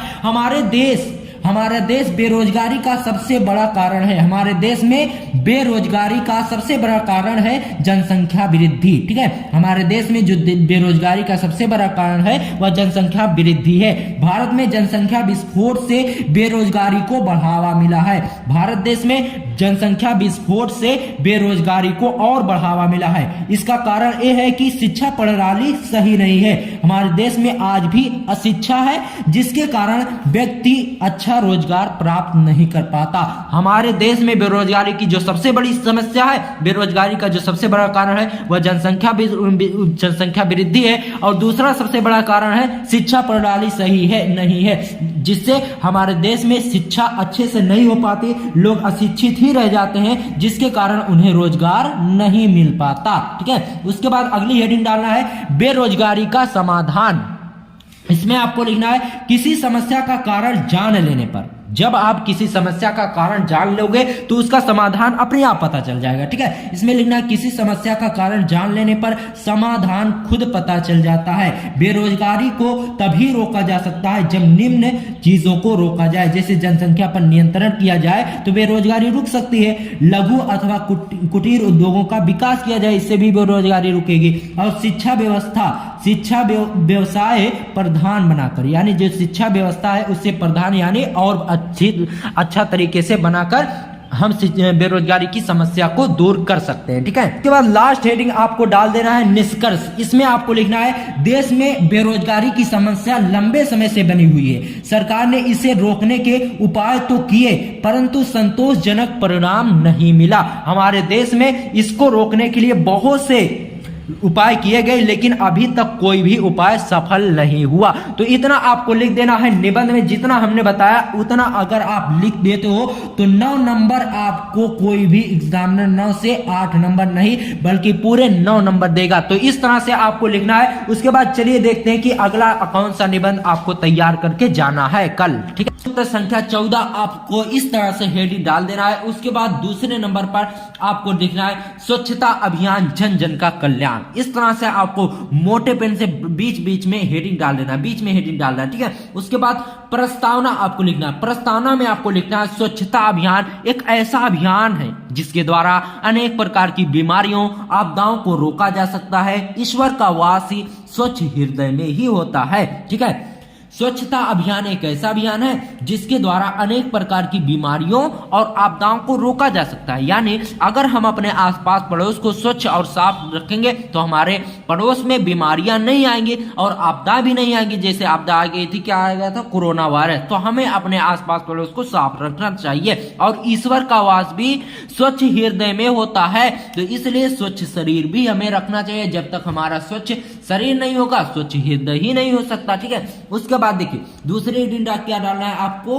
हमारा देश बेरोजगारी का सबसे बड़ा कारण है। हमारे देश में बेरोजगारी का सबसे बड़ा कारण है जनसंख्या वृद्धि। ठीक है, हमारे देश में जो बेरोजगारी का सबसे बड़ा कारण है वह जनसंख्या वृद्धि है। भारत में जनसंख्या विस्फोट से बेरोजगारी को बढ़ावा मिला है। भारत देश में जनसंख्या विस्फोट से बेरोजगारी को और बढ़ावा मिला है। इसका कारण यह है कि शिक्षा प्रणाली सही नहीं है। हमारे देश में आज भी अशिक्षा है, जिसके कारण व्यक्ति अच्छा रोजगार प्राप्त नहीं कर पाता। हमारे देश में बेरोजगारी की जो सबसे बड़ी समस्या है, बेरोजगारी का जो सबसे बड़ा कारण है वह जनसंख्या वृद्धि है। और दूसरा सबसे बड़ा कारण है शिक्षा प्रणाली सही है नहीं है, जिससे हमारे देश में शिक्षा अच्छे से नहीं हो पाती, लोग अशिक्षित ही रह जाते हैं, जिसके कारण उन्हें रोजगार नहीं मिल पाता। ठीक है, उसके बाद अगली हेडिंग डालना है बेरोजगारी का समाधान। इसमें आपको लिखना है किसी समस्या का कारण जान लेने पर। जब आप किसी समस्या का कारण जान लोगे तो उसका समाधान अपने आप पता चल जाएगा। ठीक है, इसमें लिखना है किसी समस्या का कारण जान लेने पर समाधान खुद पता चल जाता है। बेरोजगारी को तभी रोका जा सकता है जब निम्न चीजों को रोका जाए। जैसे जनसंख्या पर नियंत्रण किया जाए तो बेरोजगारी रुक सकती है। लघु अथवा कुटीर उद्योगों का विकास किया जाए, इससे भी बेरोजगारी रुकेगी। और शिक्षा व्यवसाय प्रधान बनाकर, यानी जो शिक्षा व्यवस्था है उससे प्रधान यानी और अच्छा तरीके से बनाकर हम बेरोजगारी की समस्या को दूर कर सकते हैं। ठीक है, इसके बाद लास्ट हेडिंग आपको डाल देना है निष्कर्ष। इसमें आपको लिखना है देश में बेरोजगारी की समस्या लंबे समय से बनी हुई है। सरकार ने इसे रोकने के उपाय तो किए परंतु संतोषजनक परिणाम नहीं मिला। हमारे देश में इसको रोकने के लिए बहुत से उपाय किए गए, लेकिन अभी तक कोई भी उपाय सफल नहीं हुआ। तो इतना आपको लिख देना है निबंध में। जितना हमने बताया उतना अगर आप लिख देते हो तो 9 नंबर आपको कोई भी एग्जामिनर 9 से 8 नंबर नहीं बल्कि पूरे 9 नंबर देगा। तो इस तरह से आपको लिखना है। उसके बाद चलिए देखते हैं कि अगला कौन सा निबंध आपको तैयार करके जाना है कल। ठीक है, सूत्र संख्या 14 आपको इस तरह से हेडिंग डाल देना है। उसके बाद दूसरे नंबर पर आपको लिखना है स्वच्छता अभियान जन जन का कल्याण। इस तरह से आपको मोटे पेन से बीच बीच में हेडिंग डाल देना, बीच में हेडिंग डालना है। ठीक है, उसके बाद प्रस्तावना आपको लिखना है। प्रस्तावना में आपको लिखना है स्वच्छता अभियान एक ऐसा अभियान है जिसके द्वारा अनेक प्रकार की बीमारियों आपदाओं को रोका जा सकता है। ईश्वर का वास ही स्वच्छ हृदय में ही होता है। ठीक है, स्वच्छता अभियान एक ऐसा अभियान है जिसके द्वारा अनेक प्रकार की बीमारियों और आपदाओं को रोका जा सकता है। यानी अगर हम अपने आसपास पड़ोस को स्वच्छ और साफ रखेंगे तो हमारे पड़ोस में बीमारियां नहीं आएंगी और आपदा भी नहीं आएंगी। जैसे आपदा आ गई थी, क्या आ गया था, कोरोना वायरस। तो हमें अपने आसपास पड़ोस को साफ रखना चाहिए। और ईश्वर का वास भी स्वच्छ हृदय में होता है, तो इसलिए स्वच्छ शरीर भी हमें रखना चाहिए। जब तक हमारा स्वच्छ शरीर नहीं होगा स्वच्छ हृदय ही नहीं हो सकता। ठीक है, उसके बाद देखिए दूसरे हेडिंग क्या डालना है आपको,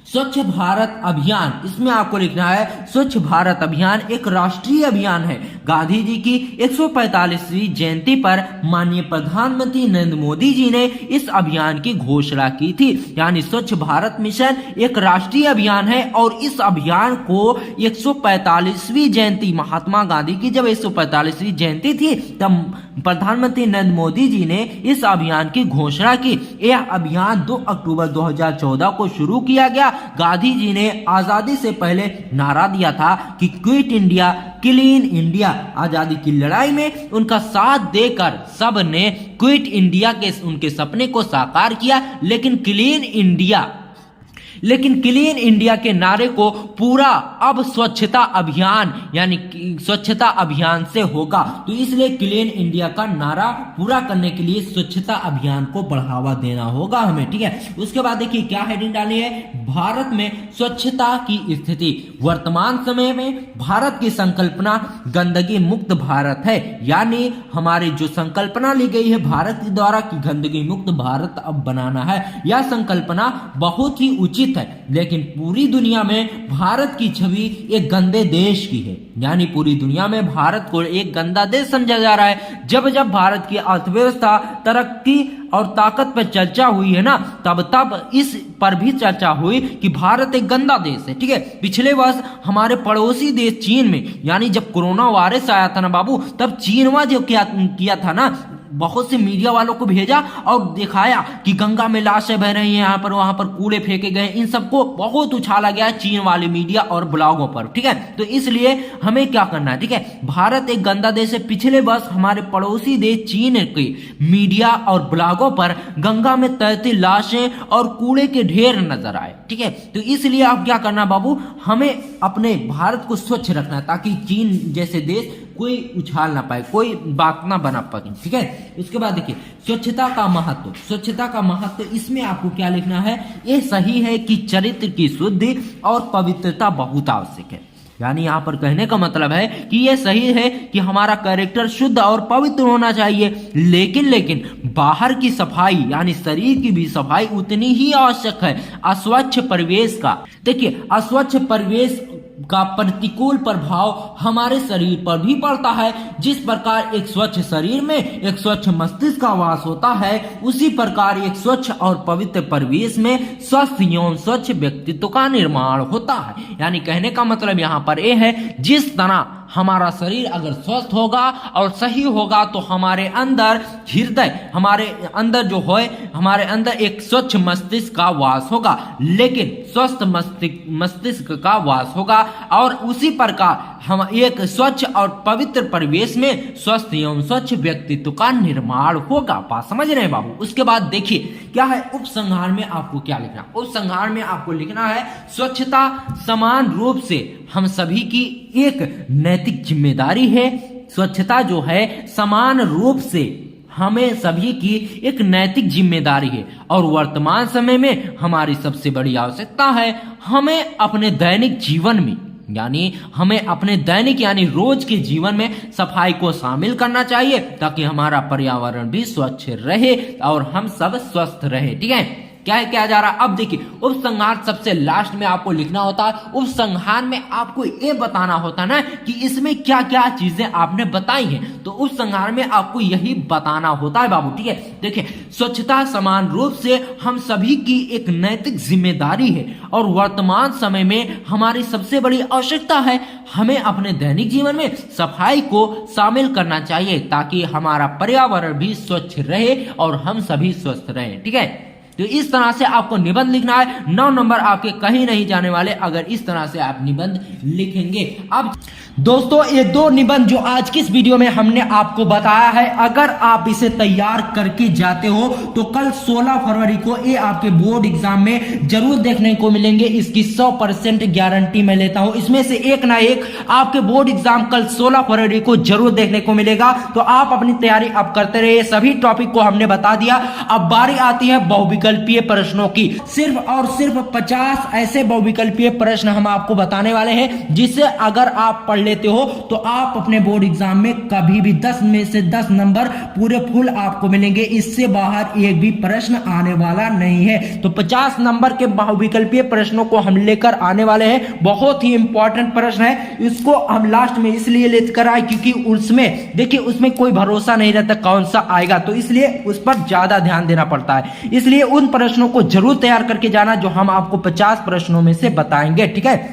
स्वच्छ भारत अभियान। इसमें आपको लिखना है स्वच्छ भारत अभियान एक राष्ट्रीय अभियान है। गांधी जी की 145वीं जयंती पर माननीय प्रधानमंत्री नरेंद्र मोदी जी ने इस अभियान की घोषणा की थी। यानी स्वच्छ भारत मिशन एक राष्ट्रीय अभियान है और इस अभियान को 145वीं जयंती, महात्मा गांधी की जब 145वीं जयंती थी तब प्रधानमंत्री नरेंद्र मोदी जी ने इस अभियान की घोषणा की। यह अभियान 2 अक्टूबर 2014 को शुरू किया गया। गांधी जी ने आजादी से पहले नारा दिया था कि क्विट इंडिया क्लीन इंडिया। आजादी की लड़ाई में उनका साथ देकर सब ने क्विट इंडिया के उनके सपने को साकार किया, लेकिन क्लीन इंडिया के नारे को पूरा अब स्वच्छता अभियान यानी स्वच्छता अभियान से होगा। तो इसलिए क्लीन इंडिया का नारा पूरा करने के लिए स्वच्छता अभियान को बढ़ावा देना होगा हमें, ठीक है। उसके बाद देखिए क्या हेडिंग डाली है, भारत में स्वच्छता की स्थिति। वर्तमान समय में भारत की संकल्पना गंदगी मुक्त भारत है, यानी हमारी जो संकल्पना ली गई है भारत के द्वारा कि गंदगी मुक्त भारत अब बनाना है, यह संकल्पना बहुत ही उचित है। लेकिन पूरी दुनिया में भारत की छवि एक गंदे देश की है, यानी पूरी दुनिया में भारत को एक गंदा देश समझा जा रहा है। जब जब भारत की अर्थव्यवस्था, तरक्की और ताकत पर चर्चा हुई है ना, तब इस पर भी चर्चा हुई कि भारत एक गंदा देश है, ठीक है। पिछले वर्ष हमारे पड़ोसी देश चीन में, यानी जब कोरोना वायरस आया था ना बाबू, तब चीनवा जो किया था ना, बहुत से मीडिया वालों को भेजा और दिखाया कि गंगा में लाशें बह रही हैं, यहाँ पर वहां पर कूड़े फेंके गए। इन सबको बहुत उछाला गया चीन वाले मीडिया और ब्लॉगों पर, ठीक है। तो इसलिए हमें क्या करना है, ठीक है। भारत एक गंदा देश है। पिछले वर्ष हमारे पड़ोसी देश चीन के मीडिया और ब्लॉगों पर गंगा में तैरती लाशें और कूड़े के ढेर नजर आए, ठीक है। तो इसलिए अब क्या करना बाबू, हमें अपने भारत को स्वच्छ रखना ताकि चीन जैसे देश कोई उछाल ना पाए, कोई बात ना बना पाए, ठीक है। उसके बाद देखिए स्वच्छता का महत्व। स्वच्छता का महत्व इसमें आपको क्या लिखना है, यह सही है कि चरित्र की शुद्धि और पवित्रता बहुत आवश्यक है। यानी यहाँ पर कहने का मतलब है कि यह सही है कि हमारा कैरेक्टर शुद्ध और पवित्र होना चाहिए, लेकिन बाहर की सफाई यानी शरीर की भी सफाई उतनी ही आवश्यक है। अस्वच्छ परिवेश का देखिए, अस्वच्छ परिवेश का प्रतिकूल प्रभाव हमारे शरीर पर भी पड़ता है। जिस प्रकार एक स्वच्छ शरीर में एक स्वच्छ मस्तिष्क का वास होता है, उसी प्रकार एक स्वच्छ और पवित्र परिवेश में स्वस्थ एवं स्वच्छ व्यक्तित्व का निर्माण होता है। यानी कहने का मतलब यहाँ पर यह है, जिस तरह हमारा शरीर अगर स्वस्थ होगा और सही होगा तो हमारे अंदर हृदय, हमारे अंदर जो है, हमारे अंदर एक स्वच्छ मस्तिष्क का वास होगा, लेकिन स्वस्थ मस्तिष्क का वास होगा। और उसी प्रकार हम एक स्वच्छ और पवित्र परिवेश में स्वस्थ एवं स्वच्छ व्यक्तित्व का निर्माण होगा। बात समझ रहे हैं बाबू। उसके बाद देखिए क्या है उपसंहार में आपको क्या लिखना। उपसंहार में आपको लिखना है, स्वच्छता समान रूप से हम सभी की एक नैतिक जिम्मेदारी है। स्वच्छता जो है समान रूप से हमें सभी की एक नैतिक जिम्मेदारी है और वर्तमान समय में हमारी सबसे बड़ी आवश्यकता है। हमें अपने दैनिक जीवन में यानी रोज के जीवन में सफाई को शामिल करना चाहिए ताकि हमारा पर्यावरण भी स्वच्छ रहे और हम सब स्वस्थ रहे, ठीक है। क्या जा रहा है अब देखिए, उपसंहार सबसे लास्ट में आपको लिखना होता है। उपसंहार में आपको ये बताना होता है ना कि इसमें क्या क्या चीजें आपने बताई हैं, तो उपसंहार में आपको यही बताना होता है बाबू, ठीक है। देखिए स्वच्छता समान रूप से हम सभी की एक नैतिक जिम्मेदारी है और वर्तमान समय में हमारी सबसे बड़ी आवश्यकता है। हमें अपने दैनिक जीवन में सफाई को शामिल करना चाहिए ताकि हमारा पर्यावरण भी स्वच्छ रहे और हम सभी स्वस्थ रहें, ठीक है। तो इस तरह से आपको निबंध लिखना है। 9 नंबर आपके कहीं नहीं जाने वाले अगर इस तरह से आप निबंध लिखेंगे। अब दोस्तों ये 2 निबंध जो आज की इस वीडियो में हमने आपको बताया है, अगर आप इसे तैयार करके जाते हो तो कल 16 फरवरी को ये आपके बोर्ड एग्जाम में जरूर देखने को मिलेंगे। इसकी 100% गारंटी मैं लेता हूं। इसमें से एक ना एक आपके बोर्ड एग्जाम कल 16 फरवरी को जरूर देखने को मिलेगा। तो आप अपनी तैयारी अब करते रहिए। सभी टॉपिक को हमने बता दिया। अब बारी आती है बहुविकल्पीय प्रश्नों की। सिर्फ और सिर्फ 50 ऐसे बहुविकल्पीय प्रश्न हम आपको बताने वाले हैं जिससे अगर आप पढ़ लेते हो तो आप अपने बोर्ड एग्जाम में कभी भी 10 में से 10 नंबर पूरे फुल आपको मिलेंगे। इससे बाहर एक भी प्रश्न आने वाला नहीं है। तो 50 नंबर के बहुविकल्पीय प्रश्नों को हम लेकर आने वाले हैं। बहुत ही इंपॉर्टेंट प्रश्न है। इसको हम लास्ट में इसलिए लेकर आए क्योंकि उसमें देखिए उसमें कोई भरोसा नहीं रहता कौन सा आएगा, तो इसलिए उस पर ज्यादा ध्यान देना पड़ता है। इसलिए उन प्रश्नों को जरूर तैयार करके जाना जो हम आपको 50 प्रश्नों में से बताएंगे, ठीक है।